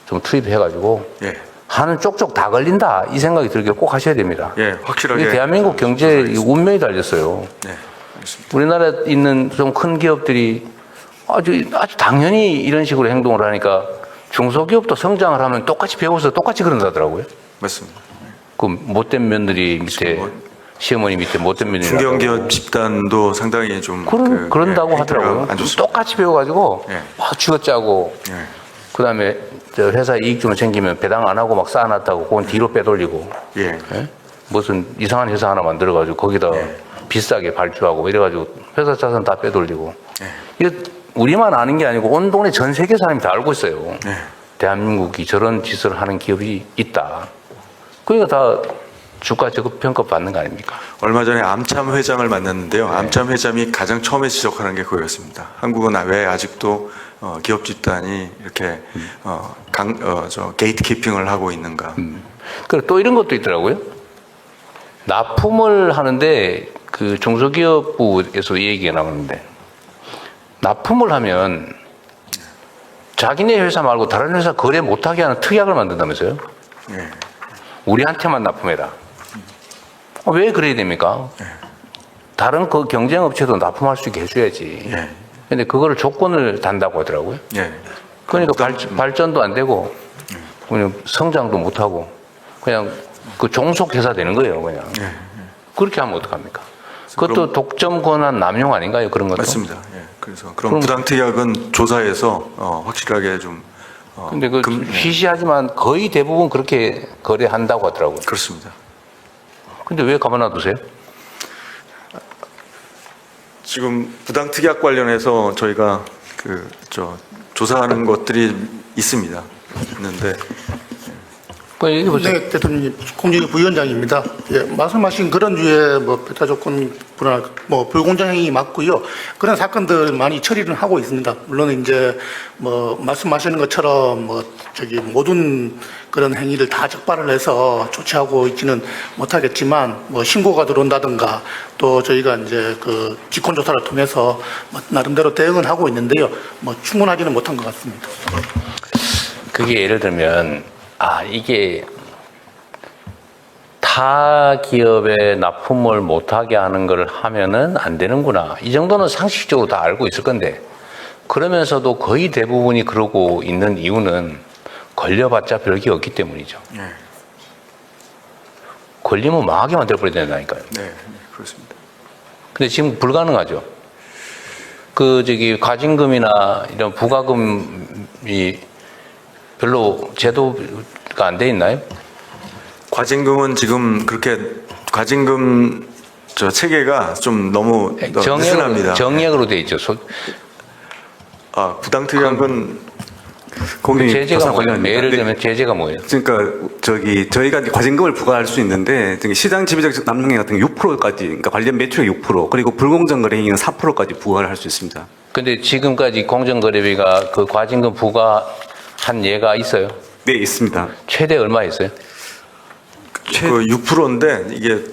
좀 투입해가지고 하는 쪽쪽 다 걸린다 이 생각이 들게 꼭 하셔야 됩니다. 확실하게. 대한민국 경제 운명이 달렸어요. 우리나라에 있는 좀 큰 기업들이 아주 당연히 이런 식으로 행동을 하니까 중소기업도 성장을 하면 똑같이 배워서 똑같이 그런다더라고요. 맞습니다. 그 못된 며느리 밑에 시어머니 밑에 못된 며느리 중견기업 집단도 상당히 좀 그런다고 하더라고요. 안 좋습니다. 똑같이 배워가지고 예. 막 쥐어짜고 그다음에 저 회사 이익 좀 생기면 배당 안 하고 막 쌓아놨다고 그건 뒤로 빼돌리고 예. 예? 무슨 이상한 회사 하나 만들어가지고 거기다 비싸게 발주하고 이래가지고 회사 자산 다 빼돌리고 이거 우리만 아는 게 아니고 온 동네 전 세계 사람이 다 알고 있어요. 대한민국이 저런 짓을 하는 기업이 있다. 그러니까 다 주가 저급 평가 받는 거 아닙니까? 얼마 전에 암참 회장을 만났는데요. 암참 회장이 가장 처음에 지적하는 게 그거였습니다. 한국은 왜 아직도 기업 집단이 이렇게 게이트키핑을 하고 있는가? 그리고 또 이런 것도 있더라고요. 납품을 하는데 그 중소기업부에서 이 얘기가 나오는데 납품을 하면 자기네 회사 말고 다른 회사 거래 못하게 하는 특약을 만든다면서요? 우리한테만 납품해라. 왜 그래야 됩니까? 다른 그 경쟁 업체도 납품할 수 있게 해줘야지. 근데 그거를 조건을 단다고 하더라고요. 그러니까 발전도 안 되고 그냥 성장도 못 하고 그냥 그 종속 회사 되는 거예요, 그냥. 그렇게 하면 어떡합니까? 그것도 독점 권한 남용 아닌가요, 그런 것도? 맞습니다. 그래서 그런 부당특약은 조사해서 확실하게 좀. 근데 그 희시하지만 거의 대부분 그렇게 거래한다고 하더라고요. 그렇습니다. 근데 왜 가만 놔두세요? 지금 부당특약 관련해서 저희가 조사하는 것들이 있습니다. 있는데. 네, 대통령님, 공정위 부위원장입니다. 예, 말씀하신 그런 류의 배타 조건 불안, 불공정 행위 맞고요. 그런 사건들 많이 처리를 하고 있습니다. 물론 이제 말씀하시는 것처럼 모든 그런 행위를 다 적발을 해서 조치하고 있지는 못하겠지만 신고가 들어온다든가 또 저희가 이제 그 직권 조사를 통해서 나름대로 대응은 하고 있는데요. 충분하지는 못한 것 같습니다. 그게 예를 들면 이게 타 기업에 납품을 못하게 하는 걸 하면은 안 되는구나. 이 정도는 상식적으로 다 알고 있을 건데 그러면서도 거의 대부분이 그러고 있는 이유는 걸려봤자 별게 없기 때문이죠. 걸리면 망하게 만들어버려야 된다니까요. 네, 그렇습니다. 근데 지금 불가능하죠. 과징금이나 이런 부가금이 별로 제도가 안 돼 있나요? 과징금은 지금 그렇게 과징금 체계가 좀 너무 느슨합니다. 정액으로 돼 있죠. 부당특약은 제재가 뭐예요? 예를 들면 제재가 뭐예요? 그러니까 저희가 과징금을 부과할 수 있는데 시장 지배적 남용행 같은 게 6%까지, 그러니까 관련 매출의 6%, 그리고 불공정 거래 행위는 4%까지 부과를 할 수 있습니다. 근데 지금까지 공정거래비가 그 과징금 부과한 예가 있어요? 네, 있습니다. 최대 얼마 있어요? 그 6%인데 이게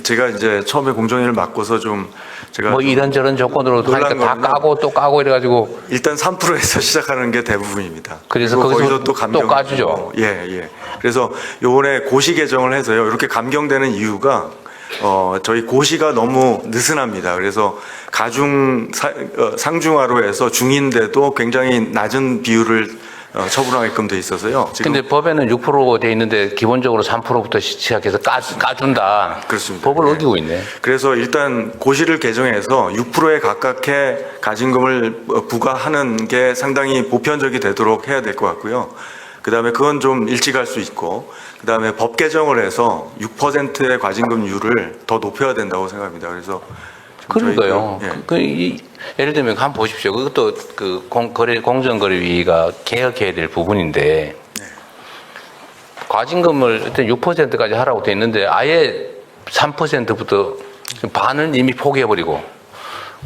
제가 이제 처음에 공정위를 맡고서 좀 제가 이런저런 조건으로 하니까 다 까고 또 까고 이래가지고 일단 3%에서 시작하는 게 대부분입니다. 그래서 거기서 또 까주죠. 예. 그래서 요번에 고시 개정을 해서요. 이렇게 감경되는 이유가 저희 고시가 너무 느슨합니다. 그래서 상중하로 해서 중인데도 굉장히 낮은 비율을 처분하게끔 돼 있어서요. 근데 법에는 6% 돼 있는데 기본적으로 3%부터 시작해서 까준다. 그렇습니다. 법을 어기고 있네. 그래서 일단 고시를 개정해서 6%에 가깝게 과징금을 부과하는 게 상당히 보편적이 되도록 해야 될 것 같고요. 그다음에 그건 좀 일찍 할 수 있고, 그다음에 법 개정을 해서 6%의 과징금률을 더 높여야 된다고 생각합니다. 그래서 그러니까요. 예를 들면 한번 보십시오. 그것도 공정거래위가 개혁해야 될 부분인데 과징금을 일단 6%까지 하라고 돼 있는데 아예 3%부터 반을 이미 포기해버리고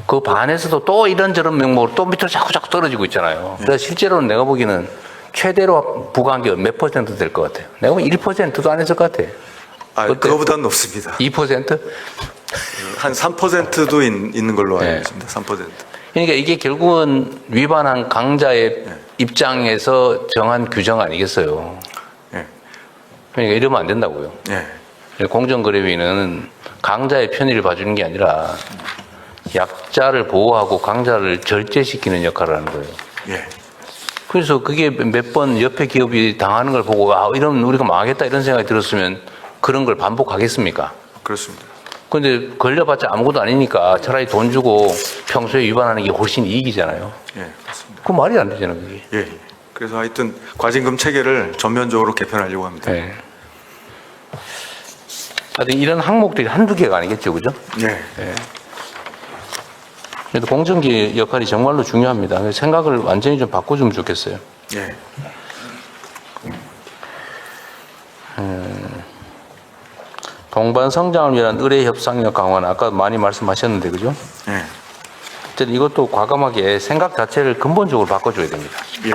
그 반에서도 또 이런저런 명목으로 또 밑으로 자꾸 떨어지고 있잖아요. 그래서 실제로는 내가 보기에는 최대로 부과한 게 몇 퍼센트 될 것 같아요. 내가 보면 1%도 안 했을 것 같아요. 그거보다는 높습니다. 2%? 한 3%도 있는 걸로 알고 있습니다. 3%. 그러니까 이게 결국은 위반한 강자의 입장에서 정한 규정 아니겠어요. 그러니까 이러면 안 된다고요. 공정거래위는 강자의 편의를 봐주는 게 아니라 약자를 보호하고 강자를 절제시키는 역할을 하는 거예요. 그래서 그게 몇 번 옆에 기업이 당하는 걸 보고 아, 이러면 우리가 망하겠다 이런 생각이 들었으면 그런 걸 반복하겠습니까? 그렇습니다. 근데 걸려봤자 아무것도 아니니까 차라리 돈 주고 평소에 위반하는 게 훨씬 이익이잖아요. 예, 그렇습니다. 그 말이 안 되잖아요, 그게. 예, 예. 그래서 하여튼 과징금 체계를 전면적으로 개편하려고 합니다. 네. 하여튼 이런 항목들이 한두 개가 아니겠죠, 그죠? 예. 네. 그래도 공정기 역할이 정말로 중요합니다. 그래서 생각을 완전히 좀 바꿔주면 좋겠어요. 예. 동반 성장을 위한 의뢰 협상력 강화는 아까 많이 말씀하셨는데, 그죠? 예. 어쨌든 이것도 과감하게 생각 자체를 근본적으로 바꿔줘야 됩니다. 예.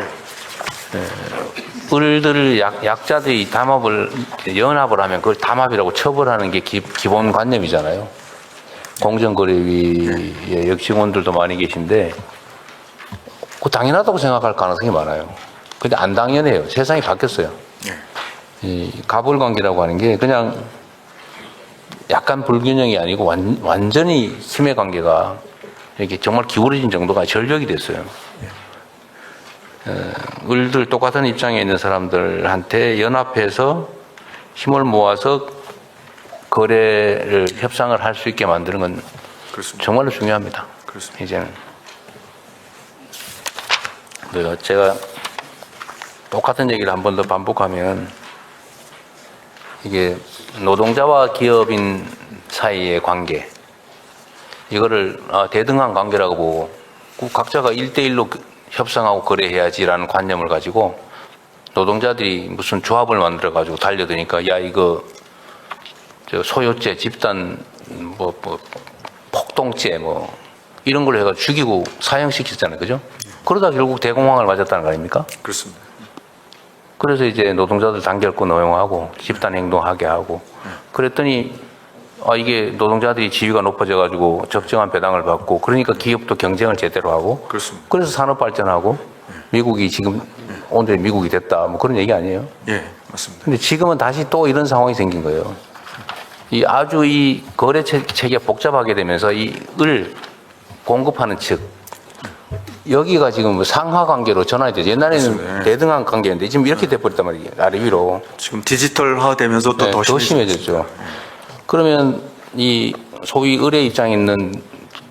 을들을 약자들이 연합을 하면 그걸 담합이라고 처벌하는 게 기본 관념이잖아요. 공정거래위의 역직원들도 많이 계신데, 그 당연하다고 생각할 가능성이 많아요. 근데 안 당연해요. 세상이 바뀌었어요. 이 가불관계라고 하는 게 그냥 약간 불균형이 아니고 완전히 힘의 관계가 이렇게 정말 기울어진 정도가 절벽이 됐어요. 을들 똑같은 입장에 있는 사람들한테 연합해서 힘을 모아서 거래를 협상을 할 수 있게 만드는 건 그렇습니다. 정말로 중요합니다. 그렇습니다. 이제는 제가 똑같은 얘기를 한 번 더 반복하면 이게 노동자와 기업인 사이의 관계 이거를 대등한 관계라고 보고 각자가 1대1로 협상하고 거래해야지라는 관념을 가지고 노동자들이 무슨 조합을 만들어 가지고 달려드니까 야 이거 저 소요죄 집단 뭐 폭동죄 뭐 이런 걸로 해가 죽이고 사형시켰잖아요, 그죠? 그러다 결국 대공황을 맞았다는 거 아닙니까? 그렇습니다. 그래서 이제 노동자들 단결권 허용하고 집단 행동하게 하고 그랬더니 이게 노동자들이 지위가 높아져 가지고 적정한 배당을 받고 그러니까 기업도 경쟁을 제대로 하고 그렇습니다. 그래서 산업 발전하고 미국이 지금 오늘 미국이 됐다 뭐 그런 얘기 아니에요? 예, 맞습니다. 근데 지금은 다시 또 이런 상황이 생긴 거예요. 아주 이 거래 체계가 복잡하게 되면서 이 을 공급하는 측 여기가 지금 상하 관계로 전환이 되죠. 옛날에는 맞습니다. 대등한 관계였는데 지금 이렇게 돼버렸단 말이에요. 아래 위로. 지금 디지털화되면서 또 더 심해졌죠. 그러면 이 소위 의뢰 입장에 있는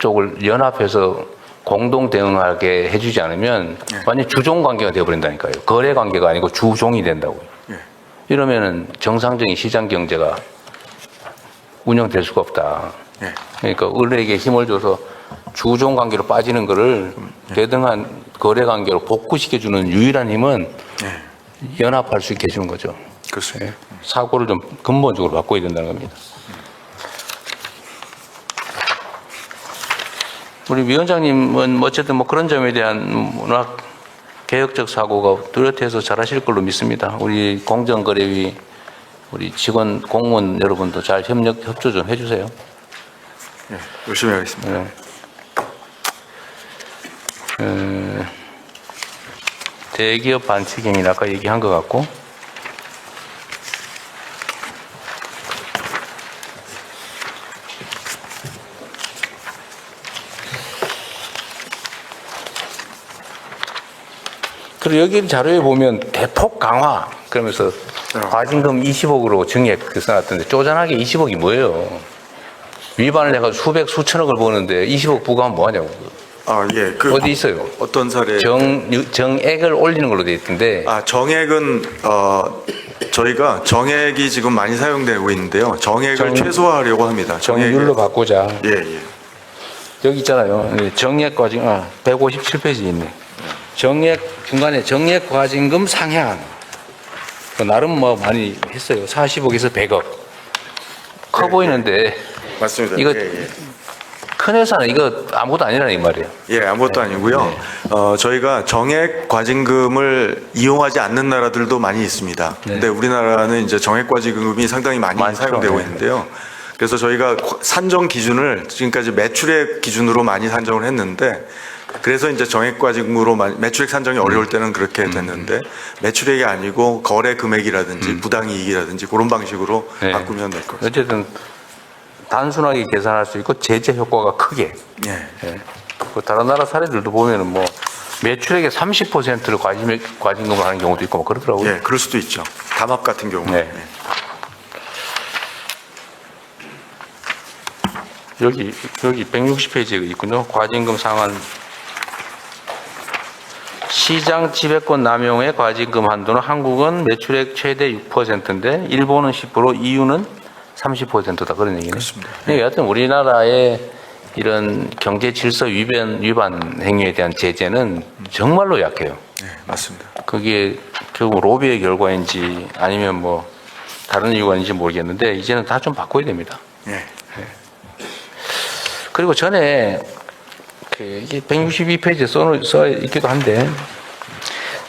쪽을 연합해서 공동 대응하게 해주지 않으면 완전 주종 관계가 되어버린다니까요. 거래 관계가 아니고 주종이 된다고요. 이러면은 정상적인 시장 경제가 운영될 수가 없다. 그러니까 을에게 힘을 줘서 주종 관계로 빠지는 거를 대등한 거래 관계로 복구시켜주는 유일한 힘은 연합할 수 있게 해주는 거죠. 그렇습니다. 사고를 좀 근본적으로 바꿔야 된다는 겁니다. 우리 위원장님은 어쨌든 뭐 그런 점에 대한 문학 개혁적 사고가 뚜렷해서 잘하실 걸로 믿습니다. 우리 공정거래위 우리 직원 공무원 여러분도 잘 협조 좀 해주세요. 예, 열심히 하겠습니다. 대기업 반칙행위 아까 얘기한 것 같고 그리고 여기 자료에 보면 대폭 강화 그러면서 과징금 20억으로 증액 써놨던데 쪼잔하게 20억이 뭐예요? 위반을 해가지고 수백 수천억을 버는데 20억 부과하면 뭐하냐고. 예. 어디 있어요? 어떤 사례? 정액을 올리는 걸로 돼 있던데. 정액은 저희가 정액이 지금 많이 사용되고 있는데요. 정액을 최소화하려고 합니다. 정률로 바꾸자. 예. 여기 있잖아요. 정액 과징금 157페이지 있네. 정액 중간에 정액 과징금 상향. 나름 뭐 많이 했어요. 40억에서 100억. 커 보이는데. 맞습니다. 이거 큰 회사는 이거 아무것도 아니라는 이 말이에요. 예, 아무것도 아니고요. 저희가 정액 과징금을 이용하지 않는 나라들도 많이 있습니다. 근데 우리나라는 이제 정액 과징금이 상당히 많이 사용되고 있는데요. 그래서 저희가 산정 기준을 지금까지 매출액 기준으로 많이 산정을 했는데 그래서 이제 정액 과징금으로 매출액 산정이 어려울 때는 그렇게 됐는데 매출액이 아니고 거래 금액이라든지 부당이익이라든지 그런 방식으로 바꾸면 될 것 같습니다. 어쨌든 단순하게 계산할 수 있고 제재 효과가 크게. 예. 그 다른 나라 사례들도 보면은 뭐 매출액의 30%를 과징금을 하는 경우도 있고 뭐 그러더라고요. 예, 그럴 수도 있죠. 담합 같은 경우. 네. 여기 160페이지에 있군요. 과징금 상한. 시장 지배권 남용의 과징금 한도는 한국은 매출액 최대 6%인데 일본은 10%, EU는 30%다 그런 얘기네. 그렇습니다. 그러니까 여하튼 우리나라의 이런 경제 질서 위반 행위에 대한 제재는 정말로 약해요. 네, 맞습니다. 그게 결국 로비의 결과인지 아니면 뭐 다른 이유가 있는지 모르겠는데 이제는 다 좀 바꿔야 됩니다. 네. 그리고 전에 이게 162페이지에 써 있기도 한데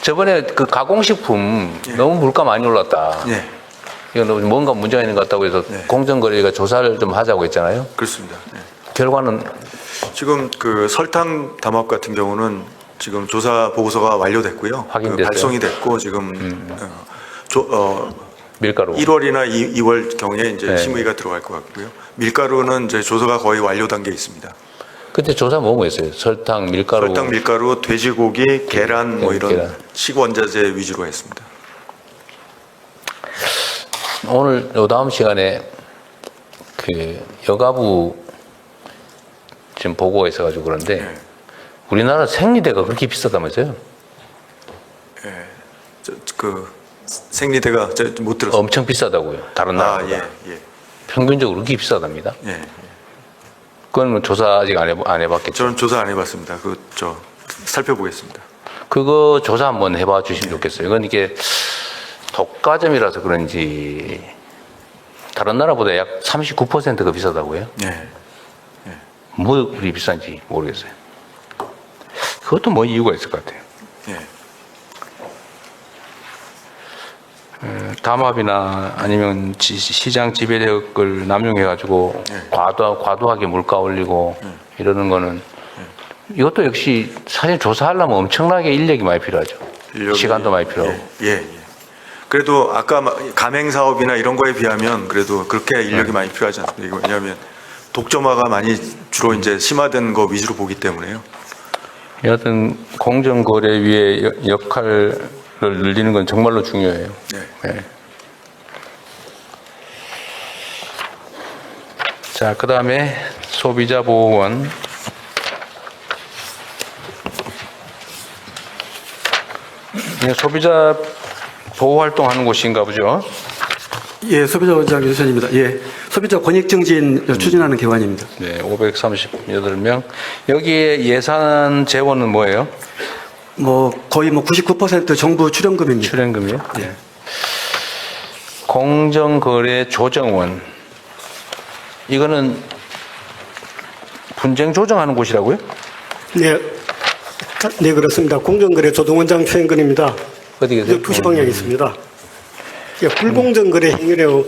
저번에 그 가공식품 너무 물가 많이 올랐다. 네. 이건 뭔가 문제가 있는 것 같다고 해서 공정거래가 조사를 좀 하자고 했잖아요. 그렇습니다. 네. 결과는 지금 그 설탕 담합 같은 경우는 지금 조사 보고서가 완료됐고요. 확인됐어요? 발송이 됐고 지금 밀가루 1월이나 2월 경에 이제 네. 심의가 들어갈 것 같고요. 밀가루는 이제 조사가 거의 완료 단계에 있습니다. 그때 조사 뭐뭐 했어요? 설탕, 밀가루. 설탕, 밀가루, 돼지고기, 계란 뭐 이런 계란. 식원자재 위주로 했습니다. 오늘 요 다음 시간에 그 여가부 지금 보고가 있어가지고 그런데 우리나라 생리대가 그렇게 비싸다면서요? 예, 그 생리대가 못 들었어요. 엄청 비싸다고요. 다른 나라보다. 예. 평균적으로 그렇게 비싸답니다. 예. 그건 뭐 조사 아직 안 해봤겠죠. 저는 조사 안 해봤습니다. 살펴보겠습니다. 그거 조사 한번 해봐 주시면 좋겠어요. 이건 이게 독과점이라서 그런지 다른 나라보다 약 39%가 비싸다고요. 네. 뭐 그리 비싼지 모르겠어요. 그것도 뭐 이유가 있을 것 같아요. 예. 담합이나 아니면 시장 지배력을 남용해가지고 과도하게 물가 올리고 이러는 거는 이것도 역시 사실 조사하려면 엄청나게 인력이 많이 필요하죠. 시간도 많이 필요하고. 예. 그래도 아까 가맹 사업이나 이런 거에 비하면 그래도 그렇게 인력이 많이 필요하지 않습니다. 왜냐하면 독점화가 많이 주로 이제 심화된 거 위주로 보기 때문에요. 여하튼 공정거래위의 역할을 늘리는 건 정말로 중요해요. 네. 자, 그 다음에 소비자보호원. 소비자 보호 활동하는 곳인가 보죠? 예, 소비자원장 유선입니다. 예, 소비자 권익 증진 추진하는 기관입니다. 네, 538명. 여기에 예산 재원은 뭐예요? 거의 99% 정부 출연금입니다. 출연금이요? 네. 공정거래 조정원. 이거는 분쟁 조정하는 곳이라고요? 네, 네 그렇습니다. 공정거래 조정원장 최영근입니다. 어디 계세요? 부시방향에 있습니다. 예, 불공정거래 행위로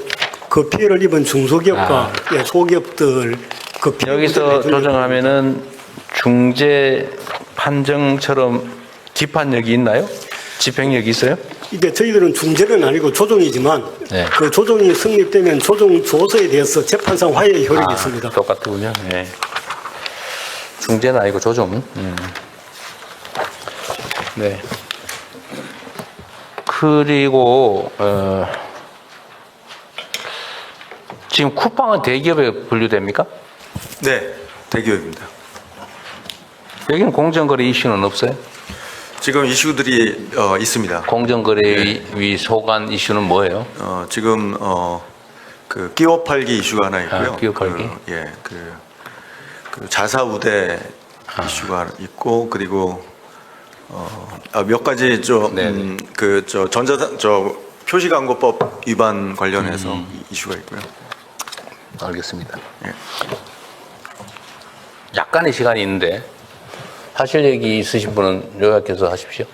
그 피해를 입은 중소기업과 소기업들 그 피해 여기서 조정하면은 중재 판정처럼 기판력이 있나요? 집행력이 있어요? 이게 저희들은 중재는 아니고 조정이지만 그 조정이 성립되면 조정 조서에 대해서 재판상 화해의 효력이 있습니다. 똑같군요. 네. 중재는 아니고 조정. 네. 그리고 지금 쿠팡은 대기업에 분류됩니까? 네, 대기업입니다. 여기는 공정거래 이슈는 없어요? 지금 이슈들이 있습니다. 공정거래위 소관 이슈는 뭐예요? 지금 그 끼워 팔기 이슈가 하나 있고요. 끼워 팔기. 그 자사 우대 이슈가 있고 그리고 몇 가지 표시광고법 위반 관련해서 이슈가 있고요. 알겠습니다. 약간의 시간이 있는데 하실 얘기 있으신 분은 요약해서 하십시오.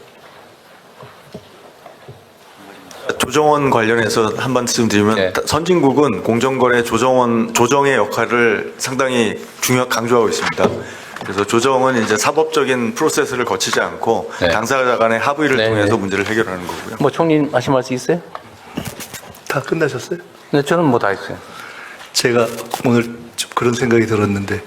조정원 관련해서 한 말씀 드리면 선진국은 공정거래 조정의 역할을 상당히 강조하고 있습니다. 그래서 조정은 이제 사법적인 프로세스를 거치지 않고 당사자 간의 합의를 통해서 문제를 해결하는 거고요. 뭐 총리님 하실 말씀 있어요? 다 끝나셨어요? 네, 저는 뭐 다 했어요. 제가 오늘 좀 그런 생각이 들었는데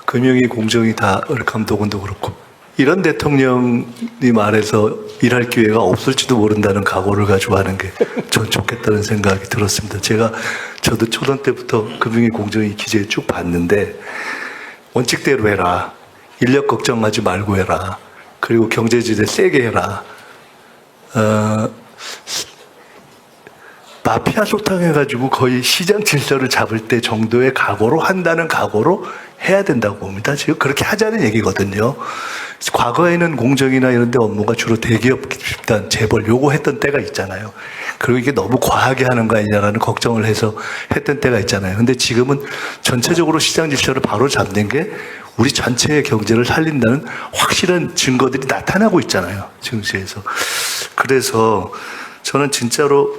금융이 공정이 다 감독원도 그렇고 이런 대통령이 말해서 일할 기회가 없을지도 모른다는 각오를 가지고 하는 게 전 좋겠다는 생각이 들었습니다. 저도 초등 때부터 금융위 공정위 기재 쭉 봤는데 원칙대로 해라. 인력 걱정하지 말고 해라. 그리고 경제지대 세게 해라. 마피아 소탕해가지고 거의 시장 질서를 잡을 때 정도의 각오로 한다는 각오로 해야 된다고 봅니다. 지금 그렇게 하자는 얘기거든요. 과거에는 공정이나 이런 데 업무가 주로 대기업 집단, 재벌 요구했던 때가 있잖아요. 그리고 이게 너무 과하게 하는 거 아니냐라는 걱정을 해서 했던 때가 있잖아요. 근데 지금은 전체적으로 시장 질서를 바로 잡는 게 우리 전체의 경제를 살린다는 확실한 증거들이 나타나고 있잖아요. 증시에서. 그래서 저는 진짜로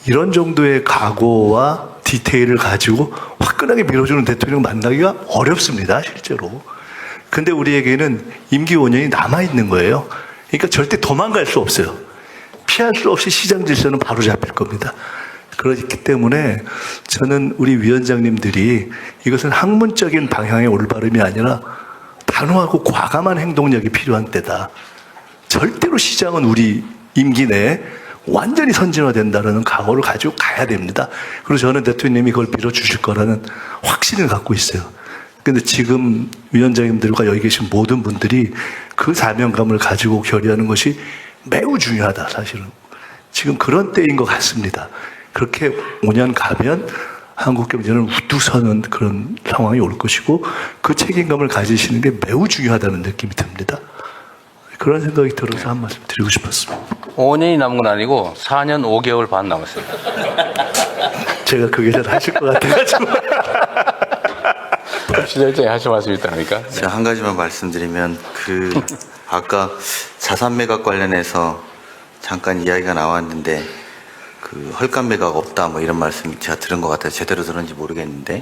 이런 정도의 각오와 디테일을 가지고 화끈하게 밀어주는 대통령 만나기가 어렵습니다, 실제로. 근데 우리에게는 임기 5년이 남아있는 거예요. 그러니까 절대 도망갈 수 없어요. 피할 수 없이 시장 질서는 바로 잡힐 겁니다. 그렇기 때문에 저는 우리 위원장님들이 이것은 학문적인 방향의 올바름이 아니라 단호하고 과감한 행동력이 필요한 때다. 절대로 시장은 우리 임기 내에 완전히 선진화된다는 각오를 가지고 가야 됩니다. 그리고 저는 대통령님이 그걸 밀어주실 거라는 확신을 갖고 있어요. 근데 지금 위원장님들과 여기 계신 모든 분들이 그 사명감을 가지고 결의하는 것이 매우 중요하다, 사실은. 지금 그런 때인 것 같습니다. 그렇게 5년 가면 한국 경제는 우뚝 서는 그런 상황이 올 것이고 그 책임감을 가지시는 게 매우 중요하다는 느낌이 듭니다. 그런 생각이 들어서 한 말씀 드리고 싶었습니다. 5년이 남은 건 아니고 4년 5개월 반 남았어요. 제가 그게 잘 하실 것 같아가지고. 시절장에 하실 말씀이 있다니까. 제가 한 가지만 말씀드리면 아까 자산 매각 관련해서 잠깐 이야기가 나왔는데 헐값 매각 없다 뭐 이런 말씀 제가 들은 것 같아요. 제대로 들었는지 모르겠는데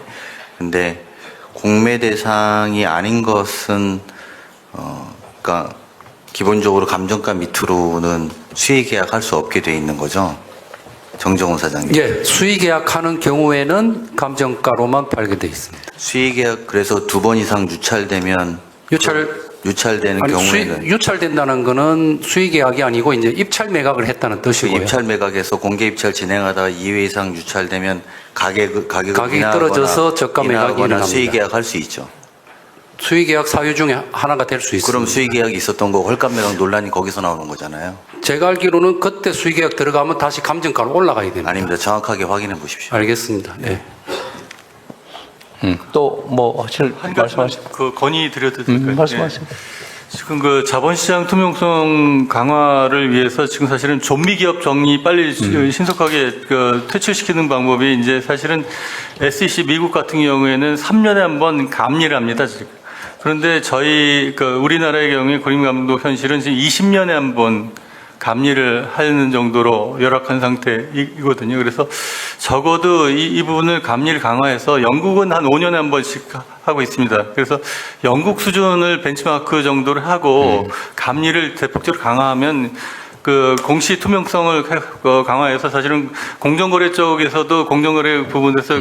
근데 공매 대상이 아닌 것은 그러니까 기본적으로 감정가 밑으로는 수의 계약할 수 없게 돼 있는 거죠. 정정훈 사장님. 예, 수의 계약하는 경우에는 감정가로만 팔게 돼 있습니다. 수의 계약 그래서 2번 이상 유찰되면 유찰되는 경우에는 유찰된다는 거는 수의 계약이 아니고 이제 입찰 매각을 했다는 뜻이고요. 입찰 매각에서 공개 입찰 진행하다가 2회 이상 유찰되면 가격이 떨어져서 저가 매각이 일어납니다. 수의 계약할 수 있죠. 수의 계약 사유 중에 하나가 될 수 있습니다. 그럼 수의 계약이 있었던 거 헐값 매각 논란이 거기서 나오는 거잖아요. 제가 알기로는 그때 수의 계약 들어가면 다시 감정가로 올라가야 됩니다. 아닙니다. 정확하게 확인해 보십시오. 알겠습니다. 네. 또 뭐 말씀하실 그 건의 드려도 될까요? 말씀하세요. 지금 그 자본시장 투명성 강화를 위해서 지금 사실은 좀비 기업 정리 빨리 신속하게 퇴출시키는 방법이 이제 사실은 SEC 미국 같은 경우에는 3년에 한 번 감리를 합니다. 지금. 그런데 저희 우리나라의 경우에 고림감독 현실은 지금 20년에 한 번 감리를 하는 정도로 열악한 상태이거든요. 그래서 적어도 이 부분을 감리를 강화해서 영국은 한 5년에 한 번씩 하고 있습니다. 그래서 영국 수준을 벤치마크 정도를 하고 감리를 대폭적으로 강화하면 공시 투명성을 강화해서 사실은 공정거래 쪽에서도 공정거래 부분에서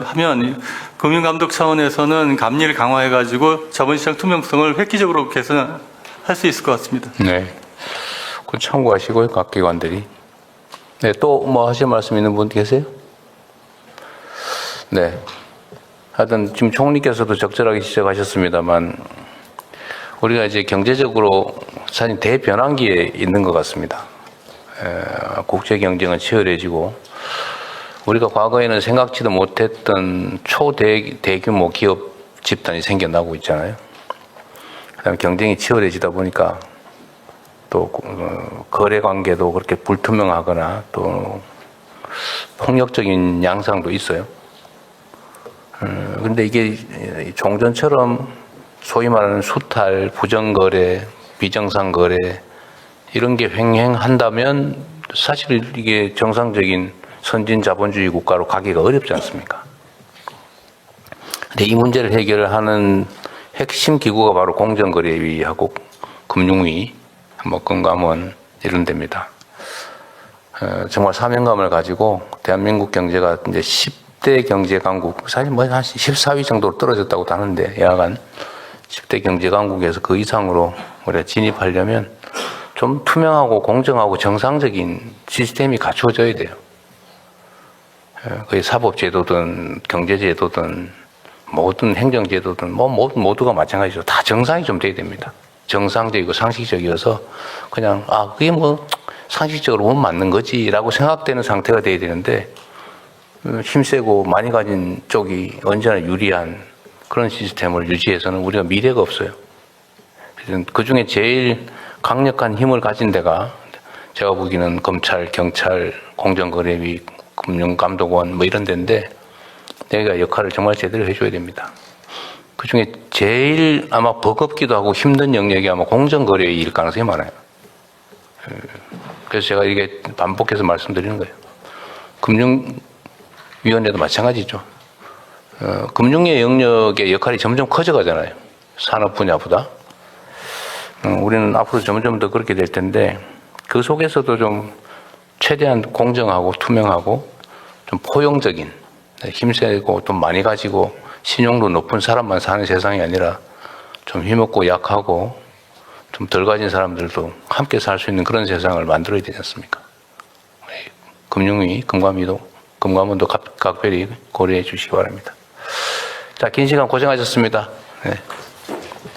하면 금융감독 차원에서는 감리를 강화해가지고 자본시장 투명성을 획기적으로 개선할 수 있을 것 같습니다. 네. 그 참고하시고요, 각 기관들이. 네, 또 뭐 하실 말씀 있는 분 계세요? 네. 하여튼 지금 총리께서도 적절하게 지적하셨습니다만 우리가 이제 경제적으로 사실 대변환기에 있는 것 같습니다. 국제 경쟁은 치열해지고 우리가 과거에는 생각지도 못했던 초대규모 기업 집단이 생겨나고 있잖아요. 그다음에 경쟁이 치열해지다 보니까 또 거래 관계도 그렇게 불투명하거나 또 폭력적인 양상도 있어요. 그런데 이게 종전처럼 소위 말하는 수탈, 부정거래, 비정상거래 이런 게 횡행한다면 사실 이게 정상적인 선진 자본주의 국가로 가기가 어렵지 않습니까? 근데 이 문제를 해결하는 핵심 기구가 바로 공정거래위하고 금융위, 뭐 금감원 이런 데입니다. 정말 사명감을 가지고 대한민국 경제가 이제 10대 경제 강국, 사실 뭐 한 14위 정도로 떨어졌다고 하는데 여하간 10대 경제강국에서 그 이상으로 우리가 진입하려면 좀 투명하고 공정하고 정상적인 시스템이 갖추어져야 돼요. 그게 사법제도든 경제제도든 모든 행정제도든 모두가 마찬가지죠. 다 정상이 좀 돼야 됩니다. 정상적이고 상식적이어서 그냥 그게 뭐 상식적으로 보면 맞는 거지라고 생각되는 상태가 돼야 되는데 힘세고 많이 가진 쪽이 언제나 유리한 그런 시스템을 유지해서는 우리가 미래가 없어요. 그 중에 제일 강력한 힘을 가진 데가 제가 보기에는 검찰, 경찰, 공정거래위, 금융감독원 뭐 이런 데인데 내가 역할을 정말 제대로 해줘야 됩니다. 그 중에 제일 아마 버겁기도 하고 힘든 영역이 아마 공정거래위일 가능성이 많아요. 그래서 제가 이게 반복해서 말씀드리는 거예요. 금융위원회도 마찬가지죠. 금융의 영역의 역할이 점점 커져가잖아요. 산업 분야보다. 우리는 앞으로 점점 더 그렇게 될 텐데 그 속에서도 좀 최대한 공정하고 투명하고 좀 포용적인 힘세고 돈 많이 가지고 신용도 높은 사람만 사는 세상이 아니라 좀 힘없고 약하고 좀 덜 가진 사람들도 함께 살 수 있는 그런 세상을 만들어야 되지 않습니까? 금융위, 금감원도 각별히 고려해 주시기 바랍니다. 자, 긴 시간 고생하셨습니다. 네.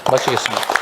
마치겠습니다.